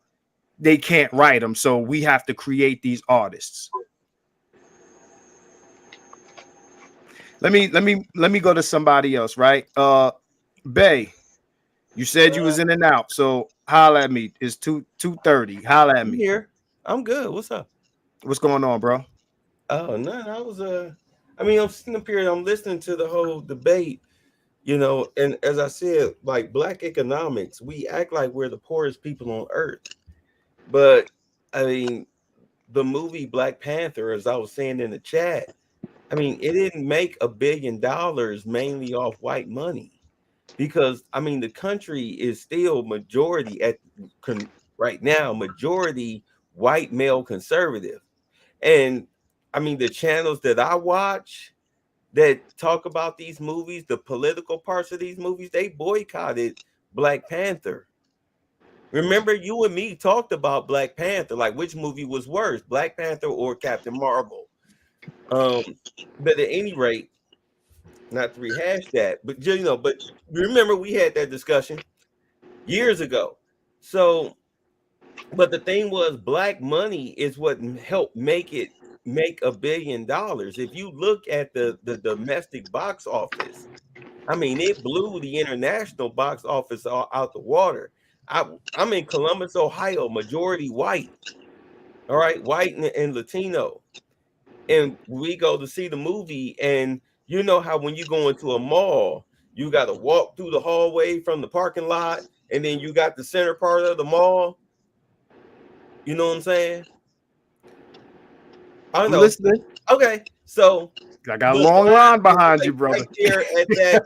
they can't write them. So we have to create these artists. Let me go to somebody else, right? Bay, you said you was in and out, so holla at me. It's 2:30. Holla at me. Here, I'm good. What's up? What's going on, bro? Oh, none. I'm sitting up here. I'm listening to the whole debate, and as I said, like black economics, we act like we're the poorest people on earth, but I mean, the movie Black Panther, as I was saying in the chat. I mean, it didn't make $1 billion mainly off white money because, the country is still majority right now, majority white male conservative. And the channels that I watch that talk about these movies, the political parts of these movies, they boycotted Black Panther. Remember, you and me talked about Black Panther, like which movie was worse, Black Panther or Captain Marvel? But at any rate, not to rehash that, but but remember we had that discussion years ago. So, but the thing was, black money is what helped make $1 billion. If you look at the domestic box office, I mean, it blew the international box office out the water. I'm in Columbus, Ohio, majority white. All right, white and Latino, and we go to see the movie, and you know how when you go into a mall, you got to walk through the hallway from the parking lot, and then you got the center part of the mall. You know what I'm saying? I I'm know. listening. Okay, so I got a the long line line was behind you, like brother. right there at that.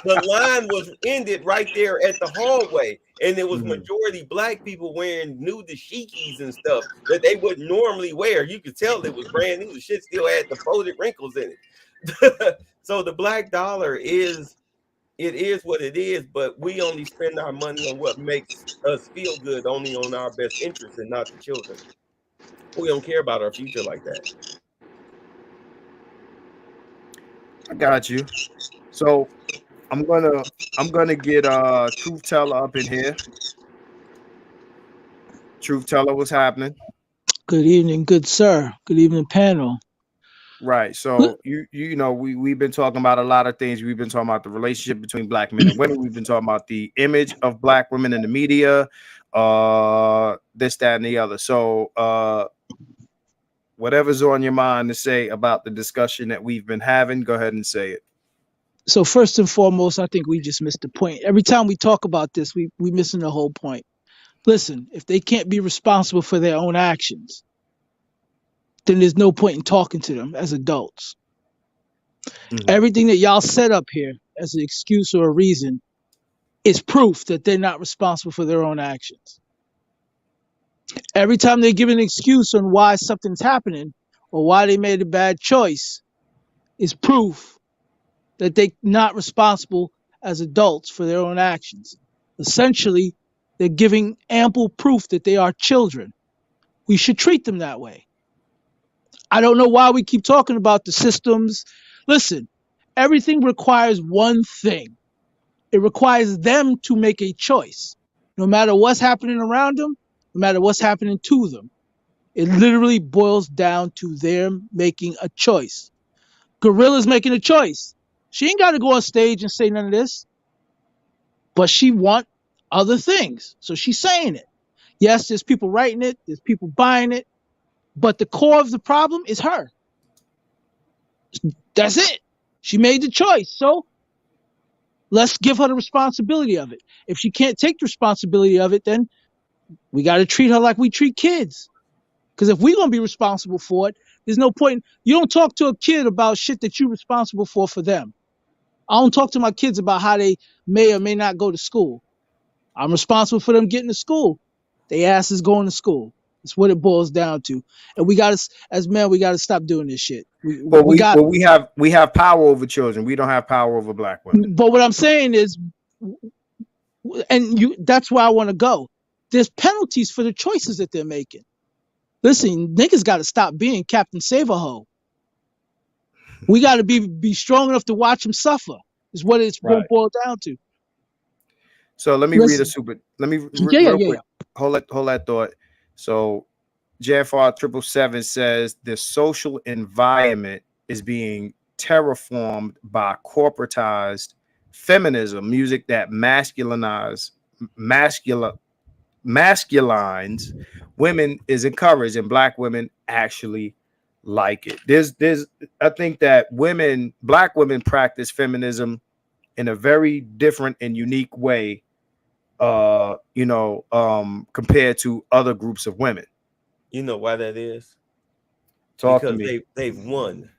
The line was ended right there at the hallway, and it was Mhm. majority black people wearing new dashikis and stuff that they would normally wear. You could tell it was brand new. The shit still had the folded wrinkles in it. So the black dollar is what it is, but we only spend our money on what makes us feel good, only on our best interest and not the children. We don't care about our future like that. I got you. So I'm gonna I'm gonna get Truth Teller up in here. Truth Teller, what's happening? Good evening, good sir. Good evening, panel. Right. L- So you know we've been talking about a lot of things. We've been talking about the relationship between black men and women. We've been talking about the image of black women in the media, this, that, and the other. So whatever's on your mind to say about the discussion that we've been having, go ahead and say it. So first and foremost, I think we just missed the point. Every time we talk about this, we missing the whole point. Listen, if they can't be responsible for their own actions, then there's no point in talking to them as adults. Mhm. Everything that y'all set up here as an excuse or a reason is proof that they're not responsible for their own actions. Every time they give an excuse on why something's happening or why they made a bad choice is proof that they're not responsible as adults for their own actions. Essentially, they're giving ample proof that they are children. We should treat them that way. I don't know why we keep talking about the systems. Listen, everything requires one thing, it requires them to make a choice, no matter what's happening around them, no matter what's happening to them. It literally boils down to them making a choice. Gorilla's making a choice. She ain't got to go on stage and say none of this, but she want other things. So she's saying it. Yes, there's people writing it, there's people buying it, but the core of the problem is her. That's it. She made the choice. So let's give her the responsibility of it. If she can't take the responsibility of it, then we got to treat her like we treat kids. Because if we're going to be responsible for it, there's no point. You don't talk to a kid about shit that you're responsible for them. I don't talk to my kids about how they may or may not go to school. I'm responsible for them getting to school. They ass is going to school. It's what it boils down to. And we got to, as men, we got to stop doing this shit. Well, We got, we have power over children. We don't have power over black women. but what I'm saying is, and that's where I want to go. There's penalties for the choices that they're making. Listen, niggas got to stop being Captain Save-A-Ho. We got to be strong enough to watch them suffer. Is what it's going to Right. boil down to. So let me read a Listen, super. Let me yeah, real yeah, quick. yeah. Hold that thought. So JFR 777 says the social environment is being terraformed by corporatized feminism, music that masculine masculines women is encouraged, and black women actually like it. There's I think that black women practice feminism in a very different and unique way, compared to other groups of women. You know why that is? Talk to Because me. they've won.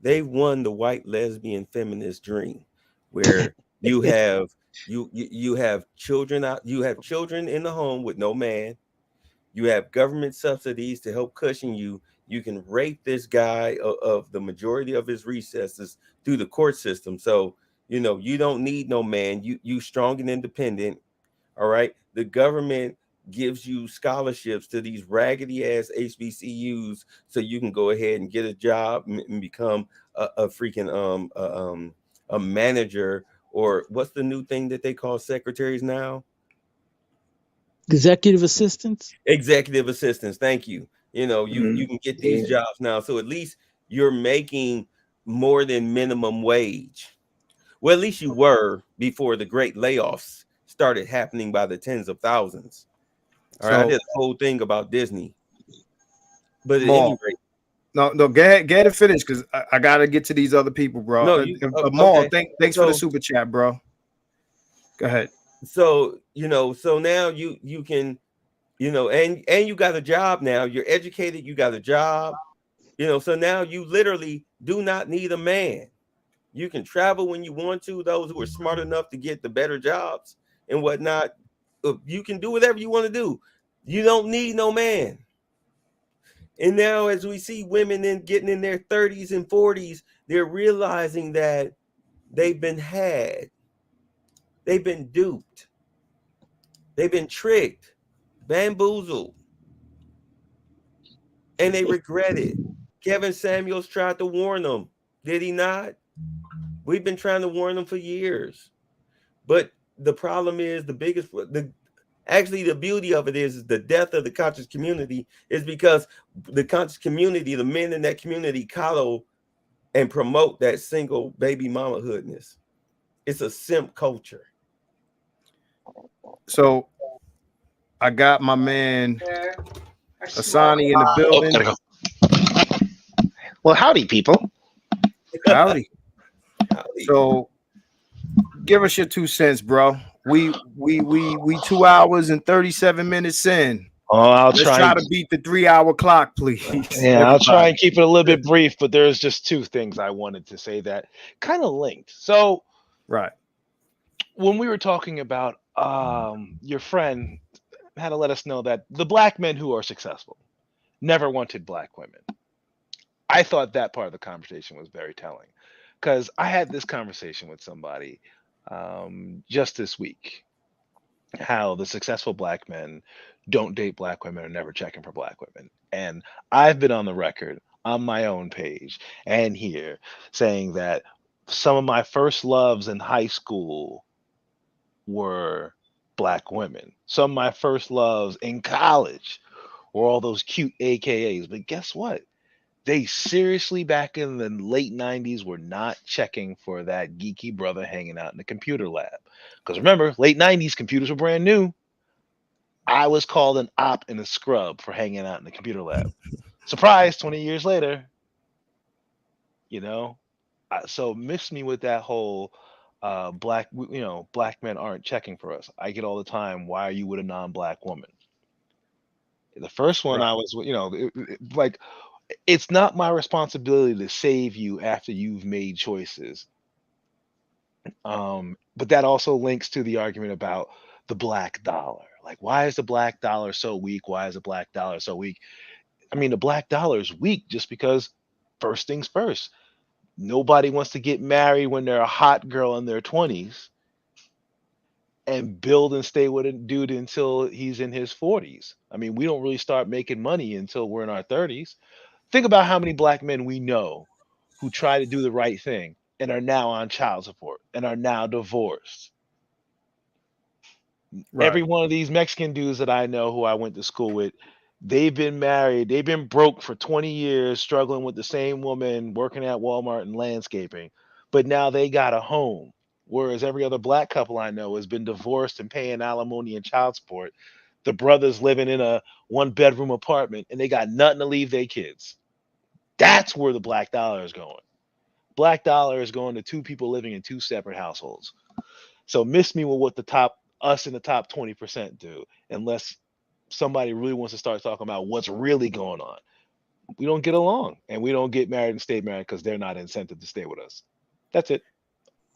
They've won the white lesbian feminist dream, where you have you have children out, you have children in the home with no man. You have government subsidies to help cushion you. You can rape this guy of the majority of his recesses through the court system. So you don't need no man. You strong and independent. All right. The government gives you scholarships to these raggedy ass HBCUs so you can go ahead and get a job and become a freaking a manager, or what's the new thing that they call secretaries now? Executive assistants. Executive assistants. Thank you. You know, you can get these Yeah. jobs now, so at least you're making more than minimum wage. Well, at least you were before the great layoffs started happening by the tens of thousands. All right, I So did a whole thing about Disney, but at any Maul. rate, No, go ahead and finish because I gotta get to these other people, bro. no, you Maul, okay. thanks for the So super chat, bro. Go ahead. so you know, so now you can, you know, and you got a job now. You're educated. You got a job. You know, so now you literally do not need a man. You can travel when you want to. Those who are smart enough to get the better jobs and whatnot, you can do whatever you want to do. You don't need no man. And now, as we see women getting in their 30s and 40s, they're realizing that they've been had, they've been duped, they've been tricked, bamboozled, and they regret it. Kevin Samuels tried to warn them, did he not? We've been trying to warn them for years. But the problem is actually the beauty of it is the death of the conscious community is because the conscious community, the men in that community coddle and promote that single baby mama hoodness. It's a simp culture. So I got my man Asani in the Oh, building. gotta go. Well, howdy, people. Howdy. So give us your 2 cents, bro. We 2 hours and 37 minutes in. Oh, I'll Let's try to beat the 3-hour clock, please. Yeah, I'll try and keep it a little bit brief, but there's just two things I wanted to say that kind of linked. So, Right. when we were talking about your friend had to let us know that the black men who are successful never wanted black women. I thought that part of the conversation was very telling because I had this conversation with somebody just this week. How the successful black men don't date black women or never checking for black women. And I've been on the record on my own page and here saying that some of my first loves in high school were black women. Some of my first loves in college were all those cute AKAs. But guess what? They seriously back in the late 90s were not checking for that geeky brother hanging out in the computer lab. Because remember, late 90s computers were brand new. I was called an op and a scrub for hanging out in the computer lab. Surprise, 20 years later. You know? So miss me with that whole black men aren't checking for us. I get all the time, why are you with a non-black woman? The first one Right. I was, like, it's not my responsibility to save you after you've made choices. But that also links to the argument about the black dollar. Like, why is the black dollar so weak? Why is the black dollar so weak? I mean, the black dollar is weak just because first things first. Nobody wants to get married when they're a hot girl in their 20s and build and stay with a dude until he's in his 40s. I mean, we don't really start making money until we're in our 30s. Think about how many black men we know who try to do the right thing and are now on child support and are now divorced. Right. Every one of these Mexican dudes that I know who I went to school with, they've been married, they've been broke for 20 years, struggling with the same woman, working at Walmart and landscaping, but now they got a home. Whereas every other black couple I know has been divorced and paying alimony and child support. The brothers living in a 1-bedroom apartment and they got nothing to leave their kids. That's where the black dollar is going. Black dollar is going to two people living in two separate households. So miss me with what us in the top 20% do, unless somebody really wants to start talking about what's really going on. We don't get along and we don't get married and stay married because they're not incented to stay with us. That's it.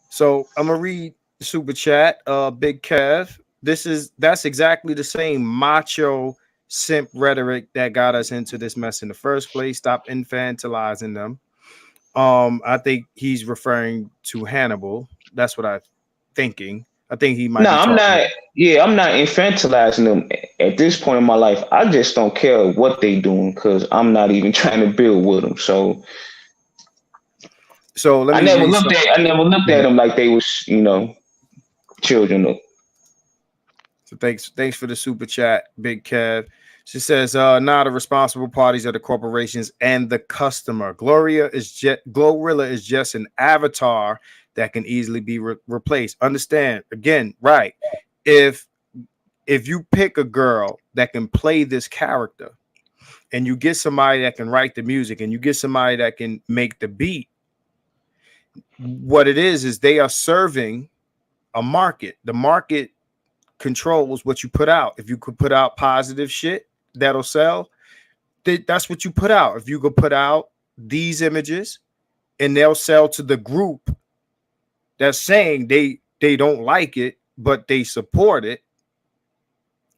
So I'm gonna read the super chat. Big Kev. That's exactly the same macho simp rhetoric that got us into this mess in the first place. Stop infantilizing them. I think he's referring to Hannibal. That's what I'm thinking. I think he might. No, be I'm talking. not. Yeah, I'm not infantilizing them at this point in my life. I just don't care what they doing because I'm not even trying to build with them. So So let I me never read looked some. at I never looked at them like they was, children. So thanks for the super chat, Big Kev. She says, "Now the responsible parties are the corporations and the customer. Glorilla is just an avatar that can easily be replaced. Understand again, right? If you pick a girl that can play this character, and you get somebody that can write the music, and you get somebody that can make the beat, what it is they are serving a market. The market controls what you put out. If you could put out positive shit that'll sell, that's what you put out. If you could put out these images and they'll sell to the group that's saying they don't like it, but they support it,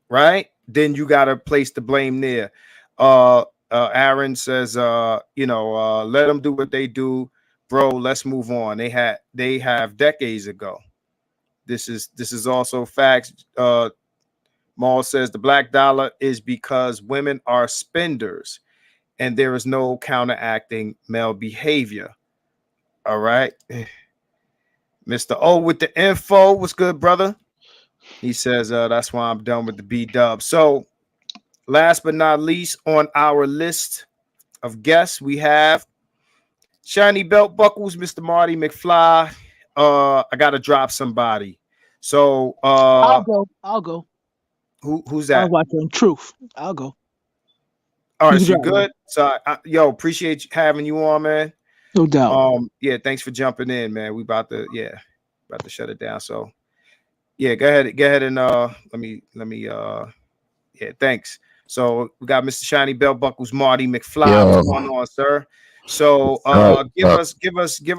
right? Then you got to place the blame there. Aaron says, let them do what they do, bro. Let's move on. They have decades ago. This is also facts. Maul says the black dollar is because women are spenders and there is no counteracting male behavior. All right. Mr. O with the info. What's good, brother? He says, that's why I'm done with the B-dub. So last but not least on our list of guests, we have Shiny Belt Buckles, Mr. Marty McFly. I got to drop somebody. So I'll go. Who's I that? was watching Truth. I'll go. All right, You so can you drop me. good? So appreciate having you on, man. No doubt. Yeah, thanks for jumping in, man. We about to shut it down. So yeah, go ahead and let me thanks. So we got Mr. Shiny Belt Buckles, Marty McFly. What's Yo, going on, sir? So up? give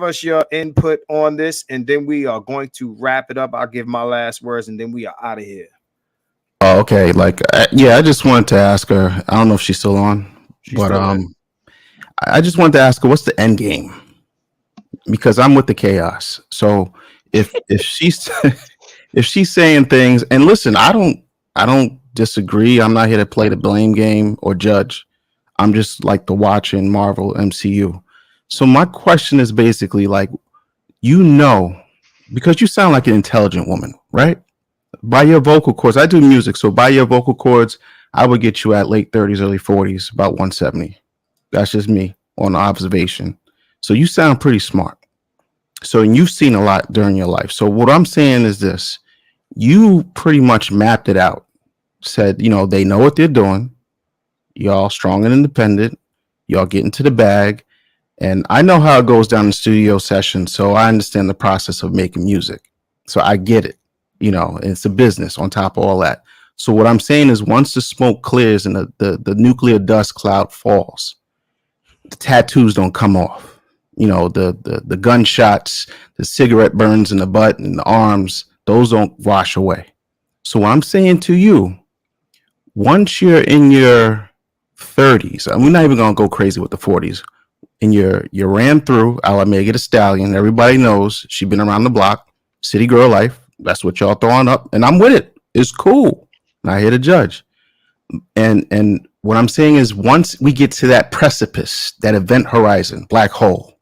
us your input on this, and then we are going to wrap it up. I'll give my last words, and then we are out of here. Oh, okay. I just wanted to ask her. I don't know if she's still on, She's but still in. I just wanted to ask her what's the end game, because I'm with the chaos. So if she's if she's saying things, and listen, I don't disagree. I'm not here to play the blame game or judge. I'm just like the watching Marvel MCU. So my question is basically like, because you sound like an intelligent woman, right? By your vocal cords, I do music, so by your vocal cords, I would get you at late 30s, early 40s, about 170. That's just me on observation. So you sound pretty smart. So and you've seen a lot during your life. So what I'm saying is this: you pretty much mapped it out. Said, they know what they're doing. Y'all strong and independent. Y'all get into the bag. And I know how it goes down in studio sessions, so I understand the process of making music. So I get it. It's a business on top of all that. So what I'm saying is once the smoke clears and the nuclear dust cloud falls, the tattoos don't come off. The gunshots, the cigarette burns in the butt and the arms, those don't wash away. So what I'm saying to you, once you're in your 30s, and we're not even gonna go crazy with the 40s, and you ran through a la Megan Thee Stallion. Everybody knows she's been around the block, city girl life. That's what y'all throwing up, and I'm with it. It's cool. Not here to judge. And what I'm saying is, once we get to that precipice, that event horizon, black hole,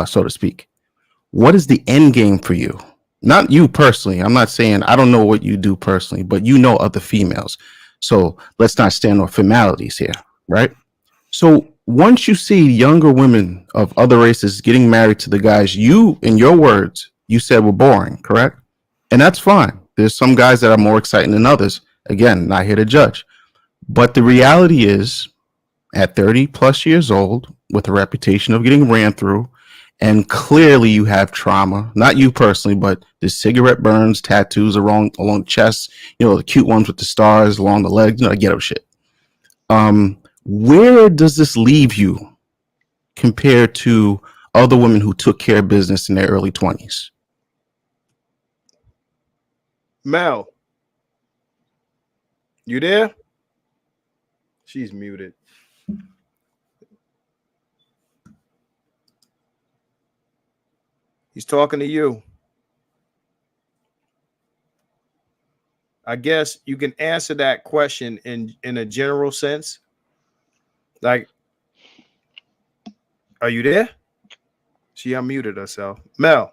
so to speak, what is the end game for you? Not you personally. I'm not saying I don't know what you do personally, but other females. So let's not stand on formalities here, right? So once you see younger women of other races getting married to the guys you, in your words, you said were boring, correct? And that's fine. There's some guys that are more exciting than others. Again, not here to judge. But the reality is, at 30 plus years old, with a reputation of getting ran through, and clearly you have trauma, not you personally, but the cigarette burns, tattoos along the chest, the cute ones with the stars along the legs, ghetto shit. Where does this leave you compared to other women who took care of business in their early 20s? Mel, you there? She's muted. He's talking to you. I guess you can answer that question in a general sense. Like, are you there? She unmuted herself. Mel.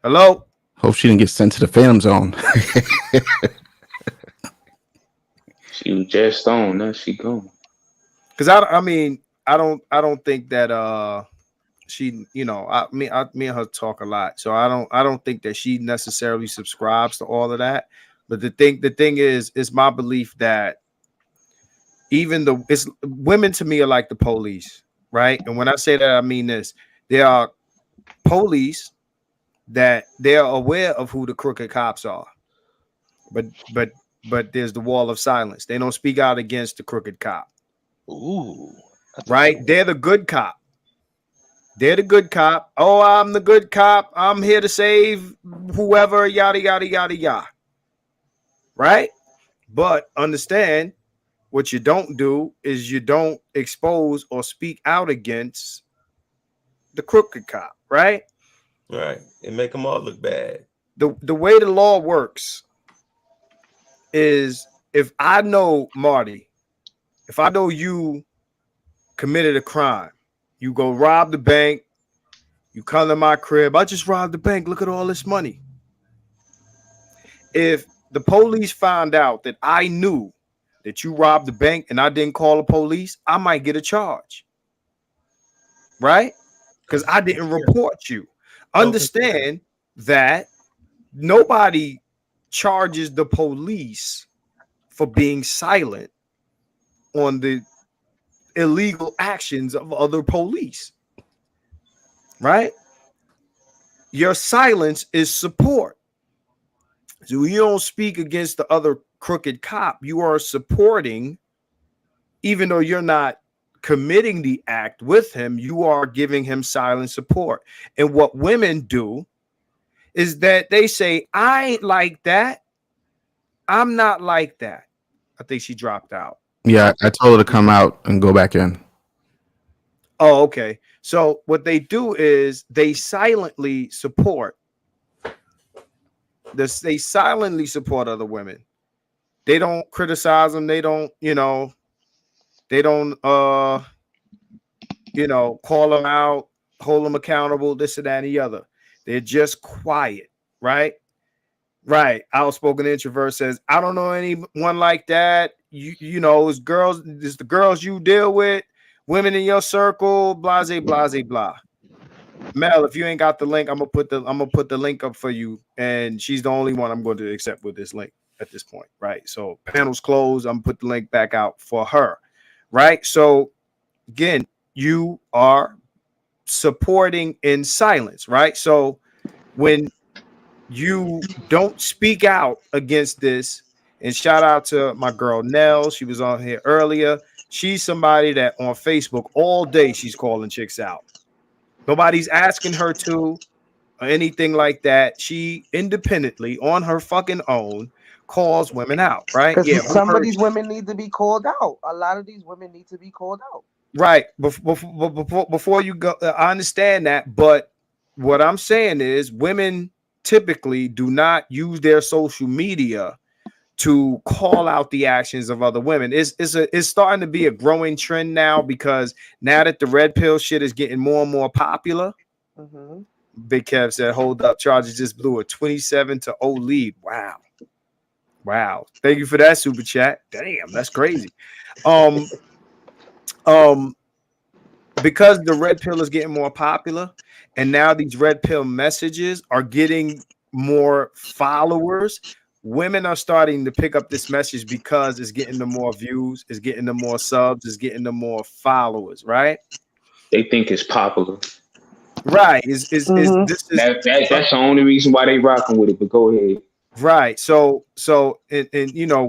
Hello. Hope she didn't get sent to the Phantom Zone. She was just on. Now she gone. Because I mean, I don't think that she, you know, me and her talk a lot, so I don't think that she necessarily subscribes to all of that. But the thing is, it's my belief that even it's women to me are like the police, right? And when I say that, I mean this: there are police that they are aware of who the crooked cops are, but there's the wall of silence. They don't speak out against the crooked cop. Ooh, that's Right? They're the good cop. They're the good cop. Oh, I'm the good cop. I'm here to save whoever, yada, yada, yada, yada. Right? But understand what you don't do is you don't expose or speak out against the crooked cop. Right? Right. And make them all look bad. The way the law works is if I know Marty, if I know you committed a crime, you go rob the bank, you come to my crib, I just robbed the bank. Look at all this money. If the police found out that I knew that you robbed the bank and I didn't call the police, I might get a charge. Right? Because I didn't report you. Understand that nobody charges the police for being silent on the illegal actions of other police. Right? Your silence is support. So you don't speak against the other crooked cop. You are supporting, even though you're not committing the act with him, you are giving him silent support. And what women do is that they say, I ain't like that. I'm not like that. I think she dropped out. Yeah, I told her to come out and go back in. Oh, okay. So what they do is they silently support this. They silently support other women. They don't criticize them. They don't, they don't, call them out, hold them accountable, this and that and the other. They're just quiet, right? Right. Outspoken introvert says, I don't know anyone like that. You know, it's the girls you deal with, women in your circle, blase, blase, blah. Mel, if you ain't got the link, I'm gonna put the link up for you. And she's the only one I'm going to accept with this link at this point, right? So panel's closed. I'm gonna put the link back out for her, right? So again, you are supporting in silence, right? So when you don't speak out against this, and shout out to my girl Nell, she was on here earlier. She's somebody that on Facebook all day she's calling chicks out. Nobody's asking her to or anything like that. She independently on her fucking own calls women out, right? Because Yeah, some of these women need to be called out. A lot of these women need to be called out. right. Before you go, I understand that, but what I'm saying is women typically do not use their social media to call out the actions of other women. It's starting to be a growing trend now, because now that the red pill shit is getting more and more popular. Mm-hmm. Big Kev said, hold up, Chargers just blew a 27-0 lead. Wow. Thank you for that super chat. Damn, that's crazy. Because the red pill is getting more popular, and now these red pill messages are getting more followers, women are starting to pick up this message because it's getting them more views, it's getting them more subs, it's getting them more followers, right? They think it's popular. Right. That's the only reason why they rocking with it. But go ahead. Right. So and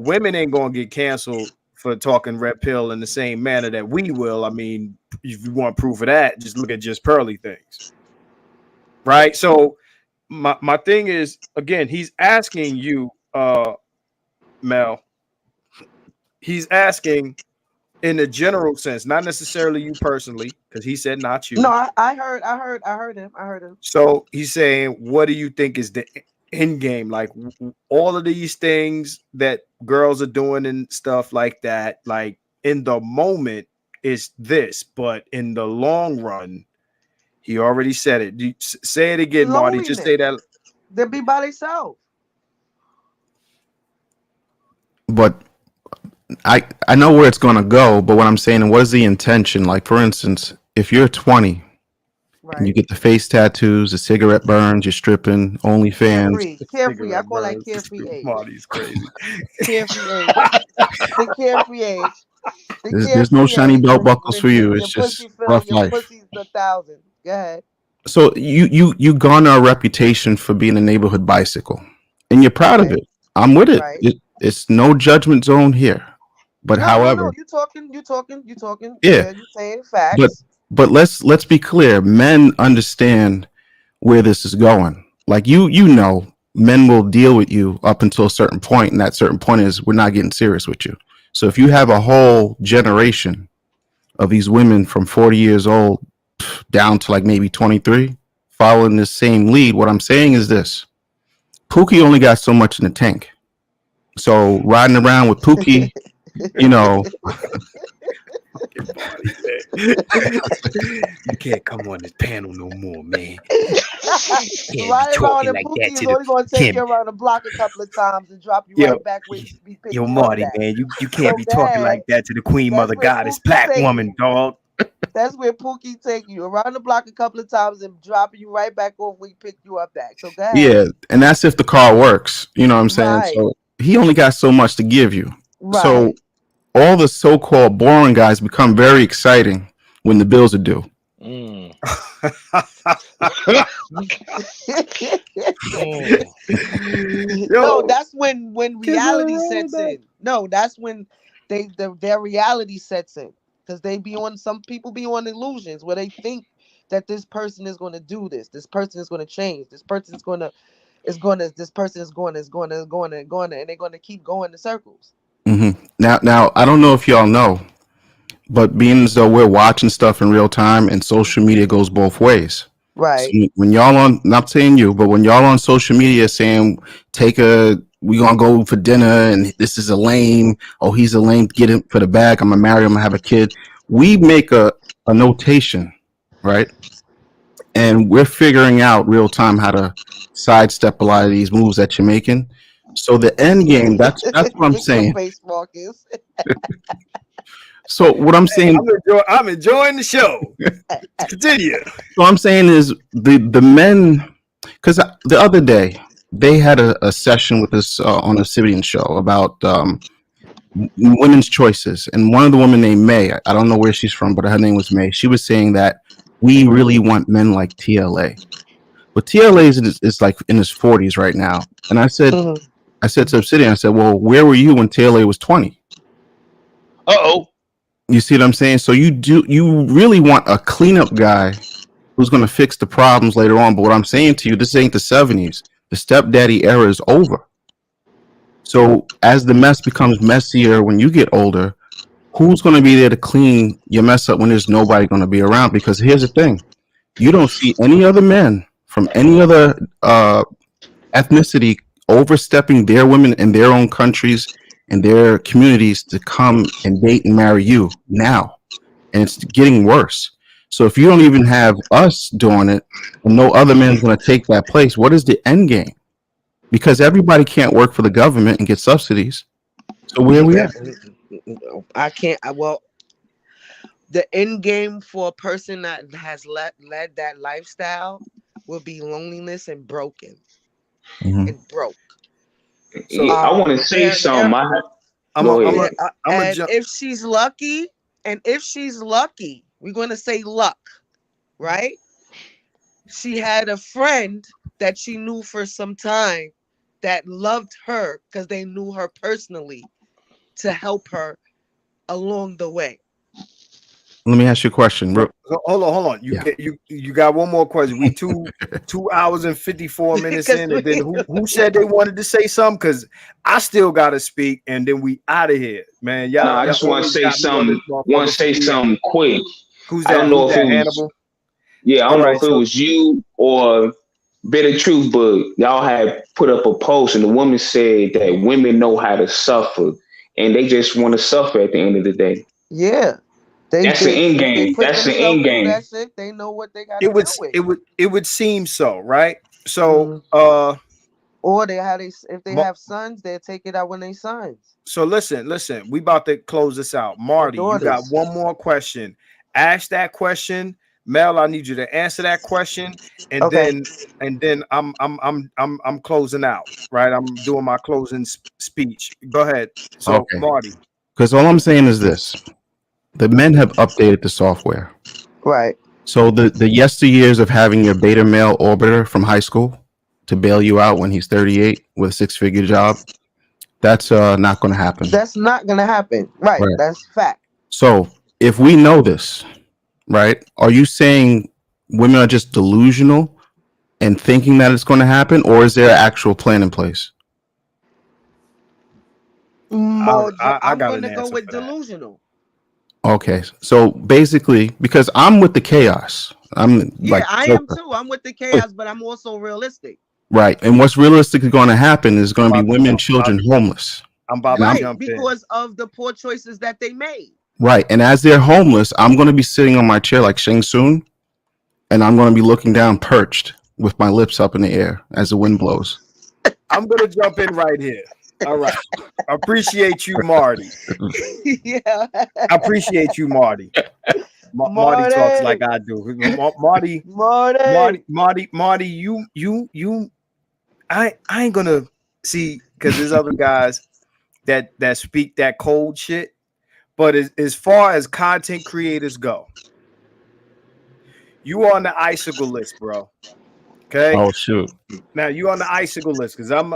women ain't gonna get canceled for talking red pill in the same manner that we will. I mean, if you want proof of that, just look at just pearly things. Right. So my thing is, again, he's asking you, Mel. He's asking in a general sense, not necessarily you personally, because he said not you. No, I heard him. I heard him. So he's saying, what do you think is the end game? Like all of these things that girls are doing and stuff like that, like in the moment is this, but in the long run, He already said it. Say it again, Marty. Just say that. They'll be by themselves. But I know where it's gonna go. But what I'm saying, what is the intention? Like, for instance, if you're 20 and you get the face tattoos, the cigarette burns, you're stripping, OnlyFans. Carefree. I call that carefree age. Marty's crazy. Carefree age. The carefree age. There's no shiny belt buckles for you. It's just rough life. Your pussy's 1,000. Go ahead. So you garner a reputation for being a neighborhood bicycle, and you're proud of it. I'm with it. Right. It's no judgment zone here. But however, no, you talking. Yeah, you're saying facts. But let's be clear. Men understand where this is going. Like you know, men will deal with you up until a certain point, and that certain point is we're not getting serious with you. So if you have a whole generation of these women from 40 years old down to like maybe 23 following this same lead, what I'm saying is this: Pookie only got so much in the tank. So riding around with Pookie, you know. You can't come on this panel no more, man. Right around and Pookie is only going to take you around the block a couple of times and drop you right back where you be picking. Yo, Marty, man, you can't be talking like that to the Queen Mother Goddess, black woman, dog. That's where Pookie take you around the block a couple of times and dropping you right back off where he picked you up at. So go ahead. Yeah, and that's if the car works. You know what I'm saying? Right. So he only got so much to give you. Right. So all the so-called boring guys become very exciting when the bills are due. No, that's when reality sets in. No, that's when their reality sets in, because some people be on illusions where they think that this person is going to do this person is going to change, this person is going to, and they're going to keep going in circles. Mm-hmm. Now, I don't know if y'all know, but being as though we're watching stuff in real time, and social media goes both ways. Right. So when y'all on, not saying you, but when y'all on social media saying, we gonna go for dinner, and this is a lame, he's a lame, get him for the bag, I'm gonna marry him, I'm gonna have a kid. We make a notation, right? And we're figuring out real time how to sidestep a lot of these moves that you're making. So the end game, that's what I'm saying. So what I'm saying, I'm enjoying the show. Continue. So I'm saying is the men, because the other day they had a session with us on a Civian show about women's choices, and one of the women named May, I don't know where she's from, but her name was May. She was saying that we really want men like TLA, but TLA is like in his 40s right now, and I said. I said to Obsidian, I said, well, where were you when TLA was 20? You see what I'm saying? So you really want a cleanup guy who's going to fix the problems later on. But what I'm saying to you, this ain't the 70s. The stepdaddy era is over. So as the mess becomes messier when you get older, who's going to be there to clean your mess up when there's nobody going to be around? Because here's the thing. You don't see any other men from any other ethnicity overstepping their women in their own countries and their communities to come and date and marry you now. And it's getting worse. So if you don't even have us doing it and no other man's going to take that place, what is the end game? Because everybody can't work for the government and get subsidies. So where are we at? I can't. Well, the end game for a person that has led that lifestyle will be loneliness and broken. Mm-hmm. And broke. So I want to say something. If she's lucky, we're going to say luck, right? She had a friend that she knew for some time that loved her because they knew her personally to help her along the way. Let me ask you a question. Hold on. You got one more question. We 2 hours and 54 minutes in, and then who said they wanted to say something? Because I still gotta speak, and then we out of here, man. Y'all. I just want to say something. Want to say something quick. Who's that? I don't know if it was Hannibal. Yeah, I don't know if it was you or Bitter Truth, but y'all had put up a post, and the woman said that women know how to suffer, and they just want to suffer at the end of the day. Yeah. That's the end If they game. put That's the end themselves through game. that shit, they know what they got It to would deal with. it would seem so, right? So Mm. Or if they Mo- have sons, they'll take it out when they sons so listen. We about to close this out. or Marty, you got daughters. one more question. Ask that question. Mel, I need you to answer that question, and Okay. then I'm closing out. Right, I'm doing my closing speech. Go ahead. So Okay. Marty, Because all I'm saying is this: the men have updated the software. Right. So the yesteryears of having your beta male orbiter from high school to bail you out when he's 38 with a 6-figure job, that's not going to happen. That's not gonna happen. Right. Right. That's fact. So if we know this, right, are you saying women are just delusional and thinking that it's going to happen, or is there an actual plan in place? I I'm got going an to go answer with for that. delusional. Okay, so basically, because I'm with the chaos, I'm Yeah, like I am Joker. too. I'm with the chaos, but I'm also realistic. Right, and what's realistically going to happen is going to be About to women, jump. children homeless. I'm about And to I'm Right, jump in. because of the poor choices that they made. right, and as they're homeless, I'm going to be sitting on my chair like Shang Tsung, and I'm going to be looking down, perched with my lips up in the air as the wind blows. I'm gonna jump in right here. All right. Appreciate you, Marty. Yeah. I appreciate you, Marty. Marty talks like Marty. I do. Marty, Marty. Marty. I ain't gonna see because there's other guys that speak that cold shit. But as far as content creators go, you on the icicle list, bro. Okay. Oh shoot! Now you on the icicle list because I'm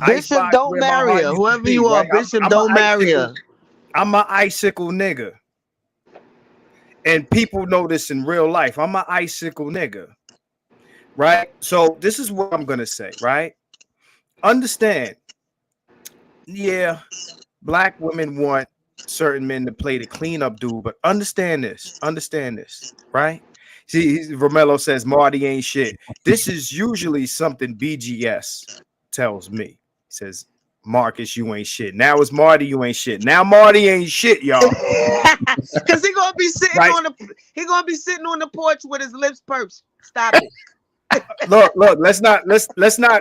Bishop, icebox don't where my marry heart her. used to Whoever be. you are, Right. Bishop, I'm an don't marry icicle. her. I'm an icicle nigga. And people know this in real life. I'm an icicle nigga. Right? So this is what I'm gonna say, right? Understand, yeah, black women want certain men to play the cleanup dude, but understand this, right? See, Romello says Marty ain't shit. This is usually something BGS tells me. He says, Marcus, you ain't shit. Now it's Marty, you ain't shit. Now Marty ain't shit, y'all. Cause Right? he gonna be sitting on the porch with his lips pursed. Stop it. Look, let's not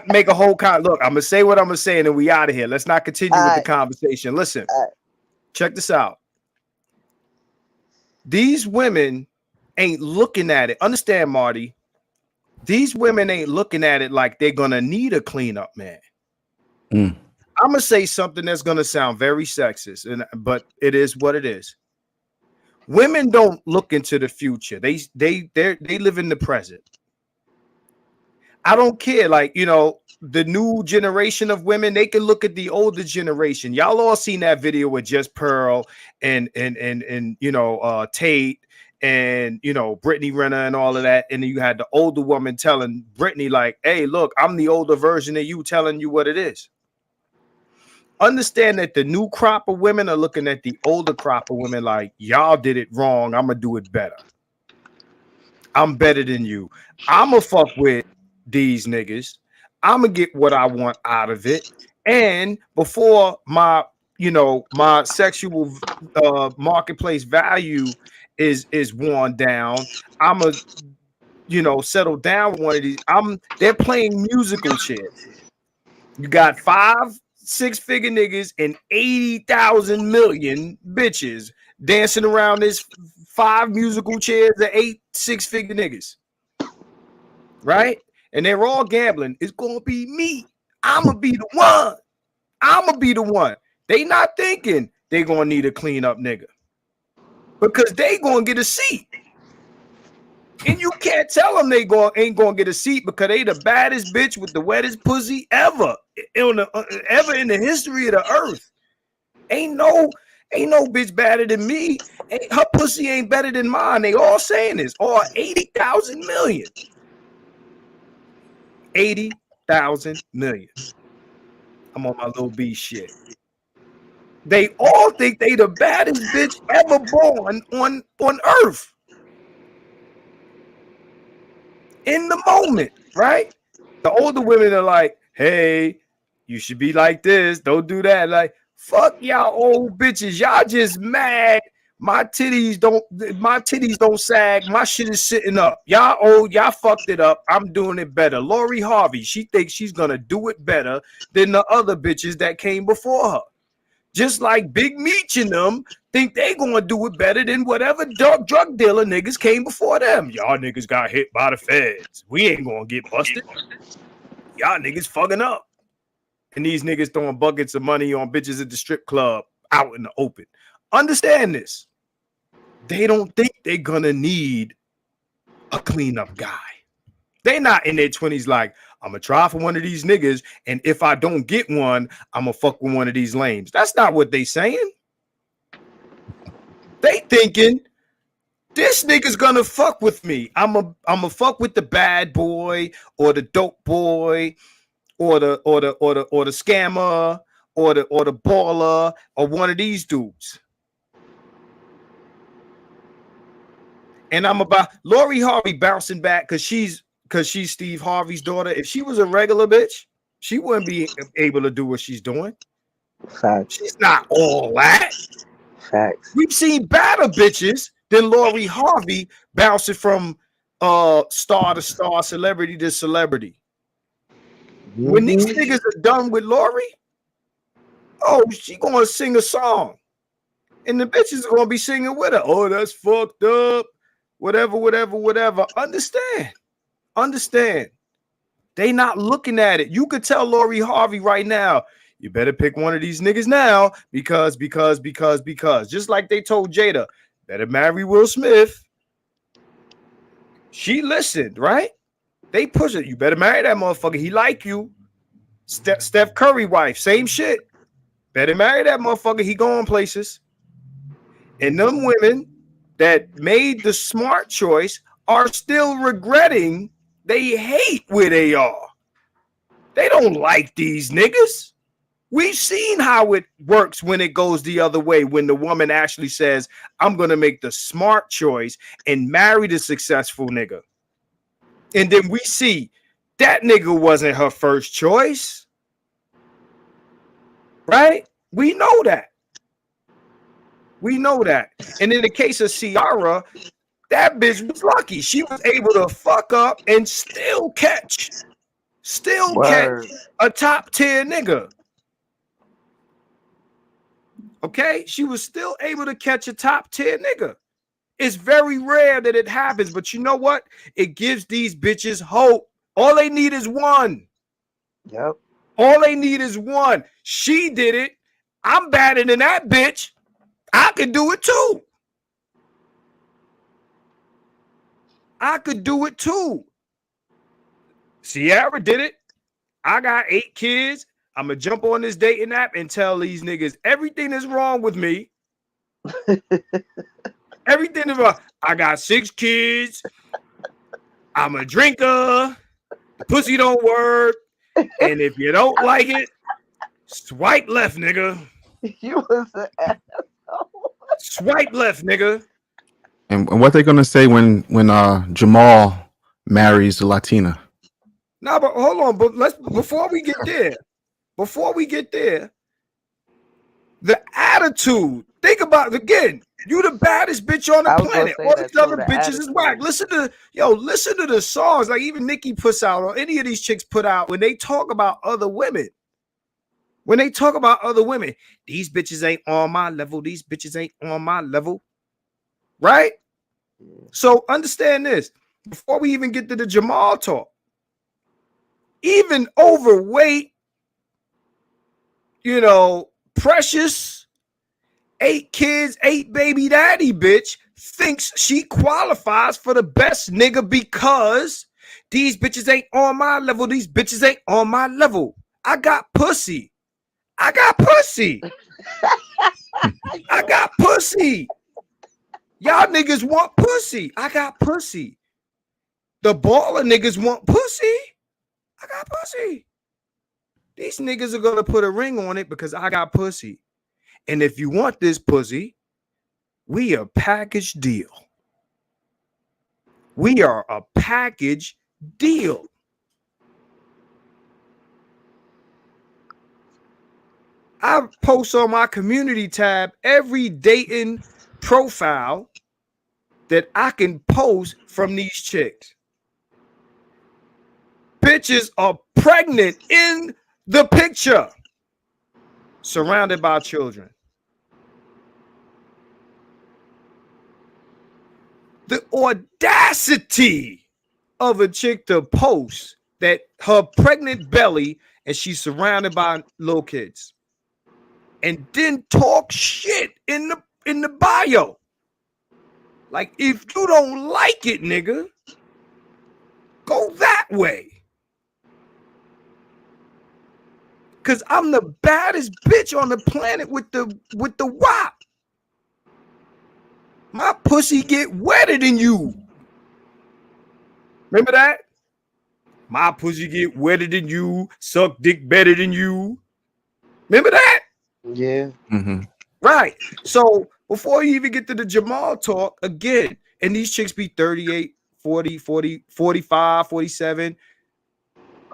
make a whole look. I'm gonna say what I'm gonna say, and then we out of here. Let's not continue All with the right. conversation. Listen, All right. check this out. These women ain't looking at it. Understand, Marty? These women ain't looking at it like they're gonna need a cleanup man. Mm. I'm gonna say something that's gonna sound very sexist, but it is what it is. Women don't look into the future. They live in the present. I don't care. Like, the new generation of women, they can look at the older generation. Y'all all seen that video with Just Pearl and Tate and Brittany Renner and all of that. And then you had the older woman telling Brittany, like, hey, look, I'm the older version of you, telling you what it is. Understand that the new crop of women are looking at the older crop of women like, y'all did it wrong. I'm gonna do it better. I'm better than you. I'm gonna fuck with these niggas. I'm gonna get what I want out of it. And before my sexual marketplace value is worn down, I'm gonna settle down with one of these. They're playing musical chairs. You got 5-6-figure niggas and 80,000 million bitches dancing around this 5 musical chairs and 8 6-figure niggas. Right? And they're all gambling. It's gonna be me. I'm gonna be the one. I'm gonna be the one. They not thinking they gonna need a clean up nigga because they gonna get a seat. And you can't tell them they ain't gonna get a seat because they the baddest bitch with the wettest pussy ever in the history of the earth. Ain't no bitch better than me. Her pussy ain't better than mine. They all saying this. All 80,000 million. 80,000 million. I'm on my little B shit. They all think they the baddest bitch ever born on earth. In the moment, right? The older women are like, hey, you should be like this. Don't do that. Like, fuck y'all old bitches. Y'all just mad My titties don't sag. My shit is sitting up. Y'all fucked it up. I'm doing it better. Lori Harvey, she thinks she's gonna do it better than the other bitches that came before her. Just like Big Meech and them think they gonna do it better than whatever drug dealer niggas came before them. Y'all niggas got hit by the feds. We ain't gonna get busted. Y'all niggas fucking up. And these niggas throwing buckets of money on bitches at the strip club out in the open. Understand this. They don't think they're gonna need a cleanup guy. They not in their 20s like, I'm gonna try for one of these niggas, and if I don't get one, I'm gonna fuck with one of these lames. That's not what they saying. They thinking this nigga's gonna fuck with me. I'm a fuck with the bad boy or the dope boy or the scammer or the baller or one of these dudes. And I'm about Lori Harvey bouncing back because she's Steve Harvey's daughter. If she was a regular bitch, she wouldn't be able to do what she's doing. Facts. She's not all that. Facts. We've seen badder bitches than Lori Harvey bouncing from star to star, celebrity to celebrity. Mm-hmm. When these niggas are done with Lori, she gonna sing a song. And the bitches are gonna be singing with her. Oh, that's fucked up. Whatever. Understand. They not looking at it. You could tell Lori Harvey right now, you better pick one of these niggas now because. Just like they told Jada, better marry Will Smith. She listened, right? They push it. You better marry that motherfucker. He like you. Steph Curry wife, same shit. Better marry that motherfucker. He going places. And them women that made the smart choice are still regretting. They hate where they are. They don't like these niggas. We've seen how it works when it goes the other way, when the woman actually says, I'm going to make the smart choice and marry the successful nigga. And then we see that nigga wasn't her first choice. Right? We know that. And in the case of Ciara, that bitch was lucky. She was able to fuck up and still catch a top tier nigga. Okay? She was still able to catch a top tier nigga. It's very rare that it happens, but you know what? It gives these bitches hope. All they need is one. Yep. All they need is one. She did it. I'm better than that bitch. I could do it too. Ciara did it. I got 8 kids. I'm going to jump on this dating app and tell these niggas everything is wrong with me. Everything is wrong. I got 6 kids. I'm a drinker. The pussy don't work. And if you don't like it, swipe left, nigga. You was an asshole. Swipe left, nigga. And what they gonna say when Jamal marries the Latina? No, but hold on. But before we get there, the attitude. Think about it again. You the baddest bitch on the planet. All these other bitches is whack. Listen to the songs like even Nicki puts out or any of these chicks put out when they talk about other women. These bitches ain't on my level. Right? So understand this. Before we even get to the Jamal talk, even overweight, precious, 8 kids, 8 baby daddy bitch thinks she qualifies for the best nigga because these bitches ain't on my level. I got pussy. Y'all niggas want pussy. I got pussy. The baller niggas want pussy. I got pussy. These niggas are going to put a ring on it because I got pussy. And if you want this pussy, we a package deal. We are a package deal. I post on my community tab every dating profile that I can post from these chicks. Bitches are pregnant in the picture, surrounded by children. The audacity of a chick to post that her pregnant belly and she's surrounded by little kids, and then talk shit in the bio. Like, if you don't like it, nigga, go that way. Cause I'm the baddest bitch on the planet with the WAP. My pussy get wetter than you. Remember that? My pussy get wetter than you, suck dick better than you. Remember that? Yeah. Mm-hmm. Right. So before you even get to the Jamal talk, again, and these chicks be 38, 40, 40, 45, 47.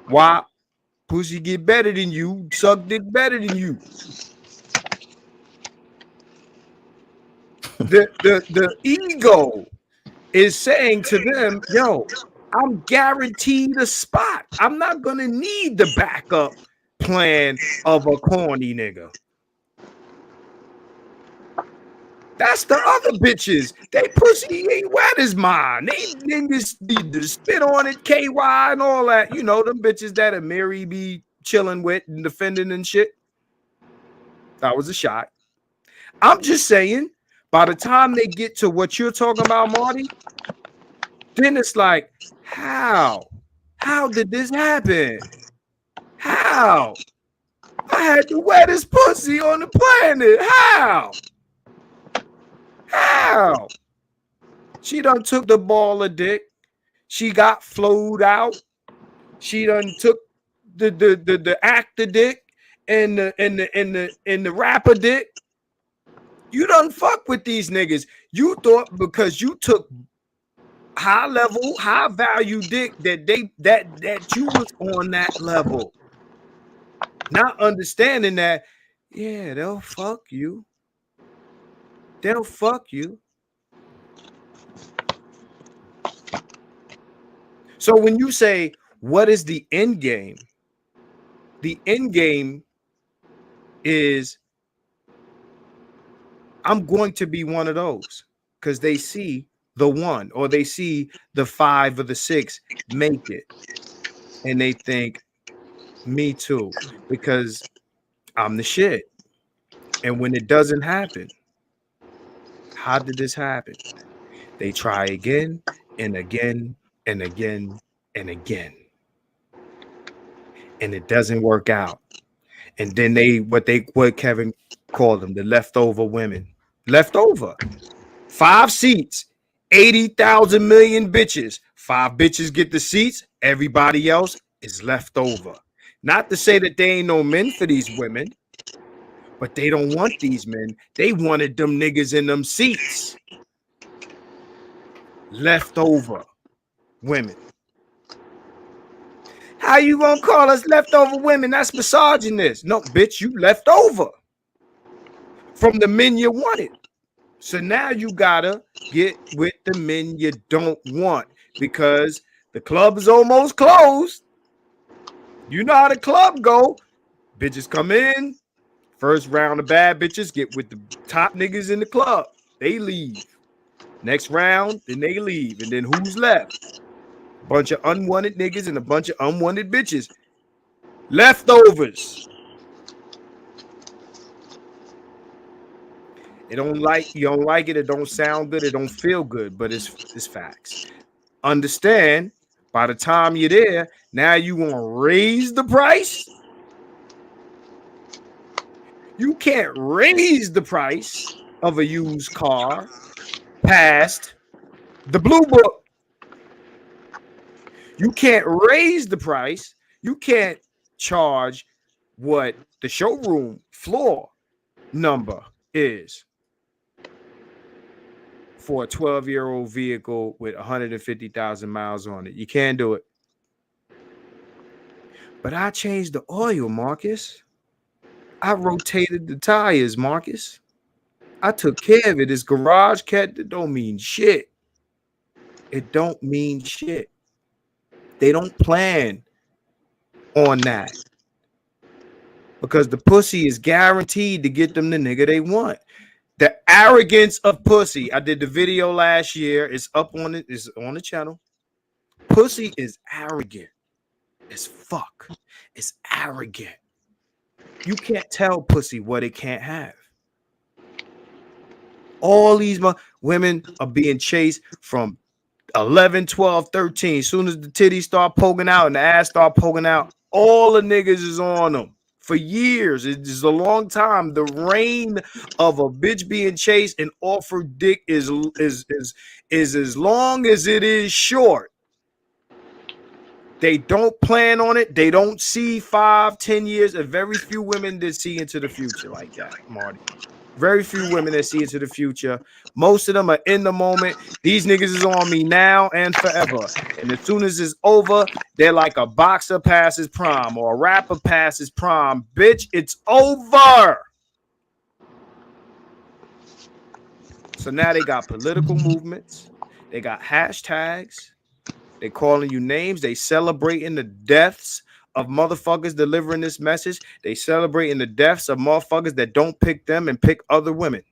Why? Pussy get better than you, suck dick better than you. The ego is saying to them, yo, I'm guaranteed a spot. I'm not gonna need the backup plan of a corny nigga. That's the other bitches. They pussy ain't wet as mine. They niggas need to spit on it, KY and all that. You know, them bitches that Amiri be chilling with and defending and shit. That was a shot. I'm just saying, by the time they get to what you're talking about, Marty, then it's like, how? How did this happen? How? I had the wettest pussy on the planet. How? How? She done took the ball of dick. She got flowed out. She done took the actor dick and the rapper dick. You done fuck with these niggas. You thought because you took high level, high value dick that you was on that level. Not understanding that, yeah, they'll fuck you. They'll fuck you. So when you say, what is the end game? The end game is, I'm going to be one of those, because they see the one, or they see the 5 or the 6 make it, and they think, me too, because I'm the shit. And when it doesn't happen, how did this happen? They try again and again and again and again, and it doesn't work out. And then what Kevin called them, the leftover women. Leftover. 5 seats, 80,000 million bitches. 5 bitches get the seats. Everybody else is left over. Not to say that they ain't no men for these women, but they don't want these men. They wanted them niggas in them seats. Leftover women. How you gonna call us leftover women? That's misogynist. No, bitch, you left over from the men you wanted. So now you gotta get with the men you don't want, because the club is almost closed. You know how the club go. Bitches come in. First round of bad bitches get with the top niggas in the club. They leave. Next round, then they leave. And then who's left? A bunch of unwanted niggas and a bunch of unwanted bitches. Leftovers. You don't like it, it don't sound good, it don't feel good, but it's facts. Understand, by the time you're there, now you want to raise the price. You can't raise the price of a used car past the blue book. You can't raise the price. You can't charge what the showroom floor number is for a 12-year-old vehicle with 150,000 miles on it. You can't do it. But I changed the oil, Marcus. I rotated the tires, Marcus. I took care of it. This garage cat that don't mean shit. It don't mean shit. They don't plan on that because the pussy is guaranteed to get them the nigga they want. The arrogance of pussy. I did the video last year. It's up on it. It's on the channel. Pussy is arrogant as fuck. It's arrogant. You can't tell pussy what it can't have. All these women are being chased from 11, 12, 13. As soon as the titties start poking out and the ass start poking out, all the niggas is on them for years. It's a long time. The reign of a bitch being chased and offered dick is as long as it is short. They don't plan on it. They don't see 5, 10 years. And very few women that see into the future like that, Marty. Very few women that see into the future. Most of them are in the moment. These niggas is on me now and forever. And as soon as it's over, they're like a boxer passes prime or a rapper passes prime. Bitch, it's over. So now they got political movements. They got hashtags. They calling you names. They celebrating the deaths of motherfuckers delivering this message. They celebrating the deaths of motherfuckers that don't pick them and pick other women.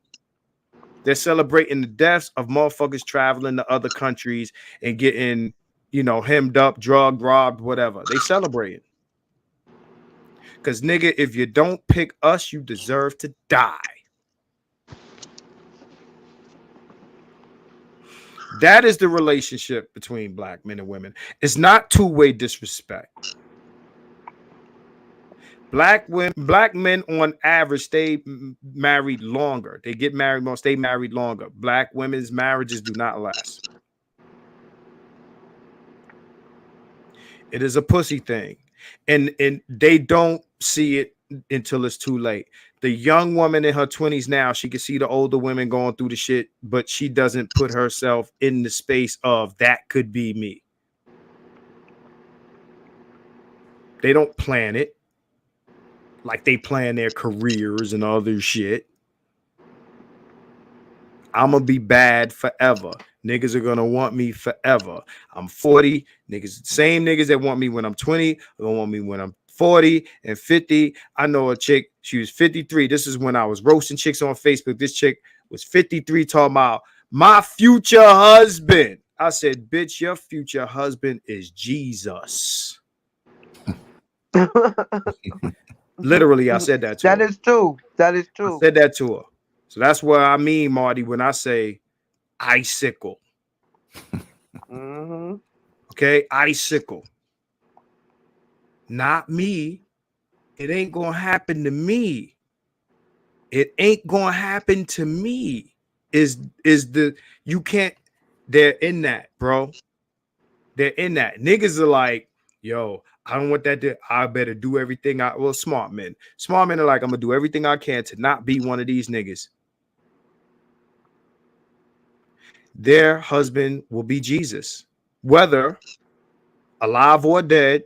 They're celebrating the deaths of motherfuckers traveling to other countries and getting, hemmed up, drugged, robbed, whatever. They celebrating. Because, nigga, if you don't pick us, you deserve to die. That is the relationship between black men and women. It's not two-way disrespect. Black men on average stay married longer. They get married more, stay married longer. Black women's marriages do not last. It is a pussy thing. And they don't see it until it's too late. The young woman in her 20s now, she can see the older women going through the shit, but she doesn't put herself in the space of that could be me. They don't plan it like they plan their careers and other shit. I'm going to be bad forever. Niggas are going to want me forever. I'm 40. Niggas, same niggas that want me when I'm 20 are going to want me when I'm 40 and 50. I know a chick, she was 53. This is when I was roasting chicks on Facebook. This chick was 53 talking about my future husband. I said, bitch, your future husband is Jesus. Literally, I said that to her. That is true. That is true. I said that to her. So that's what I mean, Marty, when I say icicle. Mm-hmm. Okay, icicle. Not me. It ain't gonna happen to me. It ain't gonna happen to me. You can't. They're in that, bro. They're in that. Niggas are like, yo, I don't want that. I better do everything. Smart men are like, I'm gonna do everything I can to not be one of these niggas. Their husband will be Jesus, whether alive or dead,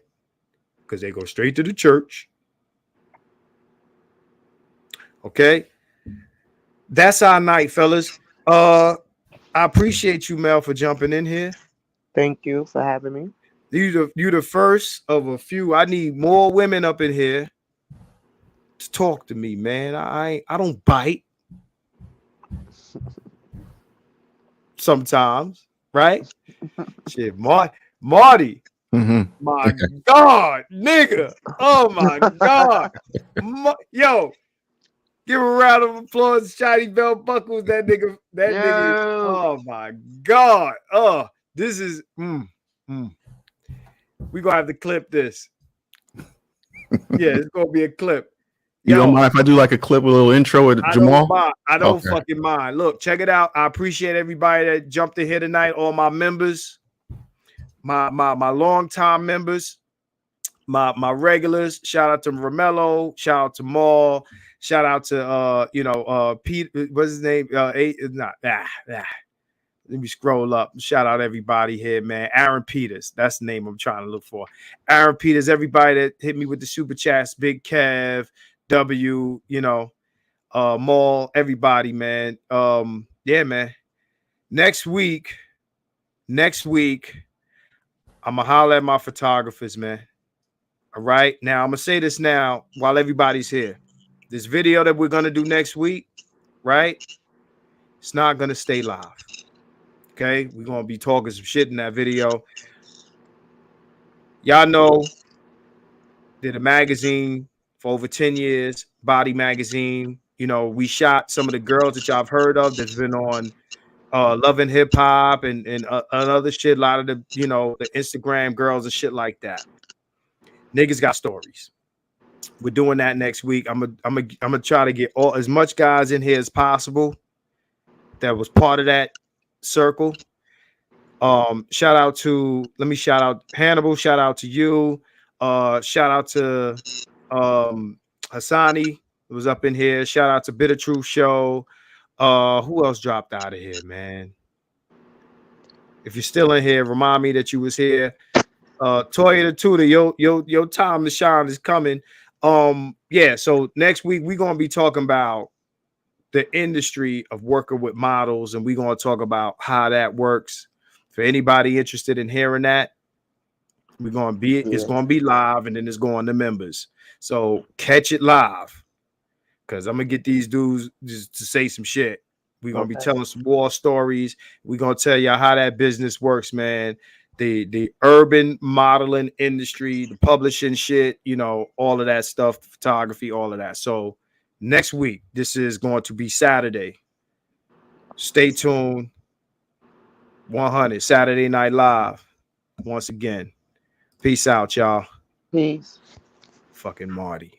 because they go straight to the church. Okay, that's our night, fellas. I appreciate you, Mel, for jumping in here. Thank you for having me. You the first of a few. I need more women up in here to talk to me, man. I don't bite. Sometimes, right? Shit, Marty. Mm-hmm. My God, nigga. Oh my God. Yo, give a round of applause. Shiny belt buckles. That nigga. Oh my God. Oh, this is. We gonna have to clip this. Yeah, it's gonna be a clip. You don't mind if I do like a clip, a little intro with Jamal? I don't fucking mind. Look, check it out. I appreciate everybody that jumped in here tonight. All my members, my longtime members, my regulars. Shout out to Romello. Shout out to Maul. Shout out to Pete. What's his name? Let me scroll up. Shout out everybody here, man. Aaron Peters. That's the name I'm trying to look for. Aaron Peters, everybody that hit me with the super chats. Big Kev, W, Maul, everybody, man. Yeah, man. Next week, I'm gonna holler at my photographers, man. All right. Now I'm gonna say this now while everybody's here. This video that we're gonna do next week, right? It's not gonna stay live. Okay, we're gonna be talking some shit in that video. Y'all know, did a magazine for over 10 years, Body Magazine. You know, we shot some of the girls that y'all have heard of that's been on Love and Hip Hop and other shit. A lot of the, you know, the Instagram girls and shit like that. Niggas got stories. We're doing that next week. I'm gonna try to get as much guys in here as possible that was part of that circle. Shout out to, let me shout out Hannibal, shout out to you, shout out to Hassani, who was up in here, shout out to Bitter Truth Show. Who else dropped out of here, man? If you're still in here, remind me that you was here. Toya the Tutor, your time to shine is coming. Yeah, so next week we're gonna be talking about the industry of working with models, and we're gonna talk about how that works. For anybody interested in hearing that, it's gonna be live, and then it's going to members. So catch it live, because I'm gonna get these dudes just to say some shit. We're gonna be telling some war stories. We're gonna tell y'all how that business works, man. The urban modeling industry, the publishing shit, you know, all of that stuff, the photography, all of that. So next week, this is going to be Saturday. Stay tuned. 100 Saturday Night Live. Once again. Peace out, y'all. Peace. Fucking Marty.